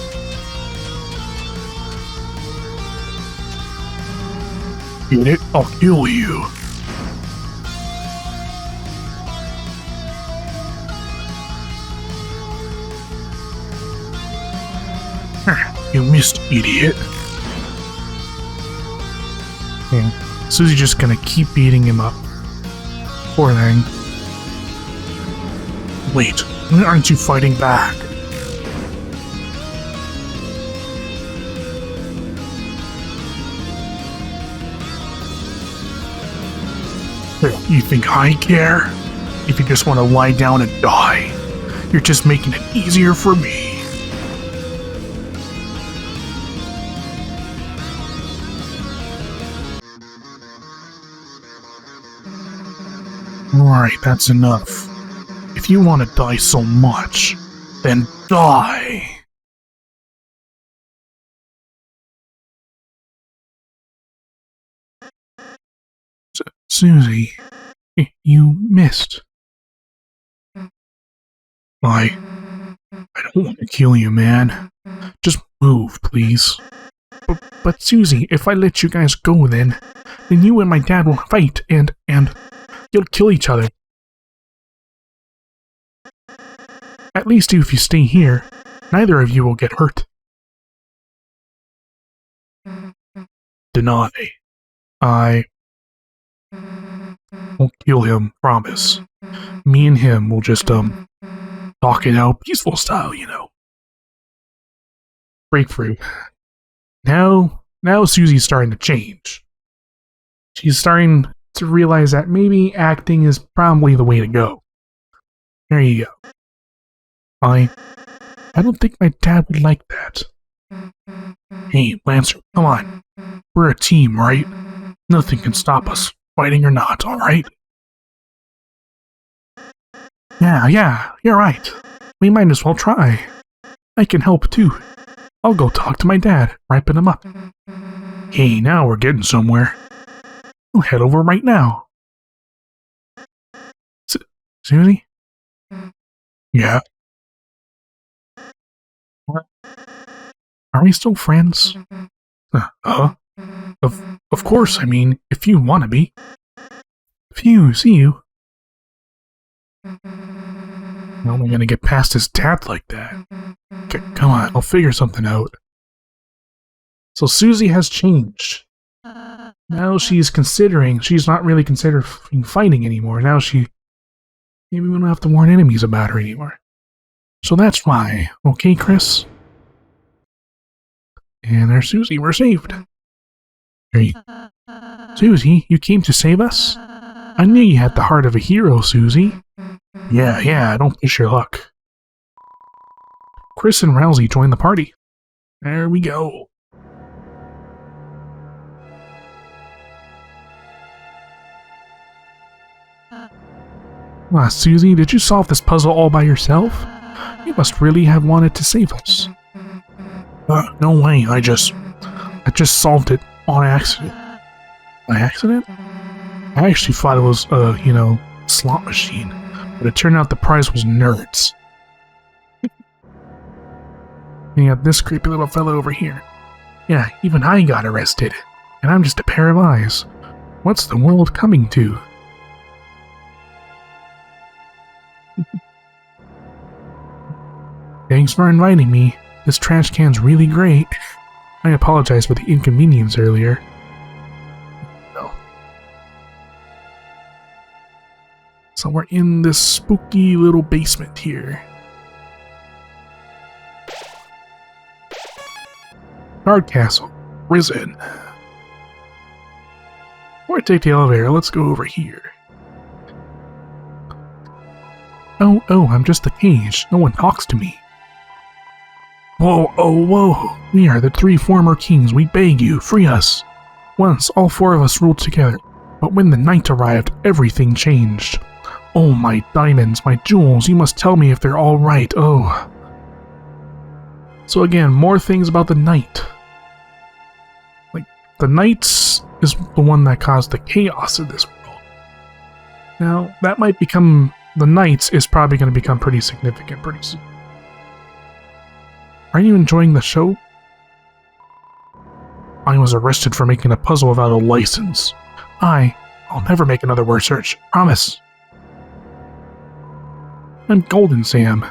Get it? I'll kill you. You missed, idiot. Yeah. Susie's just gonna keep beating him up. Poor thing. Wait, why aren't you fighting back? You think I care? If you just want to lie down and die, you're just making it easier for me. Alright, that's enough. If you want to die so much, then die! Susie, you missed. I don't want to kill you, man. Just move, please. But Susie, if I let you guys go then you and my dad will fight and you'll kill each other. At least if you stay here, neither of you will get hurt. Deny. I won't kill him, promise. Me and him will just, talk it out peaceful style, you know. Breakthrough. Now Susie's starting to change. She's starting to realize that maybe acting is probably the way to go. There you go. I don't think my dad would like that. Hey, Lancer, come on. We're a team, right? Nothing can stop us, fighting or not, alright? Yeah, you're right. We might as well try. I can help too. I'll go talk to my dad, ripen him up. Hey, now we're getting somewhere. I'll head over right now. Susie? Yeah? Are we still friends? Of course, I mean, if you want to be. Phew, see you. How am I gonna get past his dad like that? Come on, I'll figure something out. So Susie has changed. Now she's not really considering fighting anymore. Now maybe we don't have to warn enemies about her anymore. So that's why. Okay, Chris? And there's Susie, we're saved. Hey. Susie, you came to save us? I knew you had the heart of a hero, Susie. Yeah, don't push your luck. Chris and Rouxls join the party. There we go. Susie, did you solve this puzzle all by yourself? You must really have wanted to save us. No way, I just solved it on accident. By accident? I actually thought it was slot machine, but it turned out the prize was nerds. And you got this creepy little fellow over here. Yeah, even I got arrested, and I'm just a pair of eyes. What's the world coming to? Thanks for inviting me. This trash can's really great. I apologize for the inconvenience earlier. No. So we're in this spooky little basement here. Kaard Castle. Risen. Before I take the elevator, let's go over here. Oh, I'm just a cage. No one talks to me. Whoa, oh, whoa. We are the 3 former kings. We beg you, free us. Once, all 4 of us ruled together. But when the night arrived, everything changed. Oh, my diamonds, my jewels, you must tell me if they're all right. Oh. So again, more things about the knight. Like, the knight is the one that caused the chaos in this world. Now, that might become... The knights is probably going to become pretty significant pretty soon. Are you enjoying the show? I was arrested for making a puzzle without a license. I'll never make another word search. Promise. I'm Golden Sam.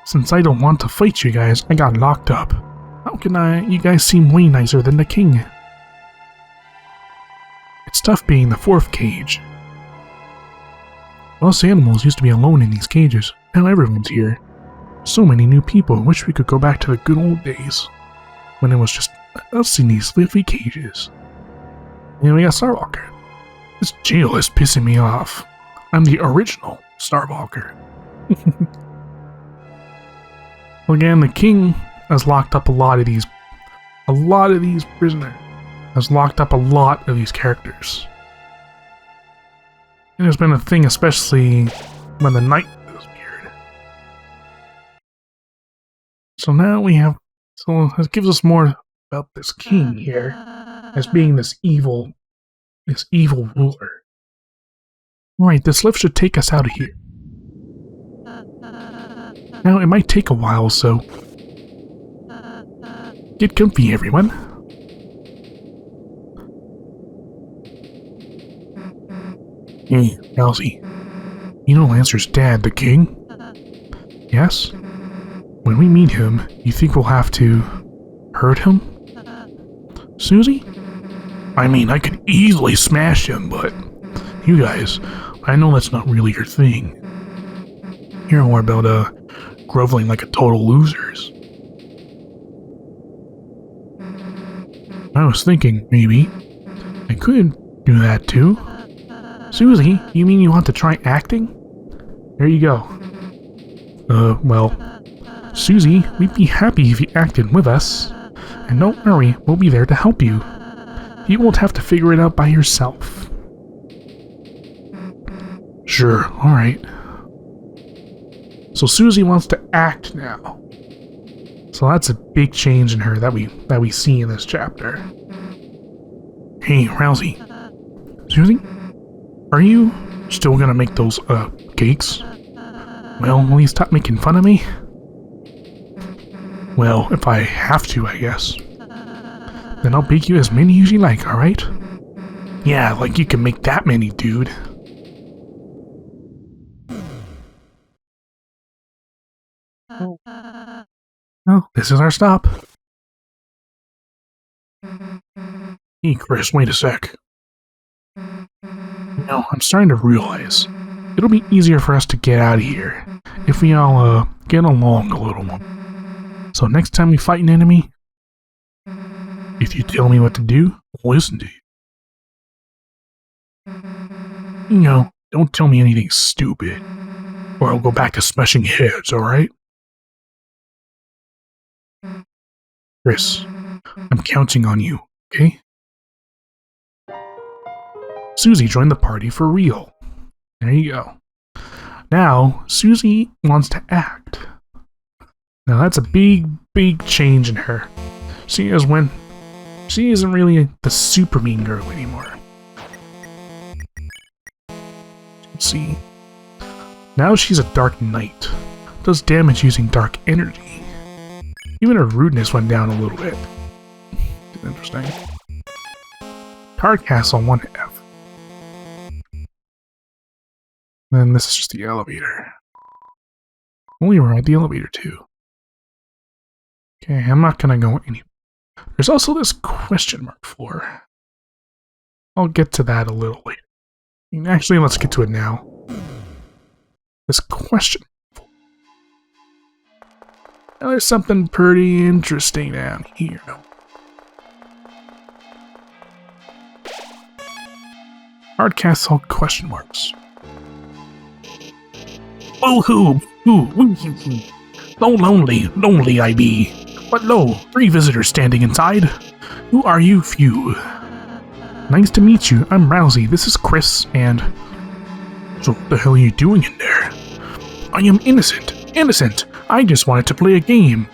Since I don't want to fight you guys, I got locked up. How can you guys seem way nicer than the king. It's tough being the 4th cage. Us animals used to be alone in these cages. Now everyone's here. So many new people. Wish we could go back to the good old days. When it was just us in these lively cages. And we got Starwalker. This jail is pissing me off. I'm the original Starwalker. Again, the king has locked up a lot of these prisoners. Has locked up a lot of these characters. And there's been a thing, especially when the knight disappeared. So now we have... So it gives us more about this king here as being this evil ruler. Right, this lift should take us out of here. Now, it might take a while, so... Get comfy, everyone. Hey, Rousey. You know Lancer's dad, the king? Yes? When we meet him, you think we'll have to... hurt him? Susie? I mean, I could easily smash him, but... You guys, I know that's not really your thing. You're more about, groveling like a total losers. I was thinking, maybe, I could do that too. Susie, you mean you want to try acting? There you go. Well, Susie, we'd be happy if you acted with us. And don't worry, we'll be there to help you. You won't have to figure it out by yourself. Sure, alright. So Susie wants to act now. So that's a big change in her that we see in this chapter. Hey, Rousey. Susie? Are you still gonna make those, cakes? Well, will you stop making fun of me? Well, if I have to, I guess. Then I'll bake you as many as you like, alright? Yeah, like you can make that many, dude. Oh, this is our stop. Hey, Chris, wait a sec. You know, I'm starting to realize it'll be easier for us to get out of here if we all, get along a little more. So next time we fight an enemy, if you tell me what to do, I'll listen to you. You know, don't tell me anything stupid, or I'll go back to smashing heads, alright? Chris, I'm counting on you, okay? Susie joined the party for real. There you go. Now, Susie wants to act. Now that's a big, big change in her. She isn't really the super mean girl anymore. Let's see. Now she's a dark knight. Does damage using dark energy. Even her rudeness went down a little bit. Interesting. Kaard Castle 1F. Then this is just the elevator. Only ride the elevator too. Okay, I'm not gonna go any. There's also this question mark floor. I'll get to that a little later. Actually, let's get to it now. This question. Now, there's something pretty interesting down here. Hard castle question marks. Oh, who? So lonely I be. But lo, 3 visitors standing inside. Who are you few? Nice to meet you. I'm Rouxls. This is Chris, and... So what the hell are you doing in there? I am innocent. I just wanted to play a game.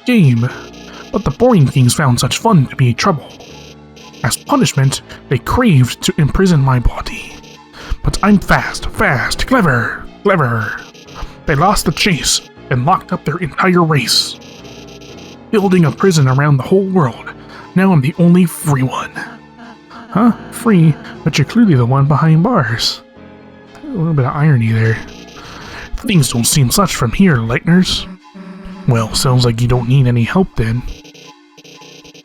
But the boring kings found such fun to be trouble. As punishment, they craved to imprison my body. But I'm fast, clever. They lost the chase and locked up their entire race, building a prison around the whole world. Now I'm the only free one. Huh? Free? But you're clearly the one behind bars. A little bit of irony there. Things don't seem such from here, Lightners. Well, sounds like you don't need any help then.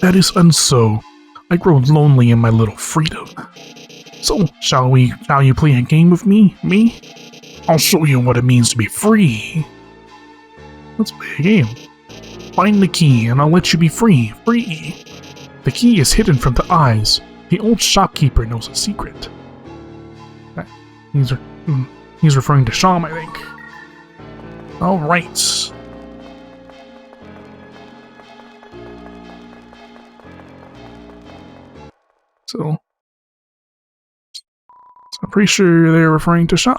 That is unso. I grow lonely in my little freedom. So, shall you play a game with me? I'll show you what it means to be free. Let's play a game. Find the key and I'll let you be free. The key is hidden from the eyes. The old shopkeeper knows a secret. He's referring to Sham, I think. Alright. So I'm pretty sure they're referring to Sham.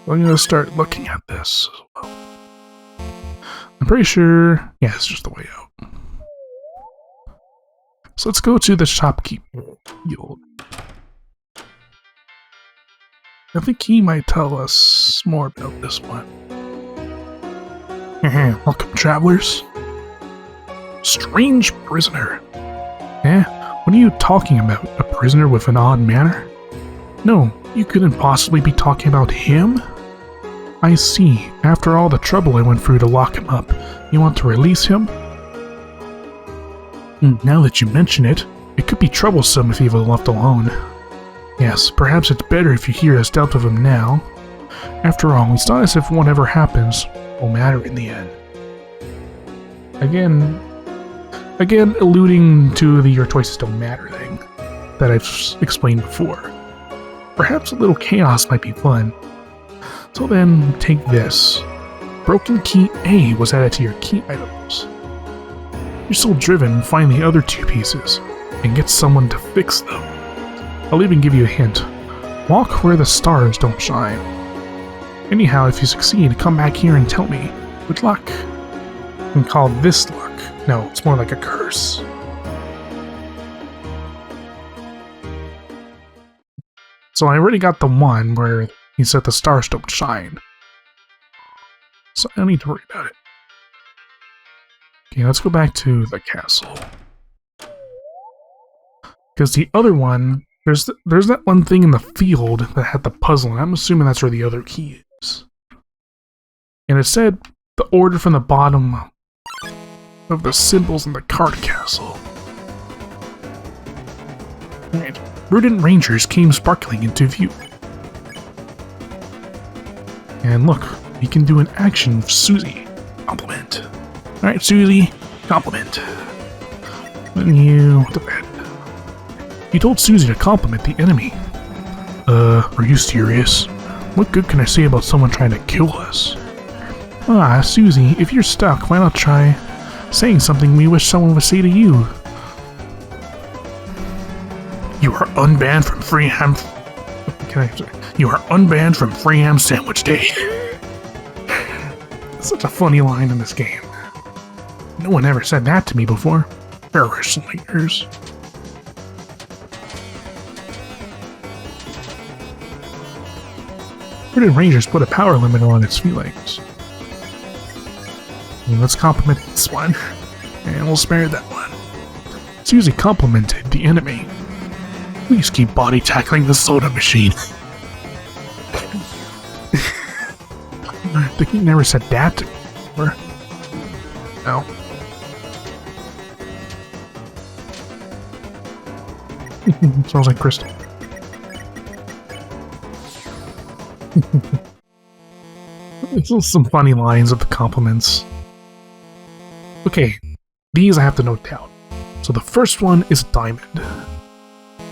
I'm going to start looking at this as well. I'm pretty sure... yeah, it's just the way out. So let's go to the shopkeeper guild. I think he might tell us more about this one. Welcome, travelers. Strange prisoner. What are you talking about? A prisoner with an odd manner? No, you couldn't possibly be talking about him? I see. After all the trouble I went through to lock him up, you want to release him? Now that you mention it, it could be troublesome if he was left alone. Yes, perhaps it's better if you hear us dealt with him now. After all, it's not as if whatever happens will matter in the end. Again alluding to the your choices don't matter thing that I've explained before. Perhaps a little chaos might be fun. So then, take this. Broken key A was added to your key items. You're so driven, find the other 2 pieces, and get someone to fix them. I'll even give you a hint. Walk where the stars don't shine. Anyhow, if you succeed, come back here and tell me. Good luck. You can call this luck. No, it's more like a curse. So I already got the one where he said the stars don't shine. So I don't need to worry about it. Okay, let's go back to the castle. Because the other one, there's that one thing in the field that had the puzzle, and I'm assuming that's where the other key is. And it said the order from the bottom of the symbols in the card castle. And Rudent Rangers came sparkling into view. And look, we can do an action with Susie. Compliment. Alright, Susie, compliment. When you defend. You told Susie to compliment the enemy. Are you serious? What good can I say about someone trying to kill us? Ah, Susie, if you're stuck, why not try saying something we wish someone would say to you? You are unbanned from Freeham. You are unbanned from Freeham Sandwich Day. Such a funny line in this game. No one ever said that to me before. Paraslighters. Rudent Rangers put a power limiter on its feelings. And let's compliment this one. And we'll spare that one. Susie complimented the enemy. Please keep body tackling the soda machine. I think he never said that before. No. Smells like crystal. There's some funny lines of the compliments. Okay, these I have to note down. So the first one is diamond.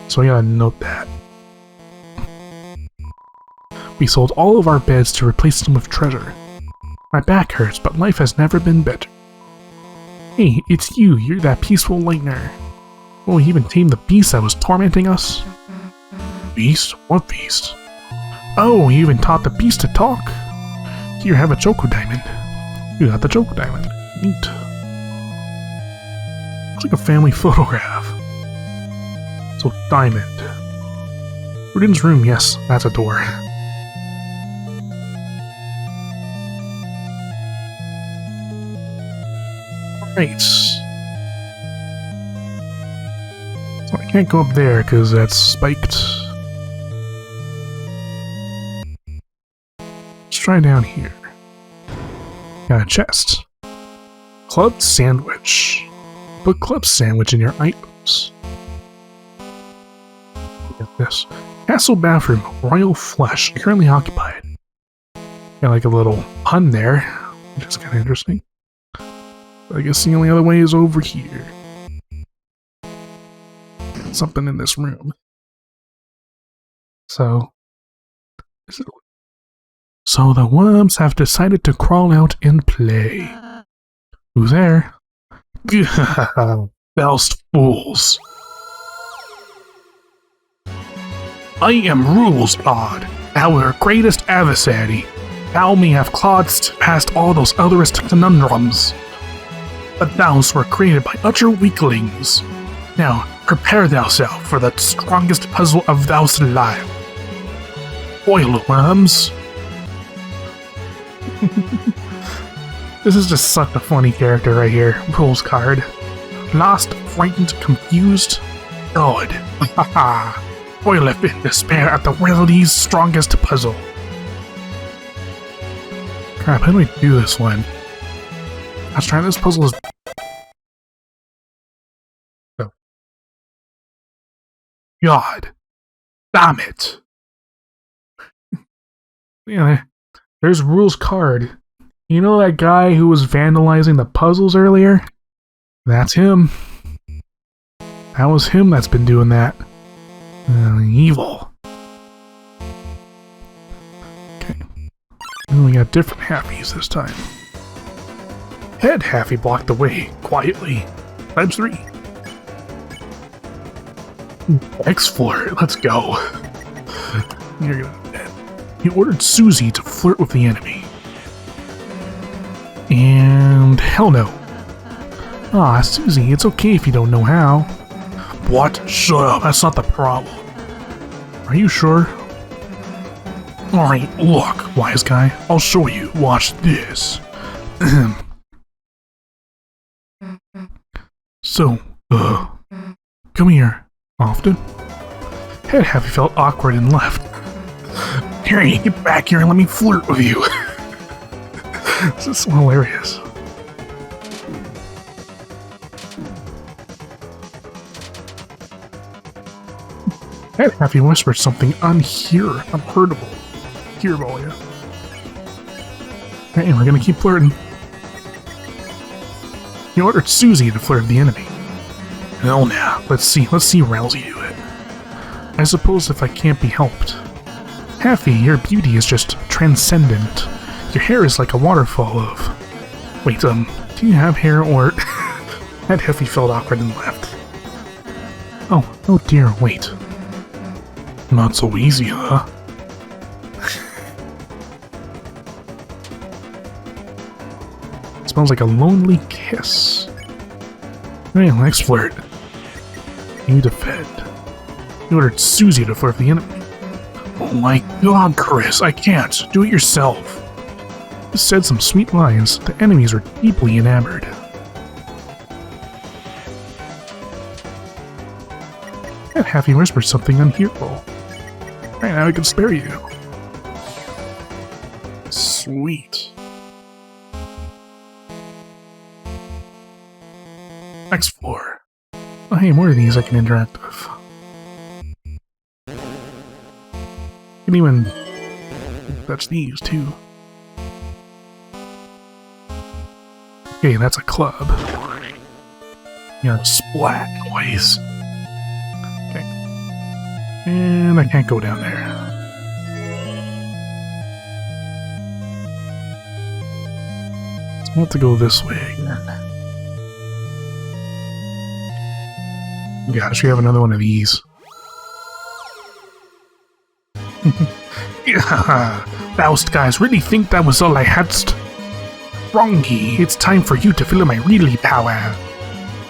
So I gotta note that. We sold all of our beds to replace them with treasure. My back hurts, but life has never been better. Hey, it's you. You're that peaceful lightener. Oh, you even tamed the beast that was tormenting us? Beast? What beast? Oh, you even taught the beast to talk? Here, have a Choco Diamond. You got the Choco Diamond. Neat. Looks like a family photograph. So, diamond. Ruden's room, yes, that's a door. Alright. So I can't go up there because that's spiked. Let's try down here. Got a chest. Club sandwich. Put club sandwich in your items. Look at this. Castle bathroom. Royal flesh. Currently occupied. Got like a little pun there, which is kind of interesting. But I guess the only other way is over here. Something in this room. So the worms have decided to crawl out and play. Who's there? Belst fools. I am Rouxls, our greatest adversary. Thou may have clawed past all those otherest conundrums, but thous were created by utter weaklings. Now, prepare thyself for the strongest puzzle of thous alive. Oil worms. This is just such a funny character right here. Rouxls Kaard. Lost, frightened, confused. God. Oileth in despair at the reality's strongest puzzle. Crap, how do we do this one? I was trying this puzzle is... Oh. God. Damn it. Yeah, there's Rouxls Kaard. You know that guy who was vandalizing the puzzles earlier? That's him. That was him that's been doing that. Evil. Okay. And we got different Haffies this time. Head Haffy blocked the way, quietly. Times 3. Flirt, let's go. You're gonna dead. He ordered Susie to flirt with the enemy. And hell no. Ah, Susie, it's okay if you don't know how. What? Shut up, that's not the problem. Are you sure? Alright, look, wise guy, I'll show you. Watch this. So, come here. Often? Head Happy felt awkward and left. Here, get back here and let me flirt with you. This is so hilarious. Head Happy whispered something unheardable. Hearable, yeah. Hey, we're gonna keep flirting. He ordered Susie to flirt with the enemy. Hell nah, let's see Rousey do it. I suppose if I can't be helped. Happy, your beauty is just transcendent. Your hair is like a waterfall of... Wait, do you have hair or... That Heffy felt awkward and left. Oh dear, wait. Not so easy, huh? Smells like a lonely kiss. Hey, let's flirt. You defend. You ordered Susie to flirt with the enemy. Oh my god, Chris, I can't. Do it yourself. You said some sweet lines. The enemies were deeply enamored. That Happy whispered something unhearable. Right now I can spare you. Sweet. Next floor. Oh, hey, more of these I can interact with. Can even touch these too. Okay, that's a club. Yeah, splat noise. Okay. And I can't go down there. So I have to go this way again. Gosh, we have another one of these. Yeah, those guys really think that was all I had. Wrongy, it's time for you to feel my really power.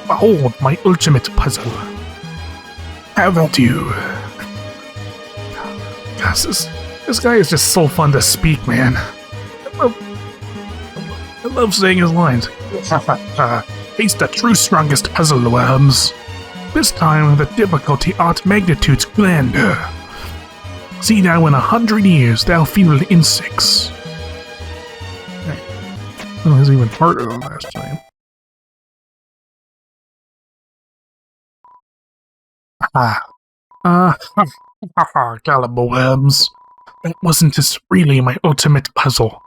Behold my ultimate puzzle. How about you? Gosh, this guy is just so fun to speak, man. I love saying his lines. Face the true strongest puzzle, worms. This time, the difficulty art magnitudes grander. See now in 100 years, thou feel insects. Oh, it's even harder than last time. Gullible worms. That wasn't just really my ultimate puzzle.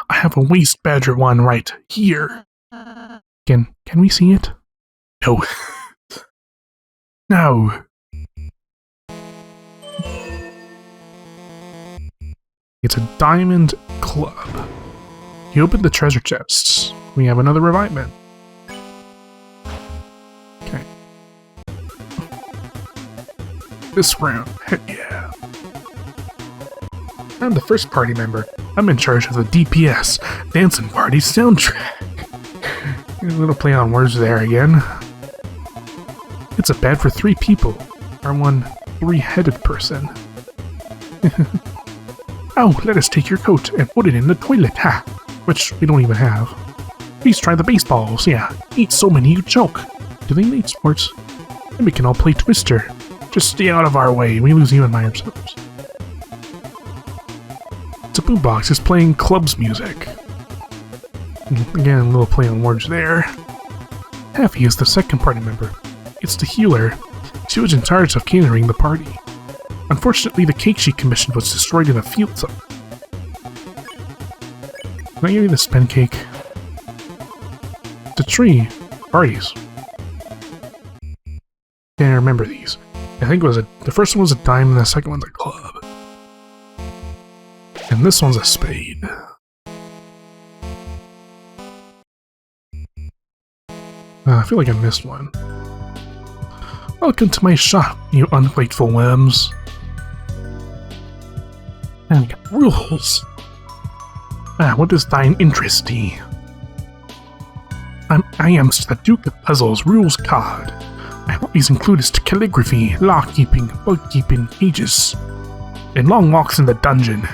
I have a waste badger one right here. Can we see it? No. No. It's a diamond club. You open the treasure chests. We have another revitement. Okay. This round. Heck yeah. I'm the first party member. I'm in charge of the DPS, Dancing Party soundtrack. A little play on words there again. It's a bed for 3 people. Or one 3-headed person. Oh, let us take your coat and put it in the toilet, ha! Which we don't even have. Please try the baseballs, yeah. Eat so many you choke. Do they need sports? Then we can all play Twister. Just stay out of our way, we lose even by ourselves. The boombox is playing clubs music. Again, a little play on words there. Haffy is the second party member. It's the healer. She was in charge of catering the party. Unfortunately, the cake she commissioned was destroyed in a field zone. Can I give you the spin cake? The tree. Parties. Can't remember these. I think it was the first one was a dime and the second one's a club. And this one's a spade. I feel like I missed one. Welcome to my shop, you ungrateful worms. And we got Rouxls. What does thine interest thee? I am the Duke of Puzzles, Rules Kaard. My hobbies include calligraphy, law-keeping, bug-keeping, pages, and long walks in the dungeon.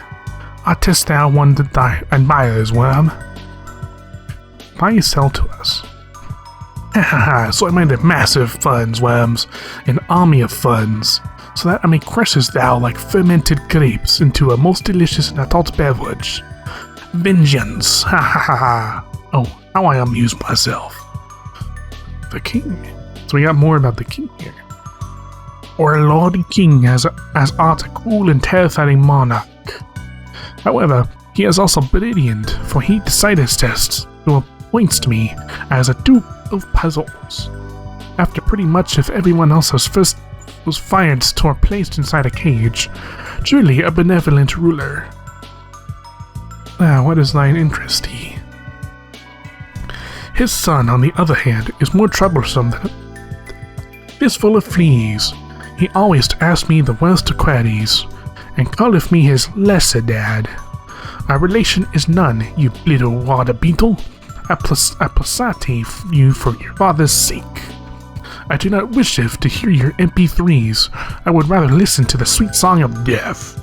Artist thou one that thy admirers, worm? Buy sell to us. Hahaha, so I made a massive funds, worms, an army of funds, so that I may crush thou like fermented grapes into a most delicious and adult beverage. Vengeance, ha ha ha ha. Oh, how I amuse myself. The king. So we got more about the king here. Our lord king as art a cool and terrifying monarch. However, he is also brilliant, for he decided tests to appoint me as a duke of puzzles. After pretty much if everyone else was fired or placed inside a cage, truly a benevolent ruler. What is thine interest, he? His son, on the other hand, is more troublesome than fistful of fleas. He always asks me the worst of queries, and calleth me his lesser dad. Our relation is none, you little water beetle. I placate you for your father's sake. I do not wish to hear your MP3s. I would rather listen to the sweet song of death.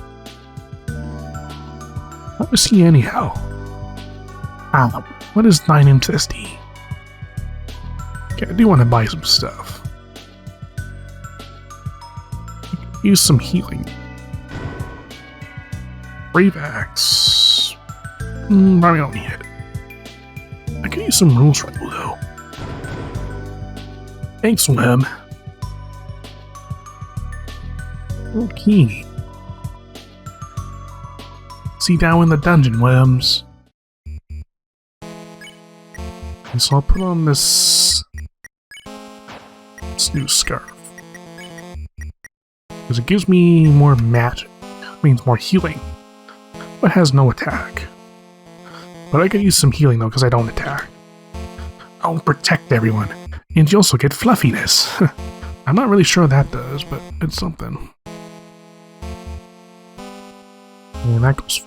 What was he anyhow? What is thine interest? Okay, I do want to buy some stuff. Use some healing. Brave Axe. Probably don't need it. I could use some rules trouble though. Thanks, Web. Okay. See you down in the dungeon, Webs. And so I'll put on this new scarf. Because it gives me more magic. Means more healing. But has no attack. But I could use some healing though, because I don't attack. I'll protect everyone. And you also get fluffiness. I'm not really sure what that does, but it's something. And that goes.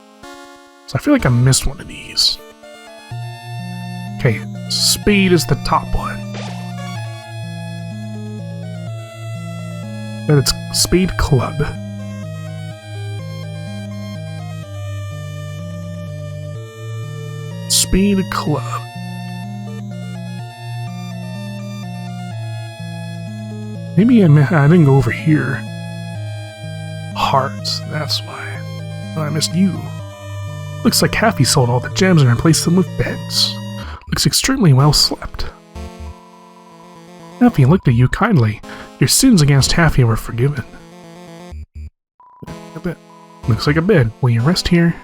So I feel like I missed one of these. Okay, Spade is the top one. Then it's Spade Club. Spade Club. Maybe I didn't go over here. Hearts, that's why. Oh, I missed you. Looks like Happy sold all the gems and replaced them with beds. Looks extremely well slept. Happy looked at you kindly. Your sins against Happy were forgiven. A bed. Looks like a bed. Will you rest here?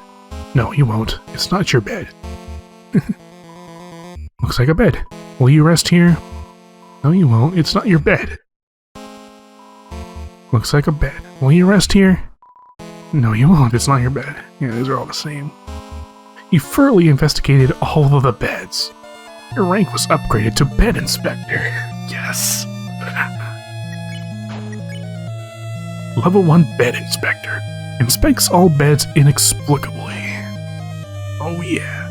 No, you won't. It's not your bed. Looks like a bed. Will you rest here? No, you won't. It's not your bed. Looks like a bed. Will you rest here? No, you won't. It's not your bed. Yeah, these are all the same. You thoroughly investigated all of the beds. Your rank was upgraded to Bed Inspector. Yes. Level 1 Bed Inspector. Inspects all beds inexplicably. Oh yeah.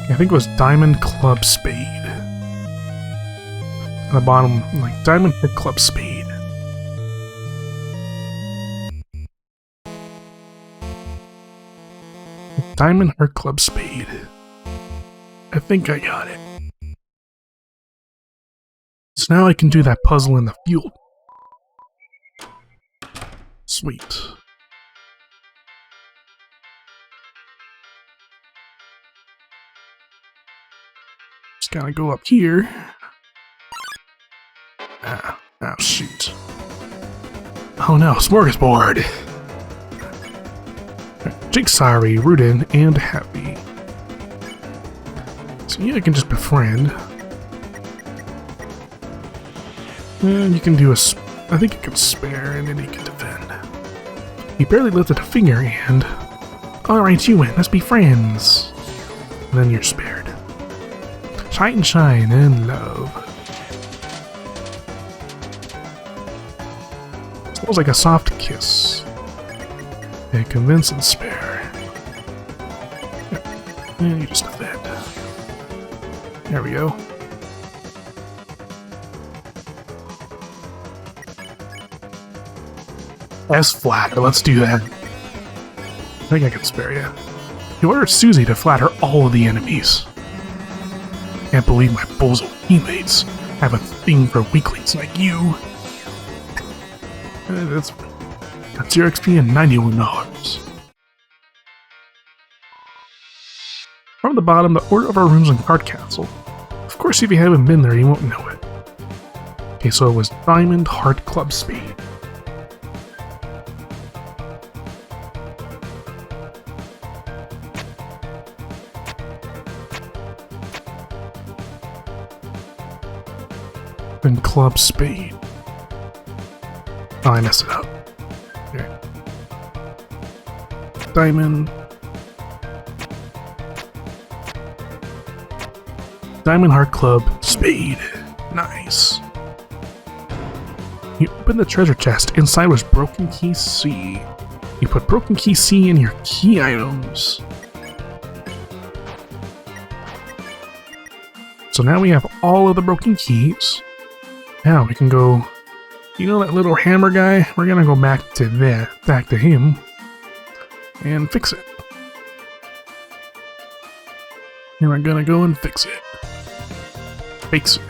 I think it was Diamond Club Spade. At the bottom, like Diamond Club Spade. Diamond Heart Club Spade. I think I got it. So now I can do that puzzle in the field. Sweet. Just gotta go up here. Oh shoot. Oh no, smorgasbord! Jigsaw, Rudin, and Happy. So yeah, I can just befriend. And you can do I think you can spare, and then you can defend. He barely lifted a finger, and... Alright, you win, let's be friends! And then you're spared. Fight and shine and love. Smells like a soft kiss. And convince and spare. And you just defend. There we go. S flatter, let's do that. I think I can spare you. You order Susie to flatter all of the enemies. Can't believe my bozo teammates have a thing for weaklings like you. That's got 0 XP and $91. From the bottom, the order of our rooms in Card Castle. Of course, if you haven't been there, you won't know it. Okay, so it was Diamond Heart Club Spade. And Club Spade. Oh, I messed it up. Here. Diamond. Diamond Heart Club Spade. Nice. You open the treasure chest. Inside was Broken Key C. You put Broken Key C in your key items. So now we have all of the broken keys. Now we can go, you know that little hammer guy? We're gonna go back to him, and fix it. And we're gonna go and fix it. Fix it.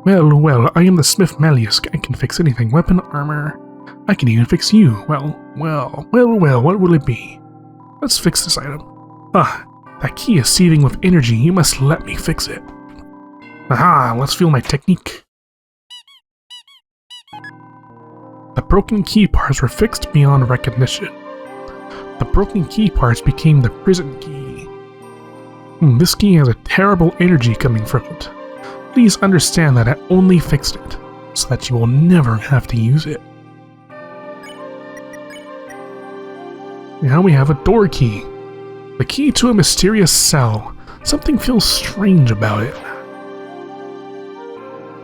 Well, I am the Smith Malleus. I can fix anything. Weapon, armor. I can even fix you. Well, what will it be? Let's fix this item. That key is seething with energy. You must let me fix it. Aha, let's feel my technique. The broken key parts were fixed beyond recognition. The broken key parts became the prison key. This key has a terrible energy coming from it. Please understand that I only fixed it, so that you will never have to use it. Now we have a door key. The key to a mysterious cell. Something feels strange about it.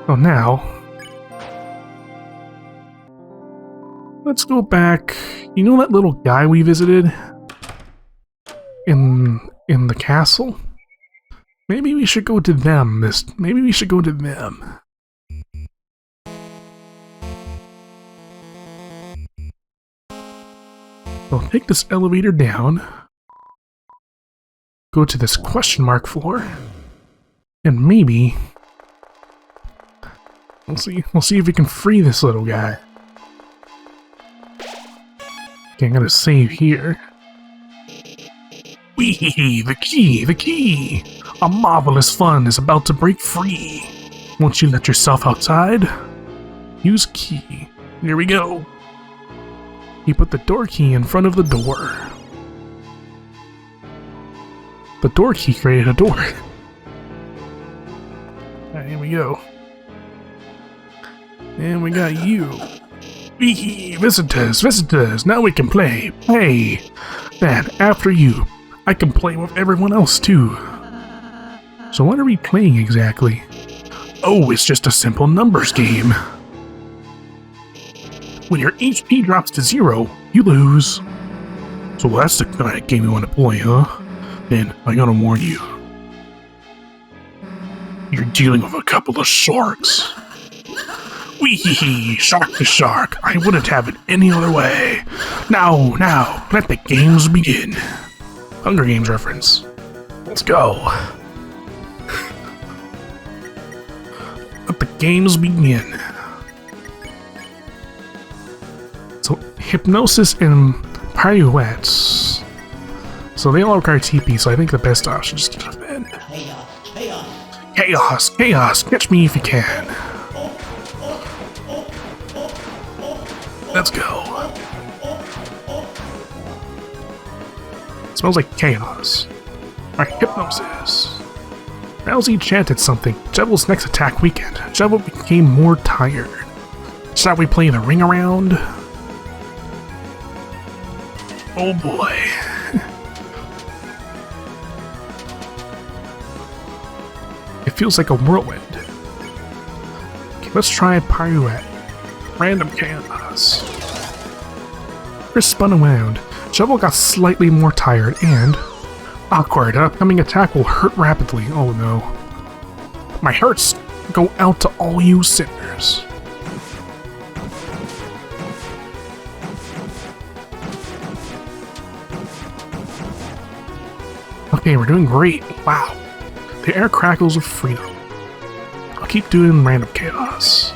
Oh, now... let's go back. You know that little guy we visited? In the castle? Maybe we should go to them. Maybe we should go to them. We'll take this elevator down. Go to this question mark floor. And maybe... We'll see if we can free this little guy. Okay, I'm gonna save here. Wee! The key! A marvelous fun is about to break free. Won't you let yourself outside? Use key. Here we go. He put the door key in front of the door. The door key created a door. Alright, here we go. And we got you. Wee! Visitors! Now we can play! Play! Then, after you, I can play with everyone else too. So what are we playing exactly? Oh, it's just a simple numbers game. When your HP drops to 0, you lose. So that's the kind of game you want to play, huh? Then I gotta warn you. You're dealing with a couple of sharks. Wee! Shark to shark. I wouldn't have it any other way. Now, let the games begin. Hunger Games reference. Let's go. Let the games begin. So, hypnosis and pirouettes. So they all require TP, so I think the best option is to defend. Chaos! Catch me if you can. Let's go. Smells like chaos. Alright, hypnosis. Rousey chanted something. JEVIL's next attack weakened. JEVIL became more tired. Shall we play the ring around? Oh boy. It feels like a whirlwind. Okay, let's try a pirouette. Random chaos. Chris spun around. JEVIL got slightly more tired and... awkward. An upcoming attack will hurt rapidly. Oh no. My hurts go out to all you sinners. Okay, we're doing great. Wow. The air crackles with freedom. I'll keep doing random chaos.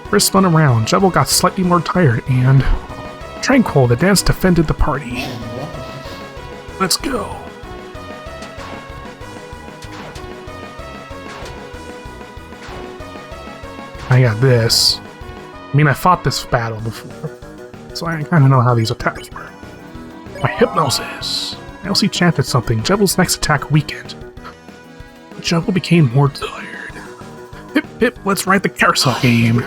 Chris spun around. JEVIL got slightly more tired and... tranquil, the dance defended the party. Let's go. I got this. I mean, I fought this battle before, so I kind of know how these attacks work. My hypnosis. Elsie chanted something. JEVIL's next attack weakened. JEVIL became more tired. Hip, let's ride the carousel game.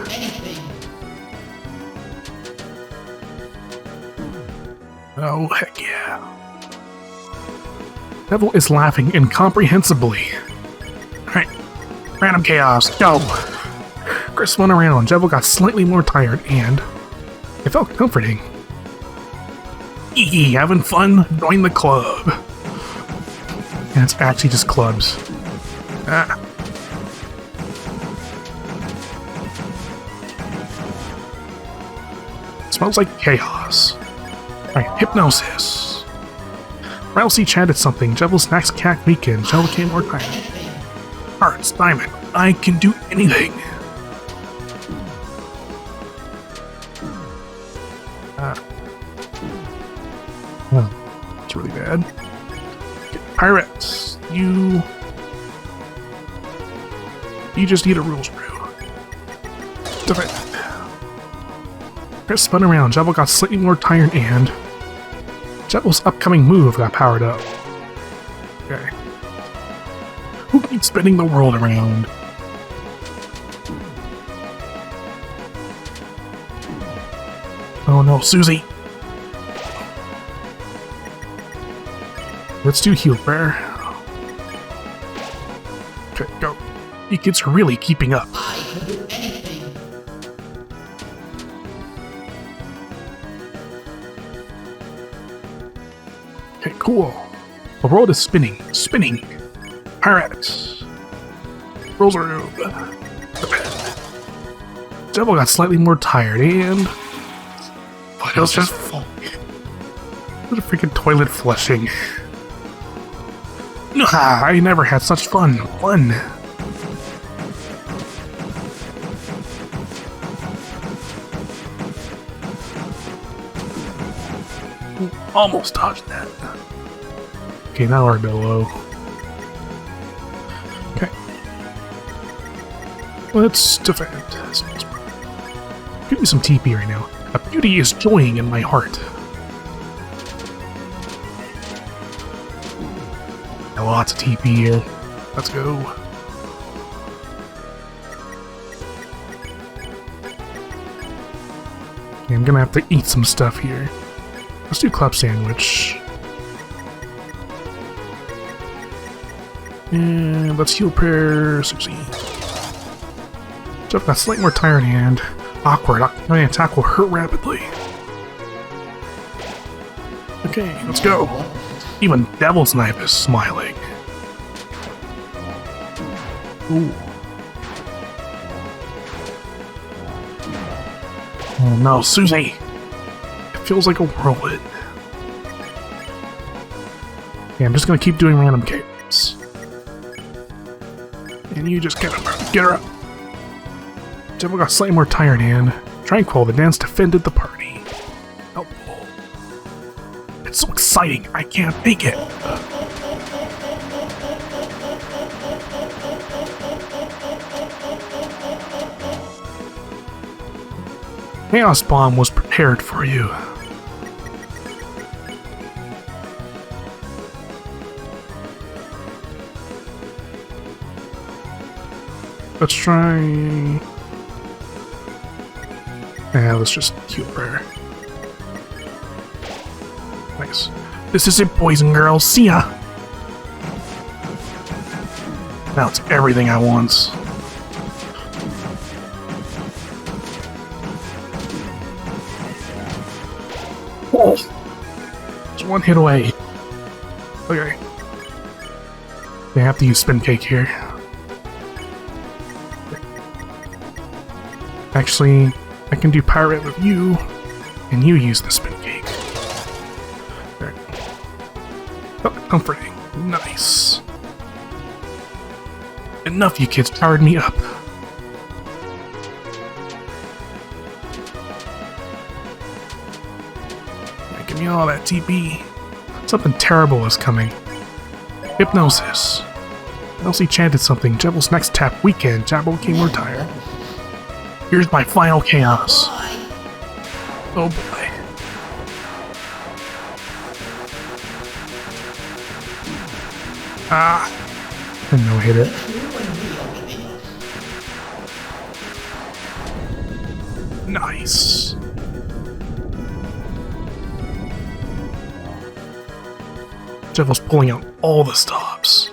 Oh, heck yeah. JEVIL is laughing incomprehensibly. Alright, random chaos, go! Chris went around, JEVIL got slightly more tired, and it felt comforting. Eee, having fun? Join the club. And it's actually just clubs. Ah. It smells like chaos. Alright, hypnosis. Rouxls chanted something. JEVIL's next attack weakened. JEVIL became more tired. Hearts, diamond. I can do anything. Oh, it's really bad. Okay, pirates, you just need a rules brew. Defend. Chris spun around. JEVIL got slightly more tired, and JEVIL's upcoming move got powered up. Okay. Who keeps spinning the world around? Oh no, Susie! Let's do heal prayer. Okay, go. You kids are really keeping up. Okay, cool. The world is spinning. Spinning. Pirates. Rules are over. JEVIL got slightly more tired, and it was just full. What a freaking toilet flushing. I never had such fun. Almost dodged that. Okay, now we're below. Okay. Let's defend. Give me some TP right now. A beauty is joying in my heart. Got lots of TP here. Let's go. Okay, I'm gonna have to eat some stuff here. Let's do club sandwich. And let's heal prayer Susie. JEVIL got slightly more tired and awkward. My attack will hurt rapidly. Okay, let's go. Even Devil's Knife is smiling. Ooh. Oh no, Susie! It feels like a whirlwind. Okay, I'm just gonna keep doing random capes. And you just get her up. JEVIL got slightly more tired and Tranquil, the dance defended the party. Helpful. It's so exciting, I can't take it. Chaos Bomb was prepared for you. Let's try... Yeah, let's just heal prayer. Nice. This is it, boys and girls. See ya! Now it's everything I want. Whoa! Just one hit away. Okay. They have to use spin cake here. Actually, I can do pirate with you, and you use the spin cake. There. Oh, comforting. Nice. Enough, you kids powered me up. Yeah, give me all that TP. Something terrible is coming. Hypnosis. Elsie chanted something. JEVIL's next tap weekend. JEVIL became more tired. Here's my final chaos. Oh boy. Ah. And no hit it. Nice. JEVIL's pulling out all the stops.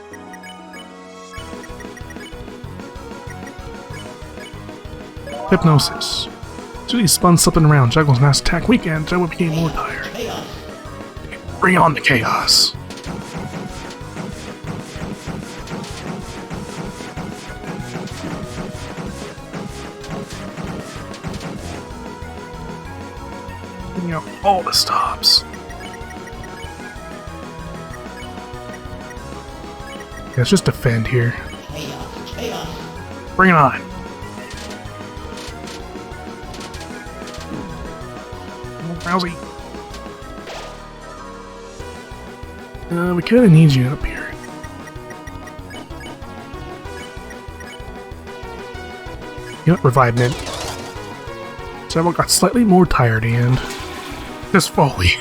Hypnosis. Susie spun something around. JEVIL's last attack weekend. JEVIL became more tired. Bring on the chaos. Bring out all the stops. Let's just defend here. Bring it on. Rouxls. We kinda need you up here. You know, revive Mint. Several got slightly more tired and just folly.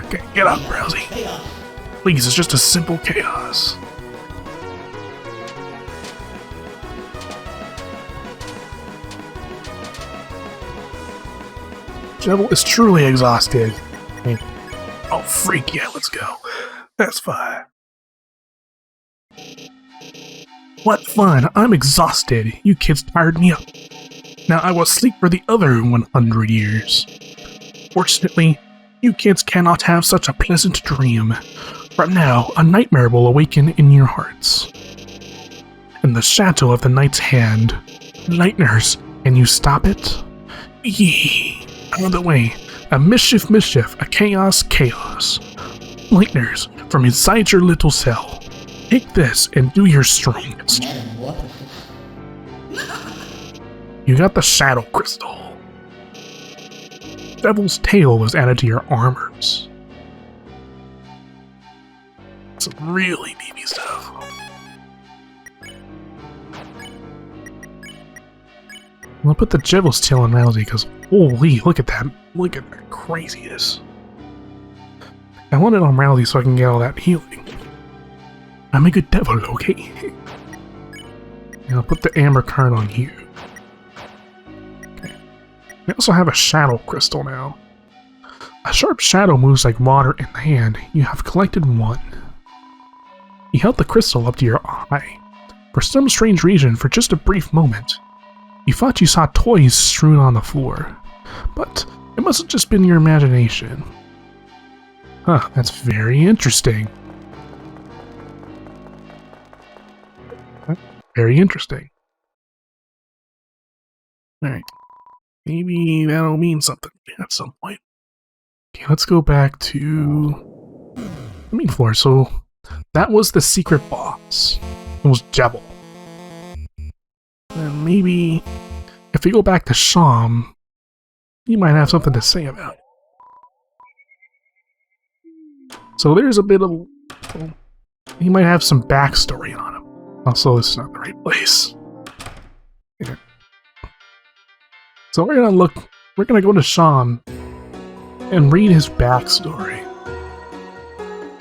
Okay, get up, Rouxls. Please, it's just a simple chaos. JEVIL is truly exhausted. Oh, freak, yeah, let's go. That's fine. What fun, I'm exhausted. You kids tired me up. Now I will sleep for the other 100 years. Fortunately, you kids cannot have such a pleasant dream. From now, a nightmare will awaken in your hearts. In the shadow of the night's hand, Lightners, can you stop it? Yee. Out of the way. A mischief, a chaos. Lightners, from inside your little cell. Take this and do your strongest. You got the shadow crystal. JEVIL's tail was added to your armors. Some really neat stuff. I'll put the JEVIL's tail on Rouxls because holy, look at that. Look at that craziness. I want it on Rouxls so I can get all that healing. I'm a good devil, okay? And I'll put the amber card on you. Okay. We also have a shadow crystal now. A sharp shadow moves like water in the hand. You have collected one. You held the crystal up to your eye. For some strange reason, for just a brief moment, you thought you saw toys strewn on the floor. But it must have just been your imagination. Huh, that's very interesting. Very interesting. Alright. Maybe that'll mean something at some point. Okay, let's go back to the main floor. So, that was the secret boss. It was JEVIL. And maybe if we go back to Sham, he might have something to say about it. So there's a bit of... he might have some backstory on him. Also, this is not the right place. Yeah. So we're gonna go to Sham and read his backstory.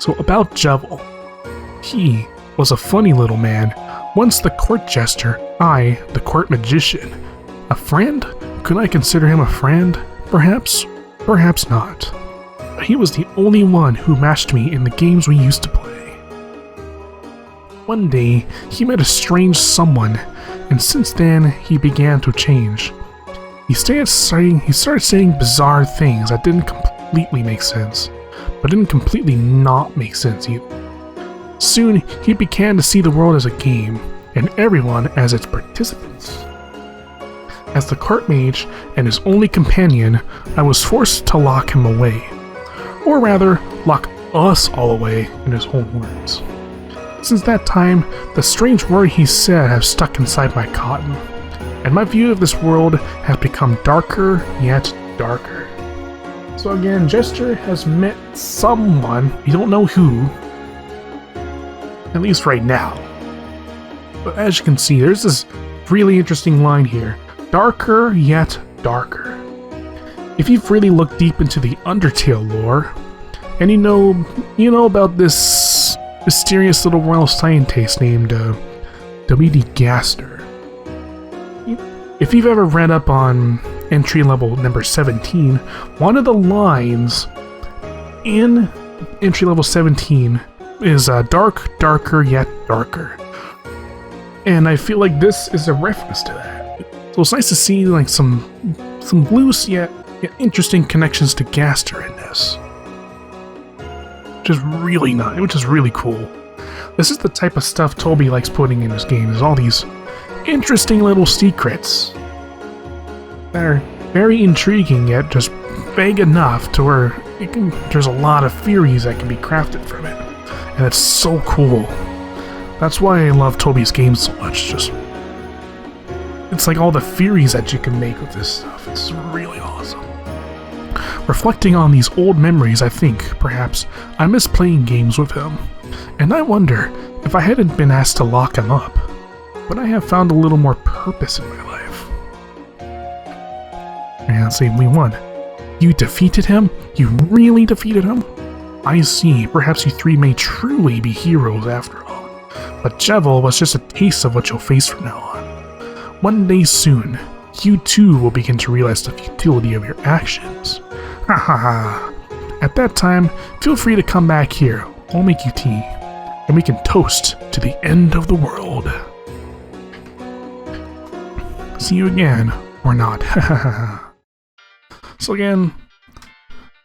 So about JEVIL. He was a funny little man, once the court jester, I, the court magician. A friend? Could I consider him a friend? Perhaps, perhaps not. But he was the only one who matched me in the games we used to play. One day, he met a strange someone, and since then, he began to change. He started saying bizarre things that didn't completely make sense, but didn't completely not make sense either. Soon, he began to see the world as a game, and everyone as its participants. As the court mage and his only companion, I was forced to lock him away. Or rather, lock us all away, in his own words. Since that time, the strange word he said have stuck inside my cotton, and my view of this world has become darker yet darker. So again, Jester has met someone, we don't know who, at least right now. But as you can see, there's this really interesting line here. Darker yet darker. If you've really looked deep into the Undertale lore, and you know about this mysterious little royal scientist named W.D. Gaster. If you've ever read up on entry level number 17, one of the lines in entry level 17 is dark, darker, yet darker. And I feel like this is a reference to that. So it's nice to see like some loose yet interesting connections to Gaster in this. Which is really nice, which is really cool. This is the type of stuff Toby likes putting in his games, all these interesting little secrets that are very intriguing yet just vague enough to where there's a lot of theories that can be crafted from it. And it's so cool. That's why I love Toby's games so much. Just It's like all the theories that you can make with this stuff. It's really awesome. Reflecting on these old memories, I think, perhaps, I miss playing games with him. And I wonder, if I hadn't been asked to lock him up, would I have found a little more purpose in my life? And see, we won. You defeated him? You really defeated him? I see, perhaps you three may truly be heroes after all. But JEVIL was just a taste of what you'll face from now on. One day soon, you too will begin to realize the futility of your actions. Ha ha ha. At that time, feel free to come back here. I'll make you tea, and we can toast to the end of the world. See you again, or not. Ha ha ha. So again,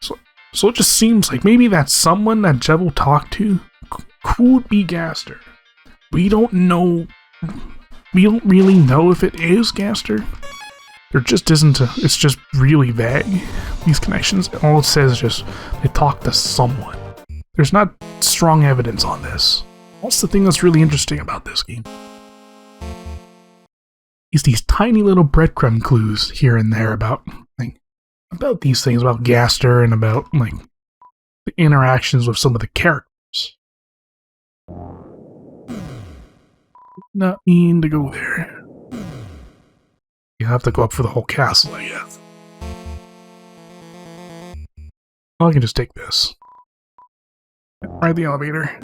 so it just seems like maybe that someone that JEVIL talked to could be Gaster. We don't know. We don't really know if it is Gaster. There just isn't a. It's just really vague. These connections. All it says is just they talk to someone. There's not strong evidence on this. That's the thing that's really interesting about this game. Is these tiny little breadcrumb clues here and there about these things, about Gaster and about like the interactions with some of the characters. Not mean to go there. You have to go up for the whole castle, I guess. Well, I can just take this. Ride the elevator.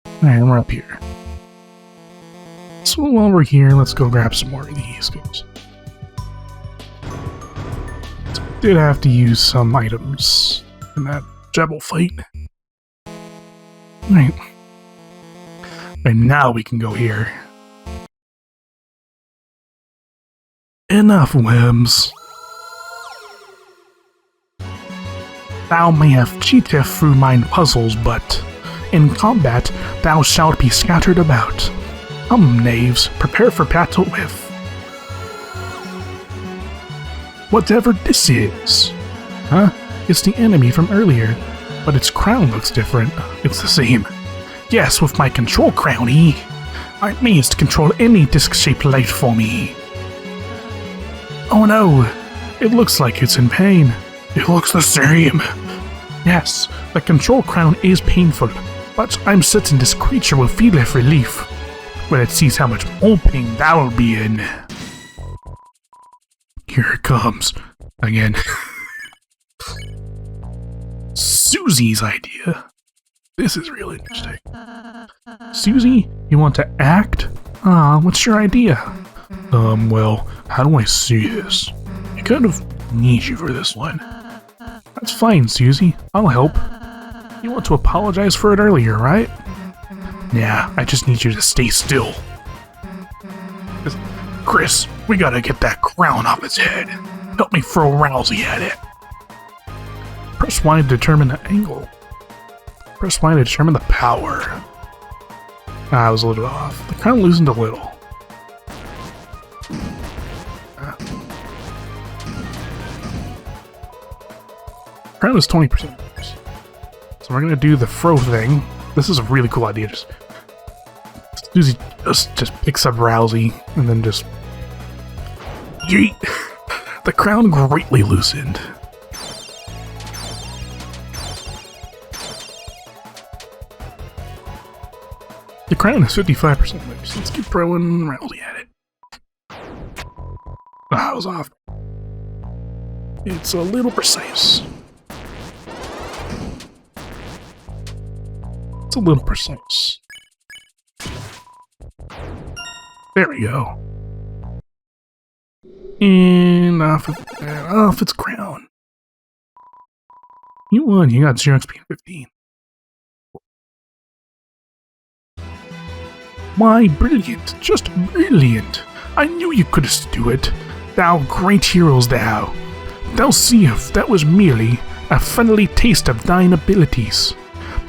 Alright, we're up here. So while we're here, let's go grab some more of these guys. So we did have to use some items in that JEVIL fight. Right. And now we can go here. Enough, Webs. Thou may have cheated through mine puzzles, but in combat thou shalt be scattered about. Knaves, prepare for battle with whatever this is. Huh? It's the enemy from earlier, but its crown looks different. It's the same. Yes, with my control crownie, I'm made to control any disc-shaped light for me. Oh no, it looks like it's in pain. It looks the same. Yes, the control crown is painful, but I'm certain this creature will feel its relief when it sees how much more pain thou'll be in. Here it comes. Again. Susie's idea. This is really interesting. Susie, you want to act? What's your idea? Well, how do I see this? I kind of need you for this one. That's fine, Susie. I'll help. You want to apologize for it earlier, right? Yeah, I just need you to stay still. Chris, we gotta get that crown off its head. Help me throw Rouxls at it. Press Y to determine the angle. Press Y to determine the power. I was a little off. The crown loosened a little. Crown is 20%. So we're gonna do the throw thing. This is a really cool idea. Susie just picks up Rouxls and then just yeet. The crown greatly loosened. The crown is 55% loose. Let's keep throwing Rouxls at it. I was off. It's a little precise. It's a little precise. There we go. And off its crown. You won. You got 0 XP and 15. Why, brilliant. Just brilliant. I knew you couldst do it. Thou great heroes thou. Thou seest that was merely a friendly taste of thine abilities.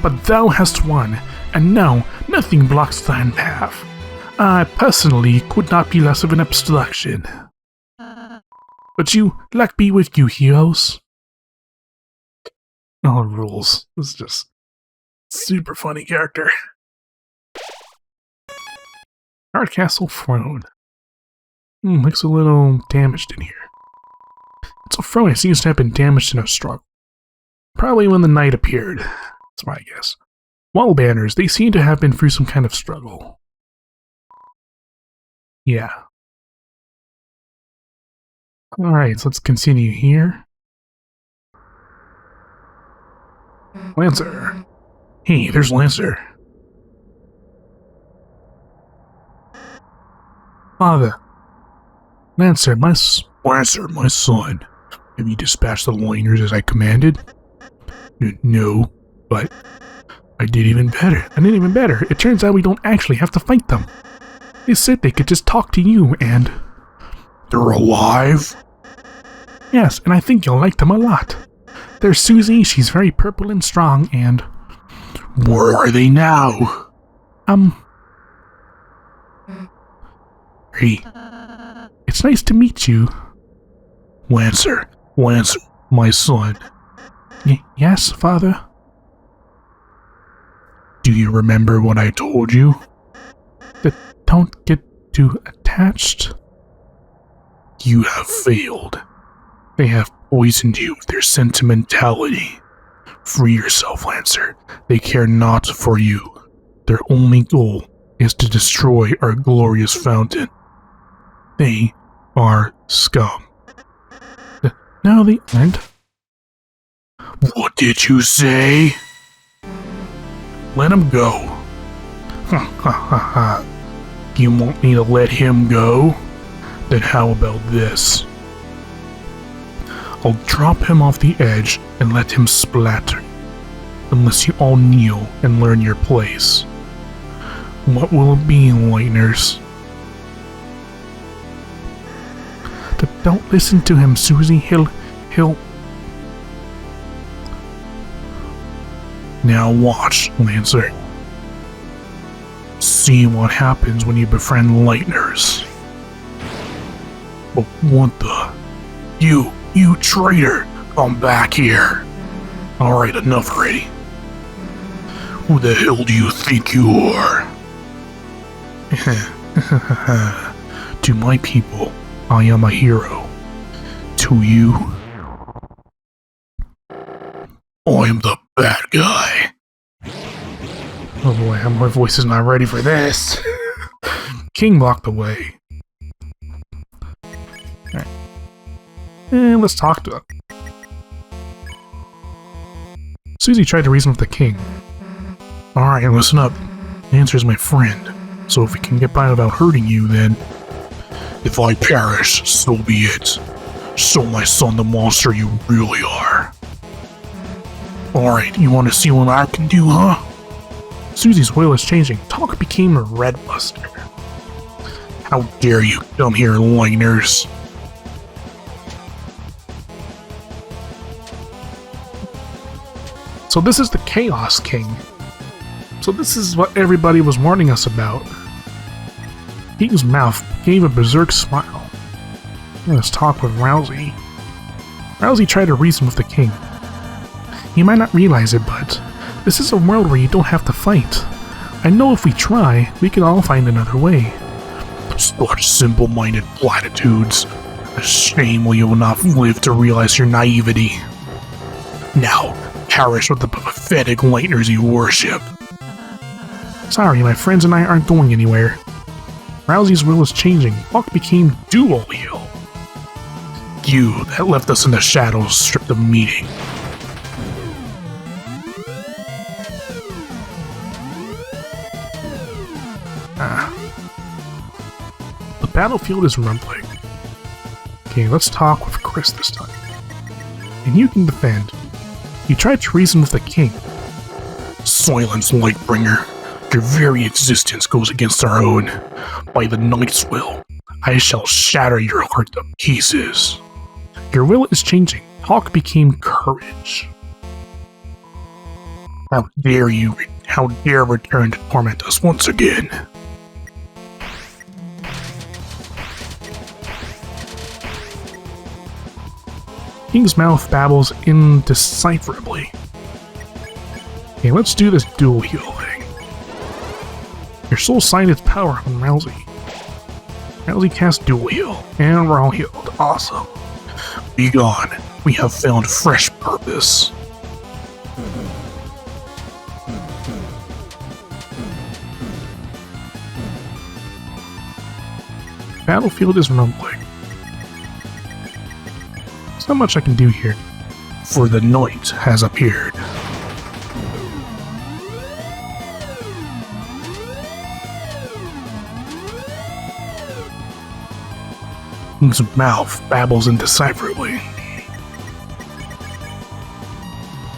But thou hast won, and now nothing blocks thine path. I personally could not be less of an obstruction. But you, luck be with you, heroes. Oh, Rouxls. This is just super funny character. Kaard Castle Throne. Looks a little damaged in here. It's a throne that seems to have been damaged in a struggle. Probably when the knight appeared. That's my guess. Wall banners, they seem to have been through some kind of struggle. Yeah. Alright, so let's continue here. Lancer. Hey, there's Lancer. Father. Lancer, my son. Have you dispatched the liners as I commanded? No, but I did even better. It turns out we don't actually have to fight them. They said they could just talk to you and... They're alive? Yes, and I think you'll like them a lot. There's Susie, she's very purple and strong, and... Where are they now? Hey, it's nice to meet you. Lancer, my son. Yes, father? Do you remember what I told you? Don't get too attached. You have failed. They have poisoned you with their sentimentality. Free yourself, Lancer. They care not for you. Their only goal is to destroy our glorious fountain. They are scum. No, they aren't. What did you say? Let him go. Ha ha ha ha. You want me to let him go? Then how about this? I'll drop him off the edge and let him splatter. Unless you all kneel and learn your place. What will it be, Lightners? Don't listen to him, Susie. He'll... Now watch, Lancer. See what happens when you befriend Lightners. But what the... You traitor! Come back here! Alright, enough already. Who the hell do you think you are? To my people, I am a hero. To you, I am the bad guy. Oh boy, my voice is not ready for this. King blocked the way. Alright. And let's talk to him. Susie tried to reason with the king. Alright, listen up. Lancer's my friend, so if we can get by without hurting you, then... If I perish, so be it. Show my son the monster you really are. Alright, you want to see what I can do, huh? Susie's will is changing. Talk became a red buster. How dare you come here, Lightners? So this is the Chaos King. So this is what everybody was warning us about. King's mouth gave a berserk smile. Let's talk with Rouxls. Rouxls tried to reason with the king. You might not realize it, but this is a world where you don't have to fight. I know if we try, we can all find another way. Such simple-minded platitudes. A shame you will not live to realize your naivety. Now, perish with the pathetic Lightners you worship. Sorry, my friends and I aren't going anywhere. Rouxls' will is changing. Buck became dual heel. You that left us in the shadows stripped of meaning. The battlefield is rumbling. Okay, let's talk with Chris this time. And you can defend. You tried to reason with the king. Silence, Lightbringer. Your very existence goes against our own. By the Knight's will, I shall shatter your heart to pieces. Your will is changing. Talk became courage. How dare you? How dare return to torment us once again? King's mouth babbles indecipherably. Okay, let's do this dual heal thing. Your soul signed its power on Rouxls. Rouxls cast Dual Heal, and we're all healed. Awesome. Be gone. We have found fresh purpose. Battlefield is rumbling. There's not much I can do here. For the night has appeared. His mouth babbles indecipherably.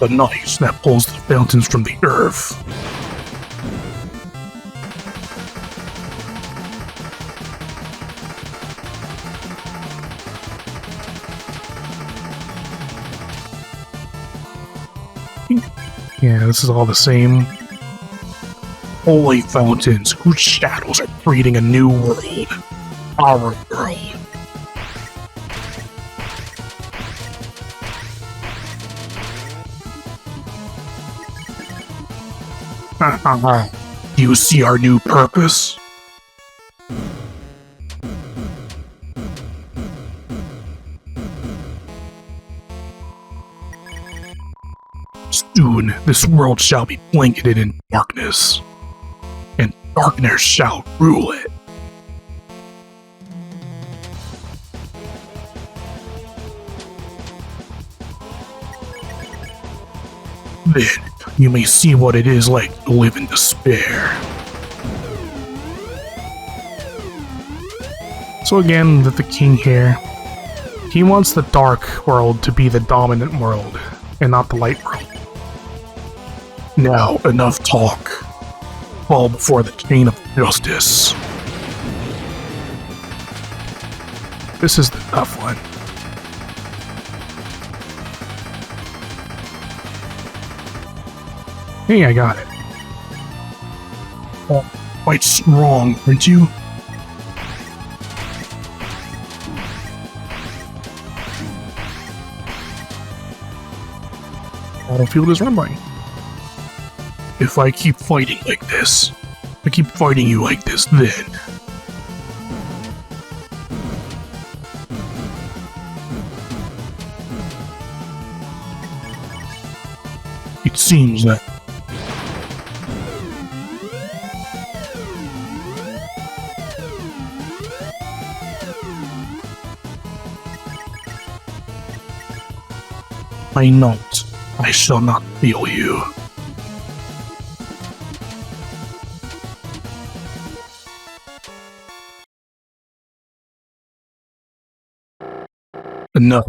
The night that pulls the fountains from the earth. Yeah, this is all the same. Holy fountains whose shadows are creating a new world. Our world. Do you see our new purpose? Soon this world shall be blanketed in darkness, and darkness shall rule it. Then you may see what it is like to live in despair. So again, the king here, he wants the dark world to be the dominant world, and not the light world. Now, enough talk. Fall before the chain of justice. This is the tough one. Hey, I got it. Oh, quite strong, aren't you? Battlefield is rumbling. If I keep fighting like this, I keep fighting you like this, then it seems that I shall not feel you. Enough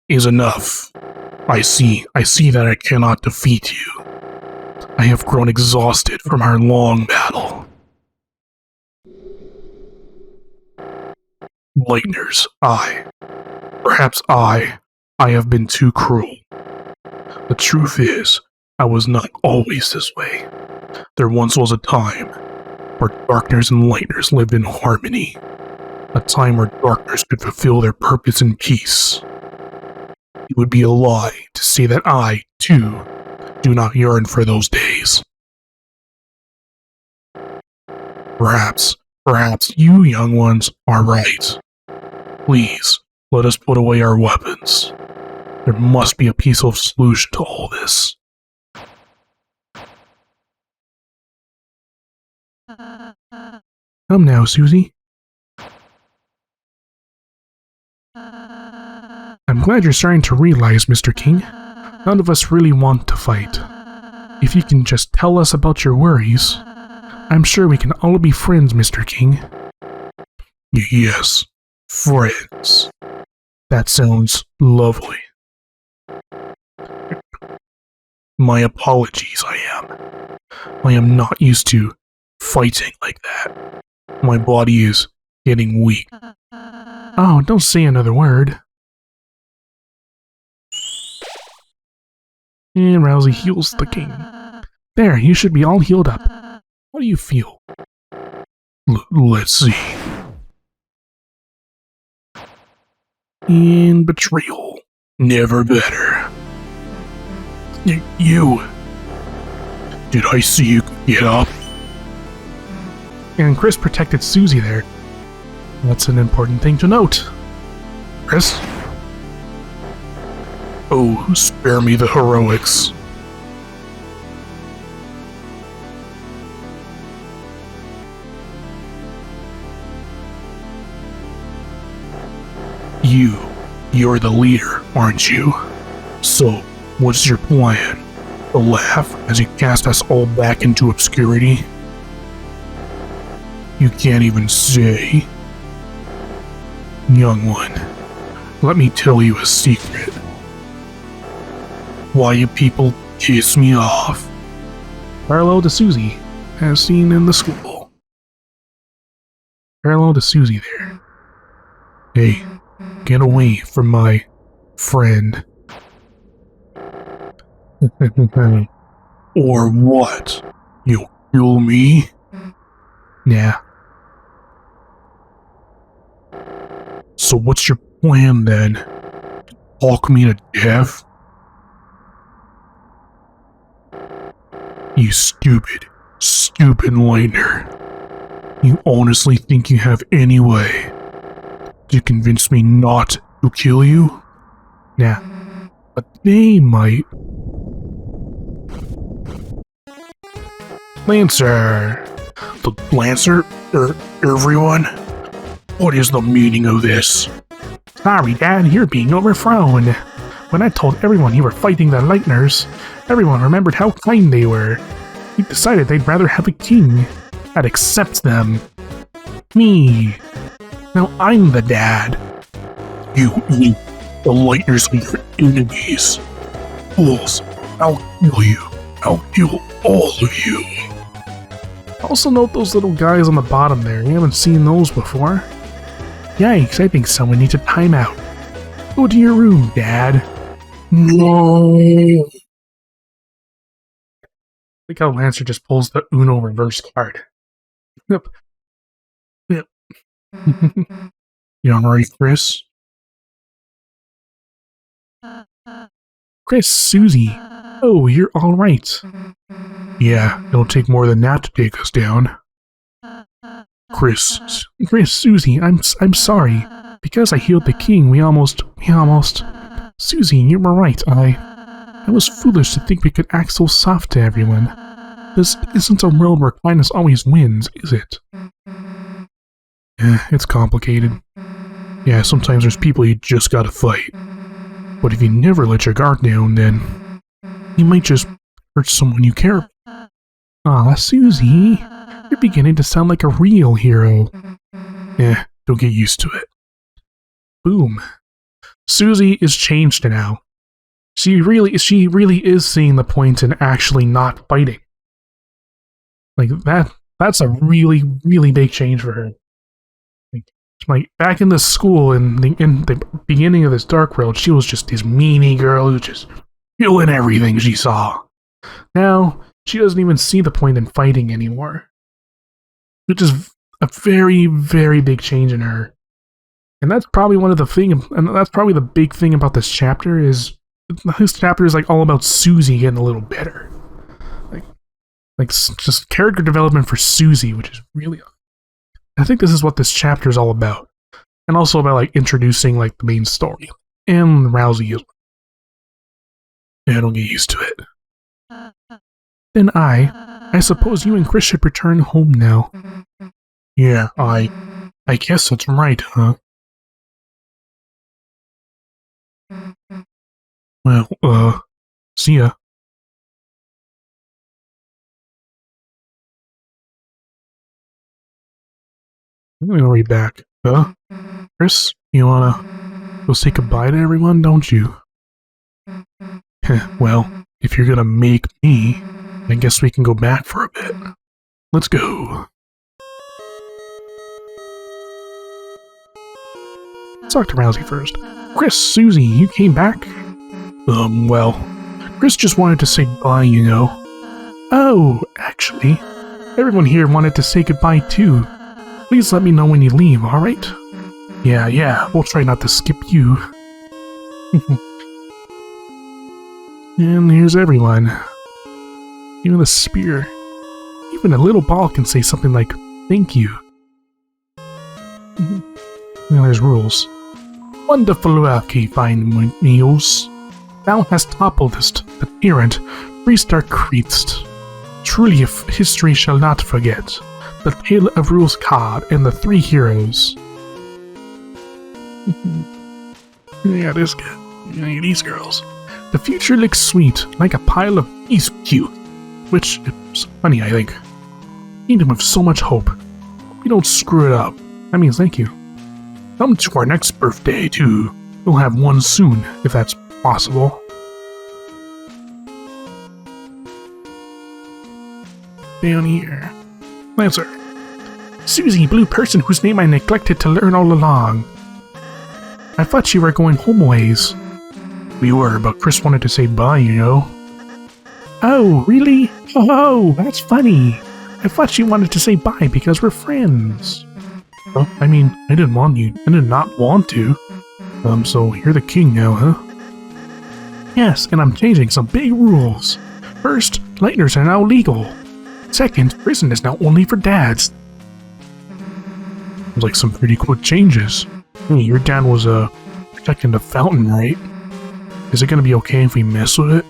is enough. I see that I cannot defeat you. I have grown exhausted from our long battle. Lightners, perhaps I have been too cruel. The truth is, I was not always this way. There once was a time where darkners and lightners lived in harmony. A time where darkners could fulfill their purpose in peace. It would be a lie to say that I, too, do not yearn for those days. Perhaps you young ones are right. Please, let us put away our weapons. There must be a peaceful solution to all this. Come now, Susie. I'm glad you're starting to realize, Mr. King. None of us really want to fight. If you can just tell us about your worries, I'm sure we can all be friends, Mr. King. Yes, friends. That sounds lovely. My apologies, I am not used to fighting like that. My body is getting weak. Oh, don't say another word. And Rouxls heals the king. There, you should be all healed up. How do you feel? Let's see. In betrayal. Never better. You. Did I see you get up? And Chris protected Susie there. That's an important thing to note. Chris? Oh, spare me the heroics. You're the leader, aren't you? So, what's your plan? To laugh as you cast us all back into obscurity? You can't even say. Young one, let me tell you a secret. Why you people kiss me off? Parallel to Susie, as seen in the school. Parallel to Susie there. Hey, get away from my friend. Or what? You'll kill me? Yeah. So what's your plan then? Talk me to death? You stupid lightner. You honestly think you have any way to convince me not to kill you? Yeah. But they might. Lancer! The Lancer? Everyone? What is the meaning of this? Sorry, Dad, you're being overthrown. When I told everyone you were fighting the Lightners, everyone remembered how kind they were. We decided they'd rather have a king that accepts them. Me. Now I'm the dad. You, the Lightners are your enemies. Fools, I'll kill you. I'll kill all of you. Also note those little guys on the bottom there. We haven't seen those before. Yikes, I think someone needs a timeout. Go to your room, Dad. No. Look how Lancer just pulls the Uno reverse card. Yep. You alright, Chris? Chris, Susie. Oh, you're alright. Yeah, it'll take more than that to take us down. Chris, Susie, I'm sorry. Because I healed the king, we almost... Susie, you were right. I was foolish to think we could act so soft to everyone. This isn't a world where kindness always wins, is it? It's complicated. Yeah, sometimes there's people you just gotta fight. But if you never let your guard down, then you might just hurt someone you care about. Aw, Susie, you're beginning to sound like a real hero. Don't get used to it. Boom. Susie is changed now. She really is seeing the point in actually not fighting. Like that's a really, really big change for her. Like back in the school in the beginning of this Dark World, she was just this meanie girl who was just killing everything she saw. Now she doesn't even see the point in fighting anymore, which is a very, very big change in her. And that's probably that's probably the big thing about this chapter is this chapter is like all about Susie getting a little better, like just character development for Susie, which is really. I think this is what this chapter is all about, and also about like introducing like the main story and Rouxls as well. Yeah, don't get used to it. Then I suppose you and Chris should return home now. Yeah, I guess that's right, huh? Well, see ya. I'm gonna be back. Huh? Chris, you wanna go say goodbye to everyone, don't you? Well, if you're gonna make me, I guess we can go back for a bit. Let's go. Let's talk to Rouxls first. Chris, Susie, you came back? Well, Chris just wanted to say bye, you know. Oh, actually, everyone here wanted to say goodbye too. Please let me know when you leave, alright? Yeah, we'll try not to skip you. And here's everyone. Even the spear. Even a little ball can say something like, Thank you. Well, there's rules. Wonderful work, fine meals. Thou hast toppled the tyrant, priest our Christ. Truly, if history shall not forget, the tale of Rouxls Kaard and the three heroes. Yeah, this guy. Yeah, these girls. The future looks sweet, like a pile of beast puke. Which is funny, I think. Kingdom with so much hope. Hope you don't screw it up. That means thank you. Come to our next birthday, too. We'll have one soon, if that's possible. Down here. Lancer. Susie, blue person whose name I neglected to learn all along. I thought you were going home ways. We were, but Chris wanted to say bye, you know. Oh, really? Oh, that's funny. I thought you wanted to say bye because we're friends. Well, I mean, I did not want to. So you're the king now, huh? Yes, and I'm changing some big rules. First, lightners are now legal. Second, prison is now only for dads. Like some pretty quick changes. Hey, your dad was protecting the fountain, right? Is it gonna be okay if we mess with it?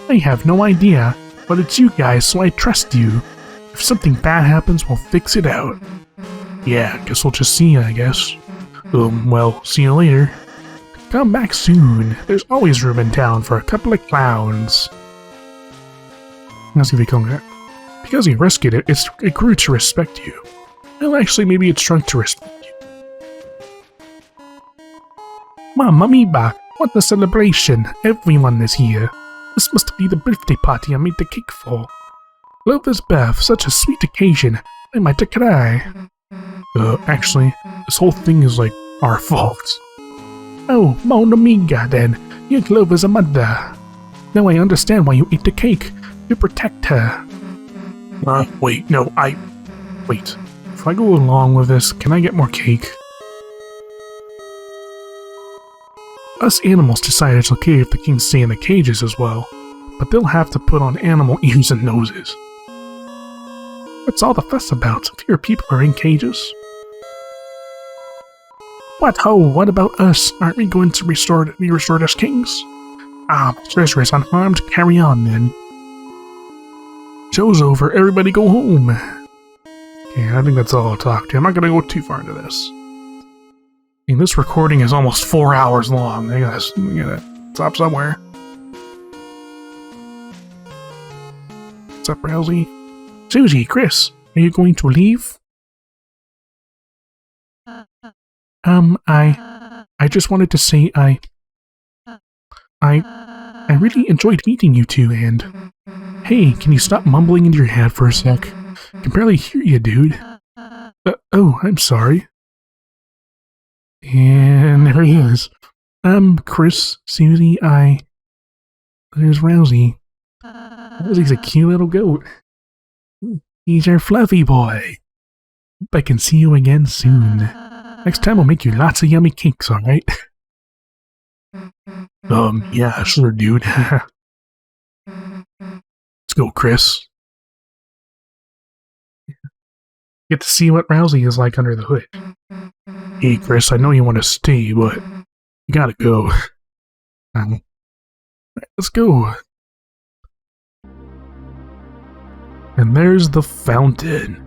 I have no idea, but it's you guys, so I trust you. If something bad happens, we'll fix it out. Yeah, guess we'll just see you, I guess. Well, see you later. Come back soon. There's always room in town for a couple of clowns. Let's see if we come back. Because he rescued it, it grew to respect you. Well, actually, maybe it shrunk to respect you. Mama Miba, what a celebration! Everyone is here. This must be the birthday party I made the cake for. Clover's birth, such a sweet occasion. I might cry. Actually, this whole thing is like our fault. Oh, Mon Amiga then. You're Clover's mother. Now I understand why you ate the cake. To protect her. Wait, no, Wait. If I go along with this, can I get more cake? Us animals decided it's okay if the kings stay in the cages as well, but they'll have to put on animal ears and noses. What's all the fuss about? Fewer people are in cages. What ho? What about us? Aren't we going to be restored as kings? Ah, my treasure is unharmed. Carry on then. Show's over. Everybody go home. Okay, I think that's all I'll talk to. I'm not gonna go too far into this. And this recording is almost 4 hours long. I gotta stop somewhere. What's up, Rouxls? Susie, Chris, are you going to leave? I just wanted to say I really enjoyed meeting you two, and hey, can you stop mumbling into your head for a sec? I can barely hear you, dude. Oh, I'm sorry. And there he is. Chris, Susie, there's Rouxls. Rouxls a cute little goat. He's our fluffy boy. Hope I can see you again soon. Next time I'll make you lots of yummy cakes, alright? Yeah, sure, dude. Let's go, Chris. Get to see what Rouxls is like under the hood. Hey, Chris, I know you want to stay, but you gotta go. Let's go. And there's the fountain.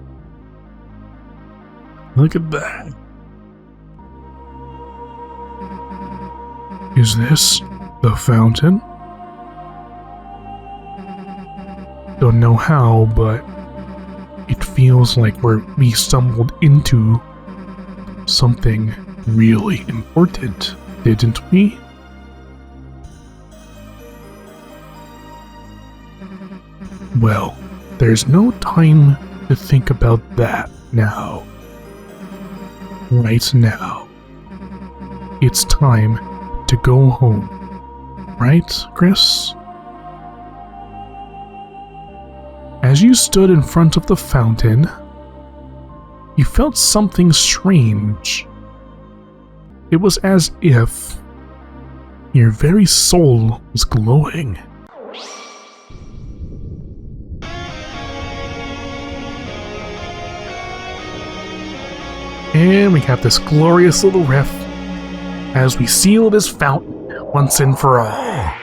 Look at that. Is this the fountain? Don't know how, but it feels like we stumbled into something really important, didn't we? Well, there's no time to think about that now. Right now. It's time to go home. Right, Chris? As you stood in front of the fountain, you felt something strange. It was as if your very soul was glowing. And we have this glorious little riff as we seal this fountain once and for all.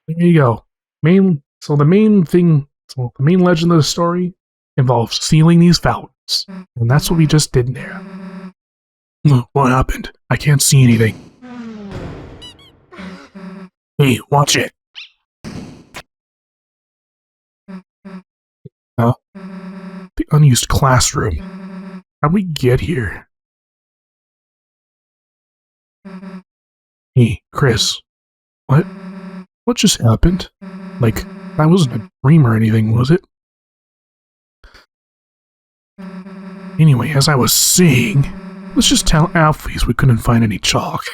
There you go. The main legend of the story involves sealing these fountains. And that's what we just did there. What happened? I can't see anything. Hey, watch it. Huh? The unused classroom. How'd we get here? Hey, Chris. What just happened? Like, that wasn't a dream or anything, was it? Anyway, as I was saying, let's just tell Alphys we couldn't find any chalk.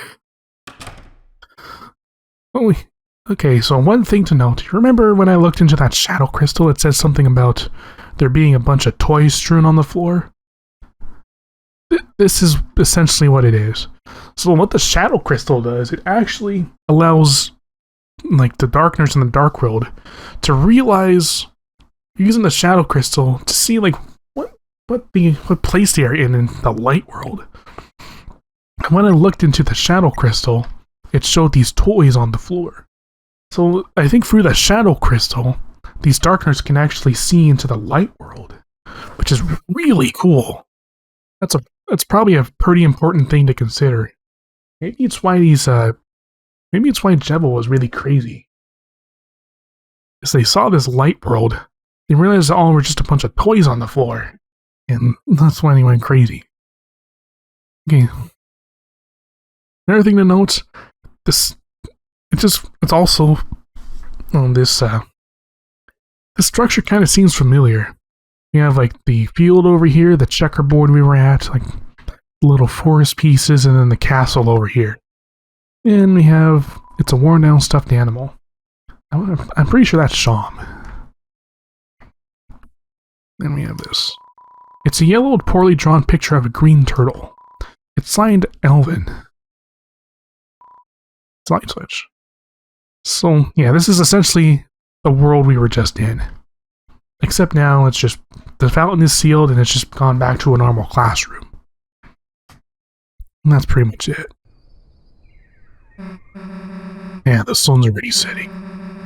Okay, so one thing to note. You remember when I looked into that shadow crystal, it says something about there being a bunch of toys strewn on the floor? This is essentially what it is. So what the shadow crystal does, it actually allows like the Darkners in the Dark World to realize, using the shadow crystal, to see like what place they are in the light world. And when I looked into the shadow crystal, it showed these toys on the floor. So I think through the shadow crystal, these Darkners can actually see into the light world, which is really cool. That's probably a pretty important thing to consider. Maybe it's why JEVIL was really crazy. As they saw this light world, they realized all were just a bunch of toys on the floor. And that's why they went crazy. Okay. Another thing to note, this structure kind of seems familiar. We have like the field over here, the checkerboard we were at, like little forest pieces, and then the castle over here. And we have, it's a worn down stuffed animal. I'm pretty sure that's Sham. Then we have this. It's a yellowed, poorly drawn picture of a green turtle. It's signed Elvin. Light switch. So, yeah, this is essentially the world we were just in. Except now it's just, the fountain is sealed and it's just gone back to a normal classroom. And that's pretty much it. Yeah, the sun's already setting.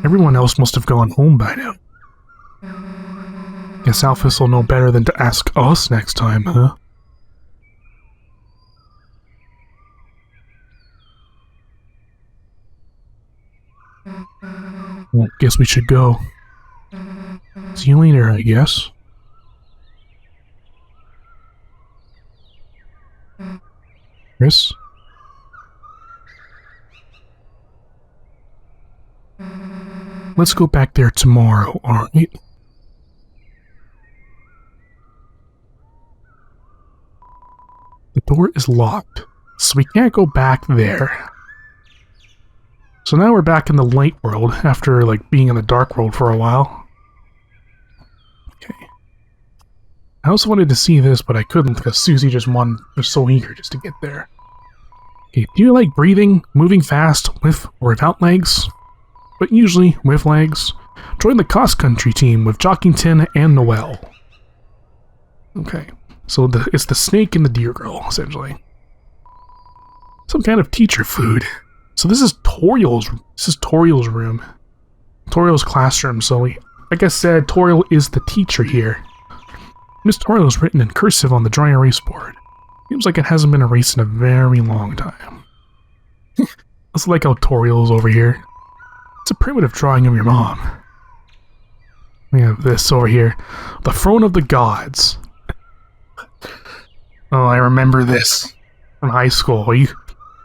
Everyone else must have gone home by now. Guess Alphys will know better than to ask us next time, huh? Well, guess we should go. See you later, I guess. Chris? Let's go back there tomorrow, alright? The door is locked, so we can't go back there. So now we're back in the light world after like being in the dark world for a while. Okay. I also wanted to see this, but I couldn't because Susie was so eager just to get there. Okay, do you like breathing, moving fast, with or without legs? But usually with legs. Join the cross-country team with Jockington and Noelle. Okay, so it's the snake and the deer girl, essentially. Some kind of teacher food. So this is Toriel's room. Toriel's classroom, so like I said, Toriel is the teacher here. Miss Toriel is written in cursive on the dry erase board. Seems like it hasn't been erased in a very long time. Let's like how Toriel's over here. It's a primitive drawing of your mom. We have this over here. The Throne of the Gods. Oh, I remember this from high school.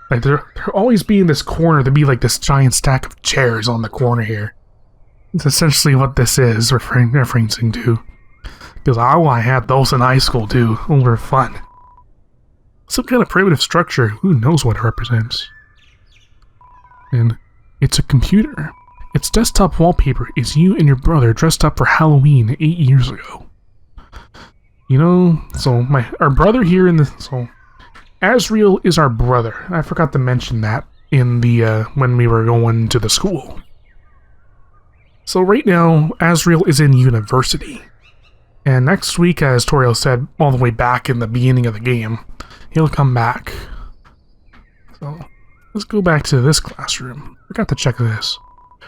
Like there always be in this corner, there'd be like this giant stack of chairs on the corner here. It's essentially what this is referencing to. Because I had those in high school too. Those were fun. Some kind of primitive structure, who knows what it represents. And it's a computer. Its desktop wallpaper is you and your brother dressed up for Halloween 8 years ago. You know, so our brother here so Asriel is our brother. I forgot to mention that in the when we were going to the school. So right now, Asriel is in university. And next week, as Toriel said all the way back in the beginning of the game, he'll come back. So let's go back to this classroom. Forgot to check this.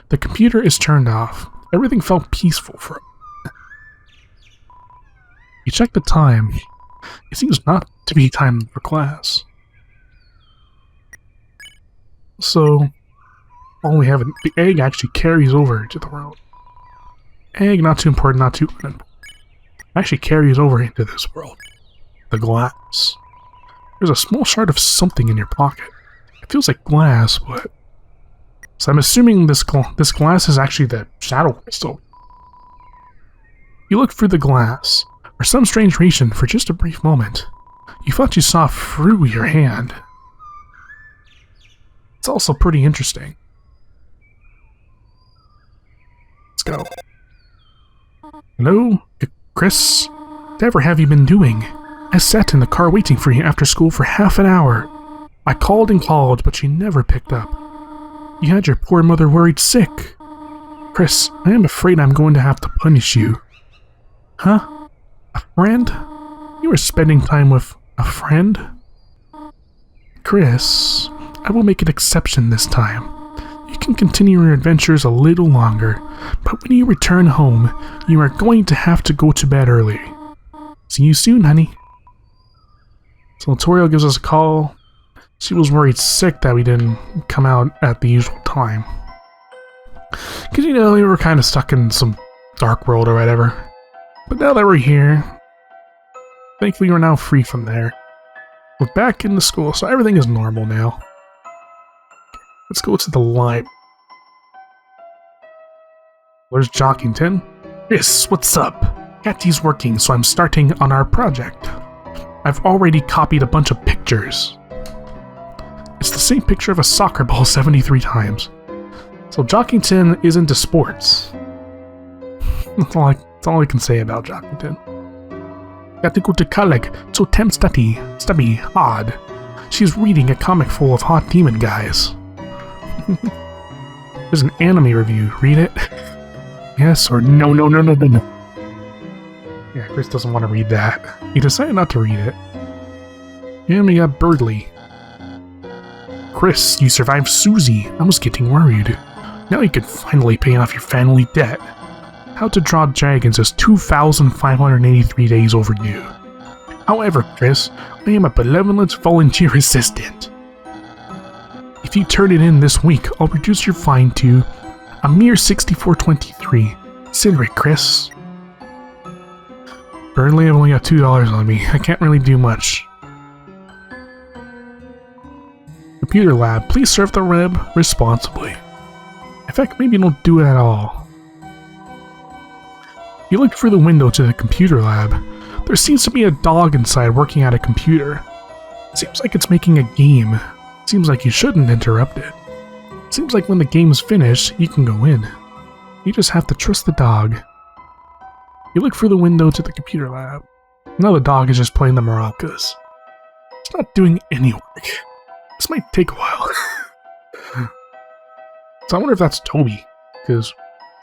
The computer is turned off. Everything felt peaceful for a moment. You check the time. It seems not to be time for class. So, all we have, the egg actually carries over to the world. Egg, not too important, not too unimportant. Actually carries over into this world. The glass. There's a small shard of something in your pocket. It feels like glass, but... So I'm assuming this glass is actually the shadow crystal. You look through the glass. For some strange reason, for just a brief moment, you thought you saw through your hand. It's also pretty interesting. Let's go. Hello? Chris? Whatever have you been doing? I sat in the car waiting for you after school for half an hour. I called and called, but she never picked up. You had your poor mother worried sick. Chris, I am afraid I'm going to have to punish you. Huh? A friend? You were spending time with a friend? Chris, I will make an exception this time. You can continue your adventures a little longer, but when you return home, you are going to have to go to bed early. See you soon, honey. So Toriel gives us a call. She was worried sick that we didn't come out at the usual time. Because, you know, we were kind of stuck in some dark world or whatever. But now that we're here, thankfully we're now free from there. We're back in the school, so everything is normal now. Let's go to the library. Where's Jockington? Yes, what's up? Catty's working, so I'm starting on our project. I've already copied a bunch of pictures. It's the same picture of a soccer ball 73 times. So Jockington is into sports. That's all I can say about Jockington. Got to go to college, so Tem study hard. She's reading a comic full of hot demon guys. There's an anime review. Read it? Yes or no. Yeah, Chris doesn't want to read that. He decided not to read it. And we got Birdly. Chris, you survived Susie. I was getting worried. Now you can finally pay off your family debt. How to Draw Dragons is 2,583 days overdue. However, Chris, I am a benevolent volunteer assistant. If you turn it in this week, I'll reduce your fine to a mere $64.23. Consider it, Chris. Currently, I've only got $2 on me. I can't really do much. Computer lab, please serve the web responsibly. In fact, maybe don't do it at all. You look through the window to the computer lab. There seems to be a dog inside working at a computer. Seems like it's making a game. Seems like you shouldn't interrupt it. Seems like when the game's finished, you can go in. You just have to trust the dog. You look through the window to the computer lab. Now the dog is just playing the maracas. It's not doing any work. This might take a while. So I wonder if that's Toby, because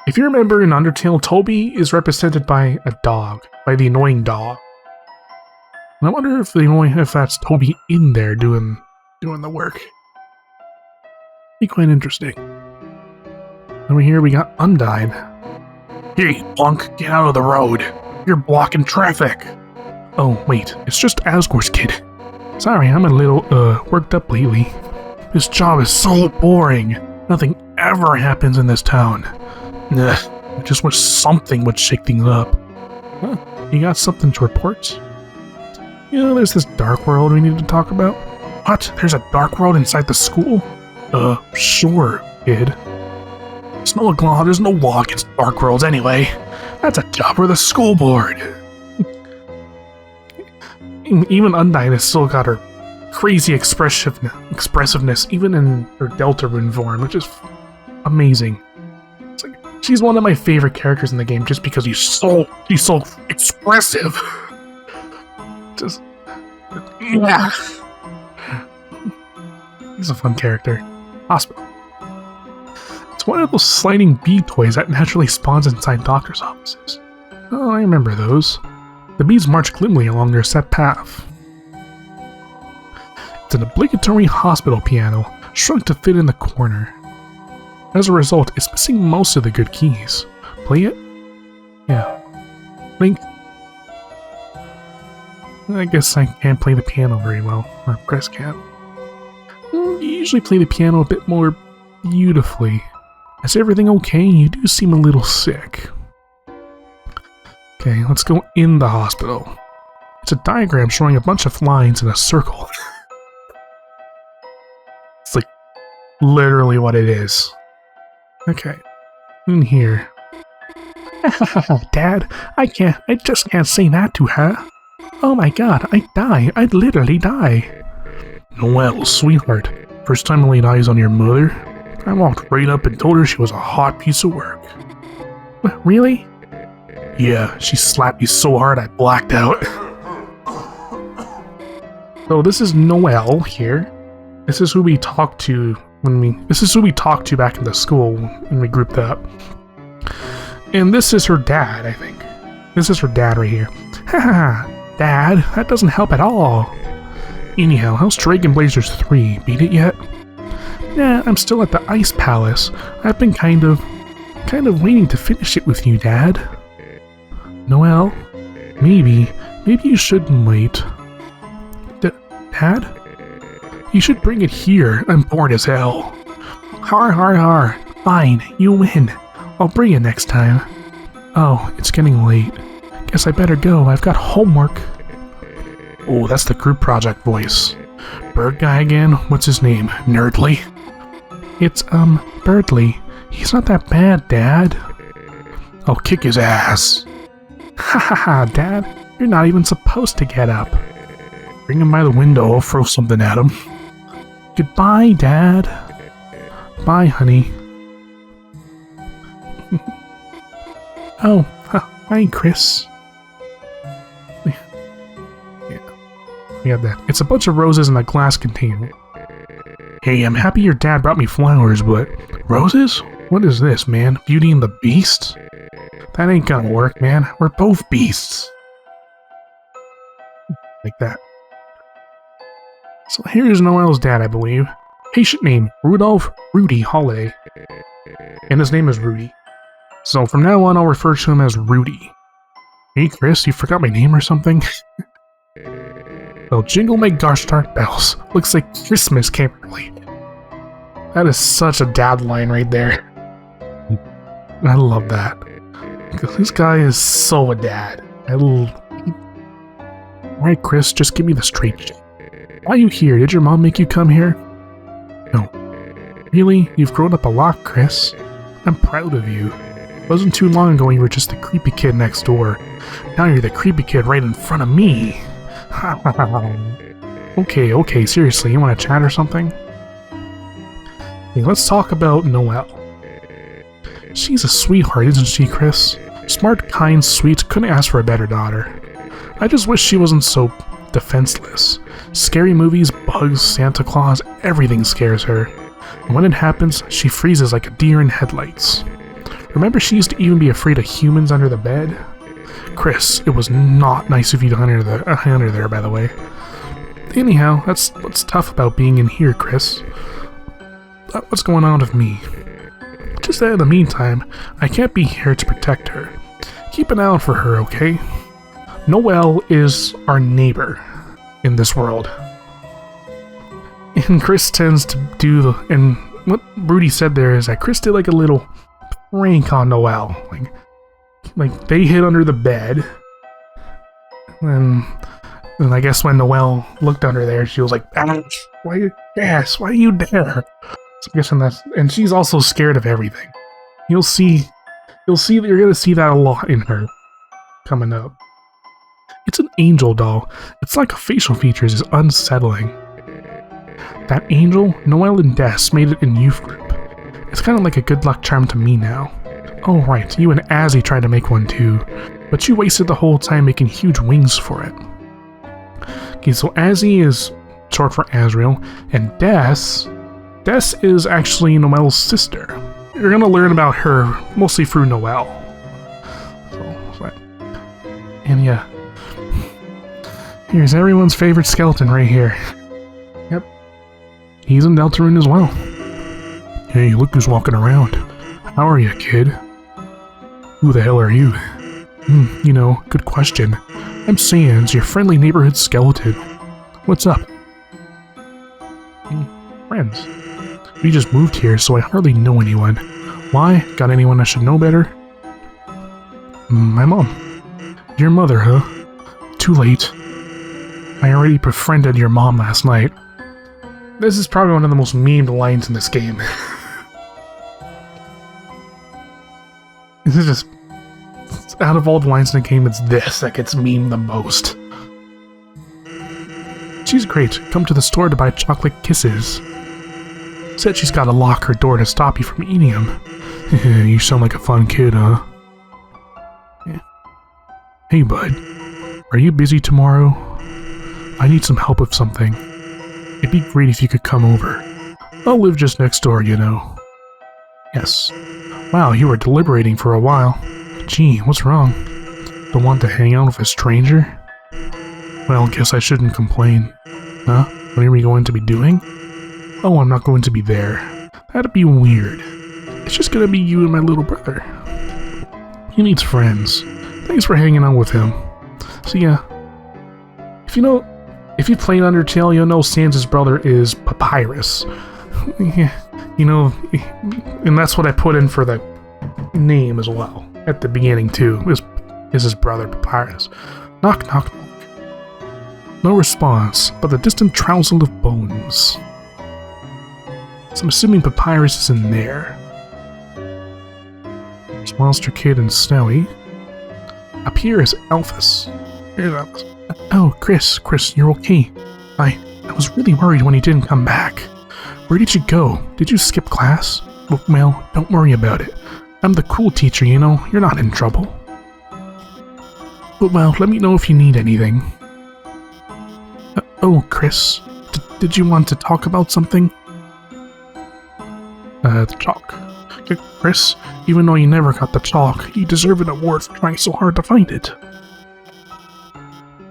if you remember in Undertale, Toby is represented by a dog, by the annoying dog. And I wonder if that's Toby in there doing the work. Be quite interesting. Over here we got Undyne. Hey, punk, get out of the road. You're blocking traffic. Oh, wait, it's just Asgore's kid. Sorry, I'm a little, worked up lately. This job is so boring. Nothing ever happens in this town. Ugh, I just wish something would shake things up. Huh, you got something to report? You know, there's this dark world we need to talk about. What? There's a dark world inside the school? Sure, kid. There's no law against dark worlds anyway. That's a job for the school board. Even Undyne has still got her crazy expressiveness, even in her Deltarune form, which is amazing. It's like, she's one of my favorite characters in the game just because she's so expressive. Just, yeah. He's a fun character. Hospital. It's one of those sliding bee toys that naturally spawns inside doctor's offices. Oh, I remember those. The bees march glimly along their set path. It's an obligatory hospital piano, shrunk to fit in the corner. As a result, it's missing most of the good keys. Play it? Yeah. Link. I guess I can't play the piano very well, or Chris can't. You usually play the piano a bit more beautifully. Is everything okay? You do seem a little sick. Okay, let's go in the hospital. It's a diagram showing a bunch of lines in a circle. It's like literally what it is. Okay, in here. Dad, I just can't say that to her. Oh my god, I'd literally die. Noelle, sweetheart, first time I laid eyes on your mother, I walked right up and told her she was a hot piece of work. Really? Yeah, she slapped me so hard I blacked out. So this is Noelle here. This is who we talked to back in the school when we grouped up. And this is her dad, I think. This is her dad right here. Haha, Dad, that doesn't help at all. Anyhow, how's Dragon Blazers 3? Beat it yet? Nah, I'm still at the Ice Palace. I've been kind of waiting to finish it with you, Dad. Noelle, maybe you shouldn't wait. Dad? You should bring it here. I'm bored as hell. Har har har. Fine, you win. I'll bring it next time. Oh, it's getting late. Guess I better go. I've got homework. Oh, that's the group project voice. Bird guy again? What's his name? Nerdly? It's, Birdly. He's not that bad, Dad. I'll kick his ass. Ha ha ha, Dad. You're not even supposed to get up. Bring him by the window, I'll throw something at him. Goodbye, Dad. Bye, honey. Oh, hi, Chris. We have that. It's a bunch of roses in a glass container. Hey, I'm happy your dad brought me flowers, but... Roses? What is this, man? Beauty and the Beast? That ain't gonna work, man. We're both beasts. Like that. So here's Noelle's dad, I believe. Patient name, Rudolph Rudy Holiday. And his name is Rudy. So from now on, I'll refer to him as Rudy. Hey, Chris, you forgot my name or something? Well, jingle my gosh darn bells. Looks like Christmas came early. That is such a dad line right there. I love that. Because this guy is so a dad. Alright, Chris, just give me the straight shit. Why are you here? Did your mom make you come here? No. Really? You've grown up a lot, Chris. I'm proud of you. It wasn't too long ago you were just the creepy kid next door. Now you're the creepy kid right in front of me. Okay, seriously, you want to chat or something? Hey, let's talk about Noelle. She's a sweetheart, isn't she, Chris? Smart, kind, sweet, couldn't ask for a better daughter. I just wish she wasn't so defenseless. Scary movies, bugs, Santa Claus, everything scares her. And when it happens, she freezes like a deer in headlights. Remember she used to even be afraid of humans under the bed? Chris, it was not nice of you to hunt her there, by the way. Anyhow, that's what's tough about being in here, Chris. What's going on with me? Just that in the meantime, I can't be here to protect her. Keep an eye out for her, okay? Noelle is our neighbor in this world. And Chris tends to do and what Rudy said there is that Chris did like a little prank on Noelle. Like they hid under the bed. And I guess when Noelle looked under there, she was like, why are you there? So I'm guessing and she's also scared of everything. You're gonna see that a lot in her coming up. It's an angel doll. It's like facial features is unsettling. That angel, Noelle and Des made it in youth group. It's kind of like a good luck charm to me now. Oh right, you and Azzy tried to make one too, but you wasted the whole time making huge wings for it. Okay, so Azzy is short for Azrael, and Des is actually Noelle's sister. You're gonna learn about her mostly through Noelle. So And yeah, here's everyone's favorite skeleton right here. Yep, he's in Deltarune as well. Hey, look who's walking around. How are you, kid? Who the hell are you? You know, good question. I'm Sans, your friendly neighborhood skeleton. What's up? Friends. We just moved here, so I hardly know anyone. Why? Got anyone I should know better? My mom. Your mother, huh? Too late. I already befriended your mom last night. This is probably one of the most memed lines in this game. This is just... out of all the lines in the game, it's this that gets memed the most. She's great. Come to the store to buy chocolate kisses. Said she's gotta lock her door to stop you from eating them. You sound like a fun kid, huh? Yeah. Hey, bud. Are you busy tomorrow? I need some help with something. It'd be great if you could come over. I'll live just next door, you know. Yes. Wow, you were deliberating for a while. Gee, what's wrong? Don't want to hang out with a stranger? Well, guess I shouldn't complain. Huh? What are we going to be doing? Oh, I'm not going to be there. That'd be weird. It's just gonna be you and my little brother. He needs friends. Thanks for hanging out with him. So yeah, if you played Undertale, you'll know Sans' brother is Papyrus. Yeah, you know, and that's what I put in for the name as well at the beginning too. Is his brother Papyrus? Knock, knock, knock. No response, but the distant trouncil of bones. So I'm assuming Papyrus is in there. There's Monster Kid and Snowy. Up here is Alphys. Here's Alphys. Oh, Chris, you're okay. I was really worried when you didn't come back. Where did you go? Did you skip class? Well, don't worry about it. I'm the cool teacher, you know. You're not in trouble. But well, let me know if you need anything. Oh, Chris, did you want to talk about something? The chalk. Chris, even though you never got the chalk, you deserve an award for trying so hard to find it.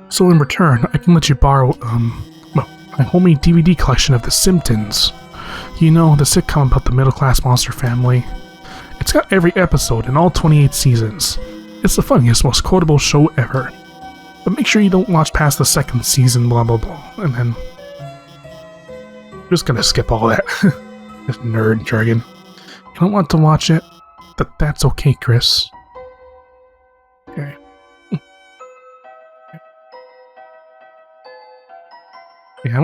So in return, I can let you borrow, my homemade DVD collection of The Simpsons. You know, the sitcom about the middle-class monster family. It's got every episode in all 28 seasons. It's the funniest, most quotable show ever. But make sure you don't watch past the second season, blah blah blah, and then... I'm just gonna skip all that. This nerd jargon. You don't want to watch it? That's okay, Chris. Okay. Yeah,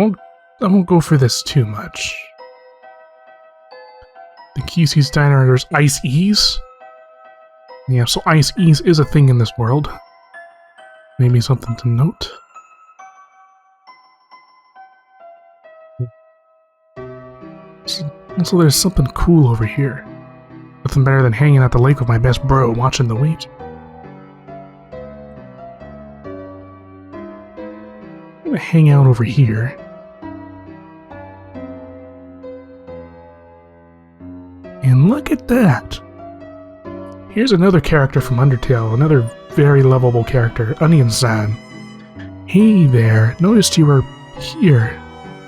I won't go for this too much. The QC's Diner, there's Ice Ease. Yeah, so Ice Ease is a thing in this world. Maybe something to note. Also, there's something cool over here. Nothing better than hanging at the lake with my best bro, watching the wheat. I'm gonna hang out over here. And look at that! Here's another character from Undertale, another very lovable character, Onion-san. Hey there, noticed you were here.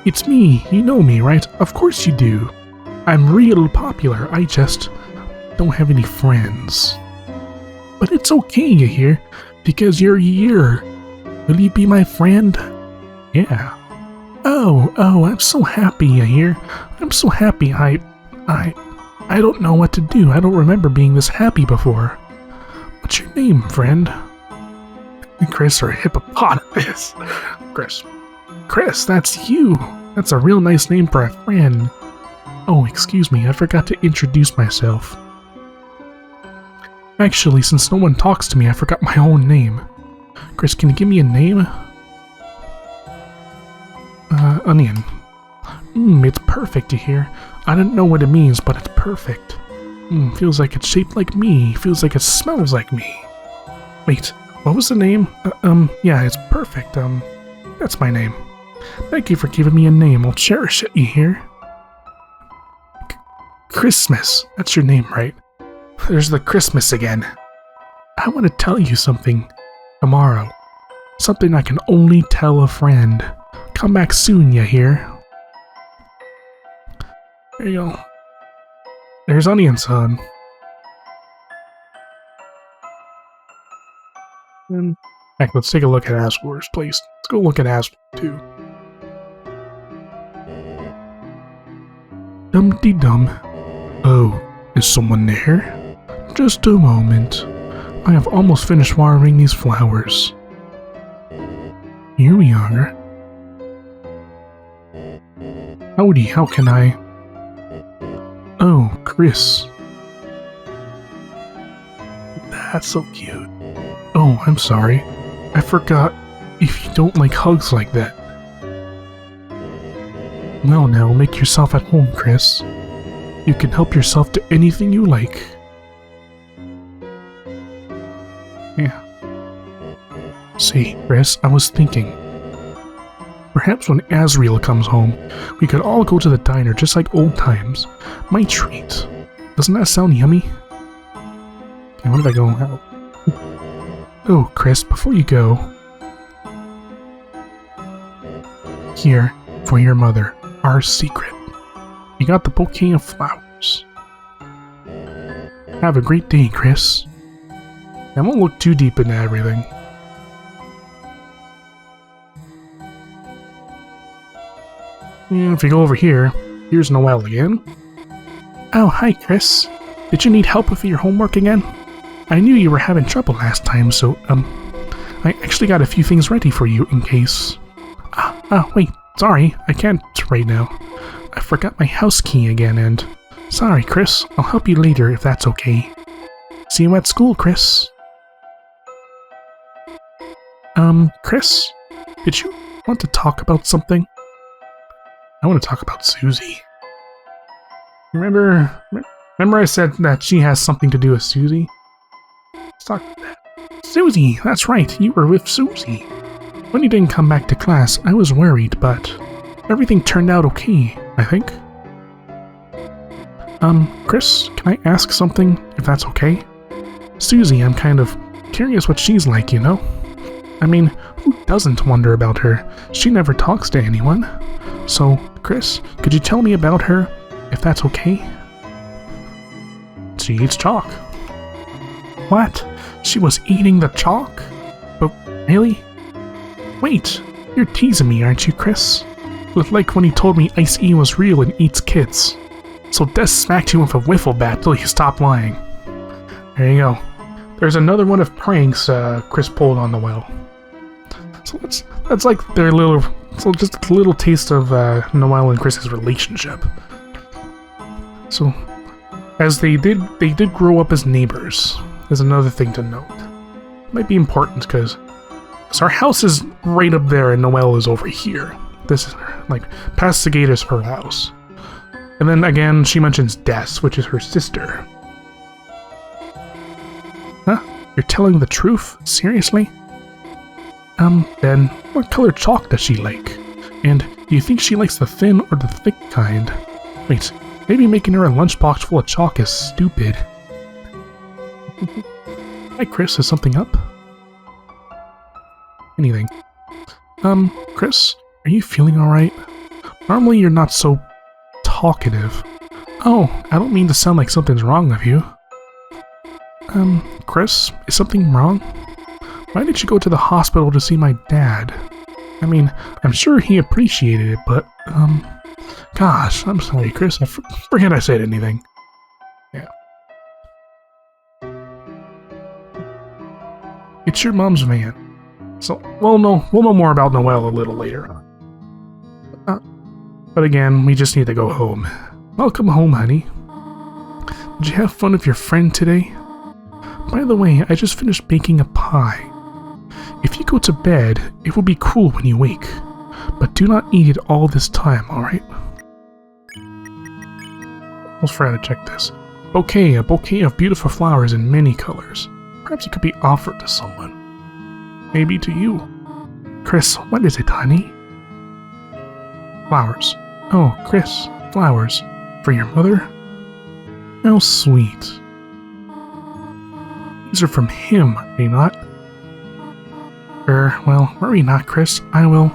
It's me, you know me, right? Of course you do. I'm real popular, I just don't have any friends. But it's okay, you hear, because you're here. Will you be my friend? Yeah. Oh, I'm so happy, you hear? I'm so happy, I don't know what to do. I don't remember being this happy before. What's your name, friend? Chris or Hippopotamus? Chris, that's you. That's a real nice name for a friend. Oh, excuse me, I forgot to introduce myself. Actually, since no one talks to me, I forgot my own name. Chris, can you give me a name? Onion. It's perfect to hear. I don't know what it means, but it's perfect. Feels like it's shaped like me. Feels like it smells like me. Wait, what was the name? Yeah, it's perfect. That's my name. Thank you for giving me a name. I'll cherish it, you hear? Christmas. That's your name, right? There's the Christmas again. I want to tell you something. tomorrow. Something I can only tell a friend. Come back soon, you hear? There you go. There's Onion Son. And heck, let's take a look at Asgore's place. Let's go look at Asgore too. Dum-de-dum. Oh, is someone there? Just a moment. I have almost finished watering these flowers. Here we are. Howdy, how can I? Oh, Chris. That's so cute. Oh, I'm sorry. I forgot if you don't like hugs like that. Well, now make yourself at home, Chris. You can help yourself to anything you like. Yeah. See, Chris, I was thinking. Perhaps when Asriel comes home, we could all go to the diner just like old times. My treat. Doesn't that sound yummy? Okay, where did I go now? Oh, Chris, before you go... Here, for your mother, our secret. You got the bouquet of flowers. Have a great day, Chris. I won't look too deep into everything. And if you go over here, here's Noelle again. Oh, hi, Chris. Did you need help with your homework again? I knew you were having trouble last time, so, I actually got a few things ready for you in case... wait, sorry, I can't right now. I forgot my house key again, and... Sorry, Chris, I'll help you later if that's okay. See you at school, Chris. Chris? Did you want to talk about something? I want to talk about Susie. Remember I said that she has something to do with Susie? Let's talk about that. Susie! That's right, you were with Susie. When you didn't come back to class, I was worried, but everything turned out okay, I think. Chris, can I ask something, if that's okay? Susie, I'm kind of curious what she's like, you know? I mean, who doesn't wonder about her? She never talks to anyone. So, Chris, could you tell me about her, if that's okay? She eats chalk. What? She was eating the chalk? But really? Wait, you're teasing me, aren't you, Chris? Like when he told me Ice E was real and eats kids. So Des smacked you with a wiffle bat till you stopped lying. There you go. There's another one of pranks Chris pulled on Noelle. So that's like their little... So just a little taste of Noelle and Chris's relationship. So, as they did grow up as neighbors. Is another thing to note. Might be important because our house is right up there and Noelle is over here. This is like past the gate is her house. And then again, she mentions Des, which is her sister. Huh? You're telling the truth? Seriously? Then what color chalk does she like? And do you think she likes the thin or the thick kind? Wait, maybe making her a lunchbox full of chalk is stupid. Hi, Chris, is something up? Anything. Chris, are you feeling alright? Normally you're not so talkative. Oh, I don't mean to sound like something's wrong with you. Chris, is something wrong? Why did you go to the hospital to see my dad? I mean, I'm sure he appreciated it, but, gosh, I'm sorry, Chris, I forget I said anything. Yeah. It's your mom's van. So, we'll know more about Noelle a little later. But again, we just need to go home. Welcome home, honey. Did you have fun with your friend today? By the way, I just finished baking a pie. If you go to bed, it will be cool when you wake. But do not eat it all this time, alright? Let's try to check this. A bouquet of beautiful flowers in many colors. Perhaps it could be offered to someone. Maybe to you. Chris, what is it, honey? Flowers. Oh, Chris, flowers. For your mother? How sweet. These are from him, are they not? Well, worry not, Chris. I will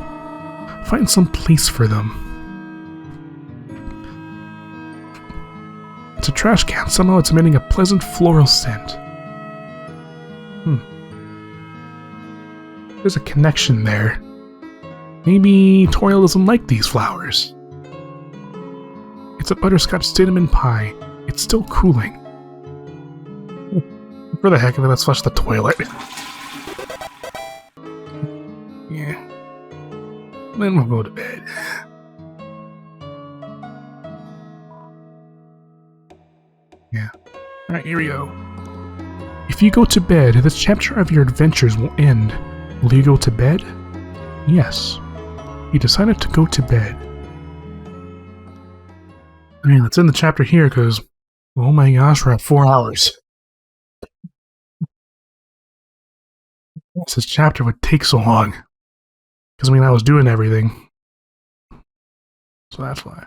find some place for them. It's a trash can. Somehow it's emitting a pleasant floral scent. There's a connection there. Maybe Toyle doesn't like these flowers. It's a butterscotch cinnamon pie. It's still cooling. For the heck of it, let's flush the toilet. Yeah. Then we'll go to bed. Yeah. Alright, here we go. If you go to bed, this chapter of your adventures will end. Will you go to bed? Yes. You decided to go to bed. I mean, let's end the chapter here, because, oh my gosh, we're at 4 hours. This chapter would take so long. Because, I mean, I was doing everything. So that's why.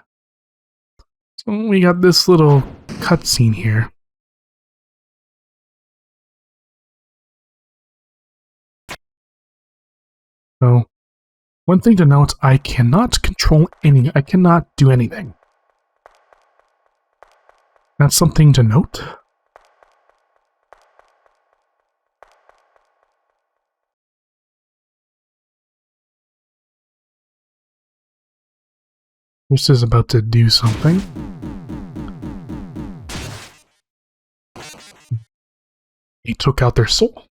So we got this little cutscene here. So, one thing to note, I cannot control anything. I cannot do anything. That's something to note. This is about to do something. He took out their soul.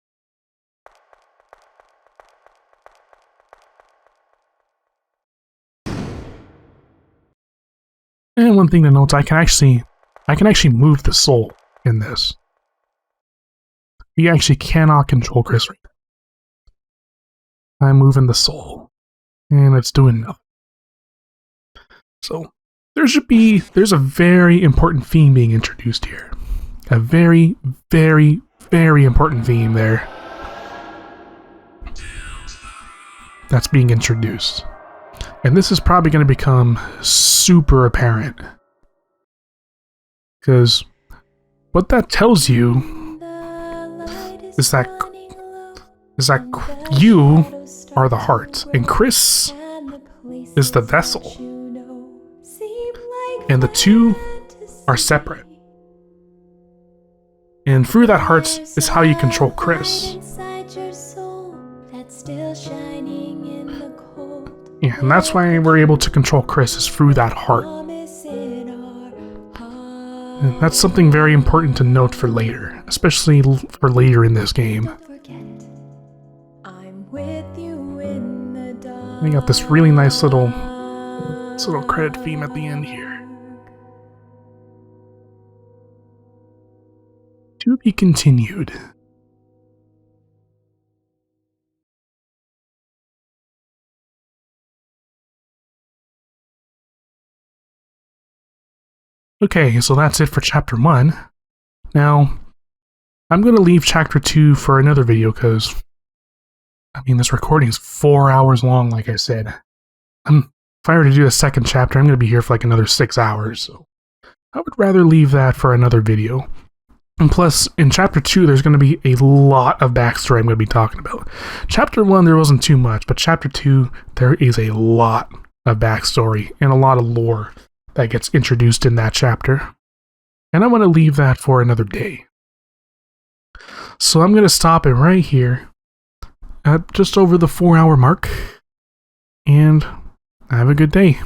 And one thing to note, I can actually move the soul in this. You actually cannot control Chris right now. I'm moving the soul. And it's doing nothing. So, there's a very important theme being introduced here. A very, very, very important theme there. That's being introduced. And this is probably going to become super apparent. Because what that tells you is that you are the heart, and Chris is the vessel. And the two are separate. And through that heart is how you control Chris. Yeah, and that's why we're able to control Chris, is through that heart. And that's something very important to note for later, especially for later in this game. We got this really nice little credit theme at the end here. To be continued. Okay, so that's it for Chapter 1. Now, I'm going to leave Chapter 2 for another video, because, I mean, this recording is 4 hours long, like I said. If I were to do a second chapter, I'm going to be here for like another 6 hours, so I would rather leave that for another video. And plus, in Chapter 2, there's going to be a lot of backstory I'm going to be talking about. Chapter 1, there wasn't too much, but Chapter 2, there is a lot of backstory and a lot of lore that gets introduced in that chapter. And I want to leave that for another day. So I'm going to stop it right here at just over the 4 hour mark. And have a good day.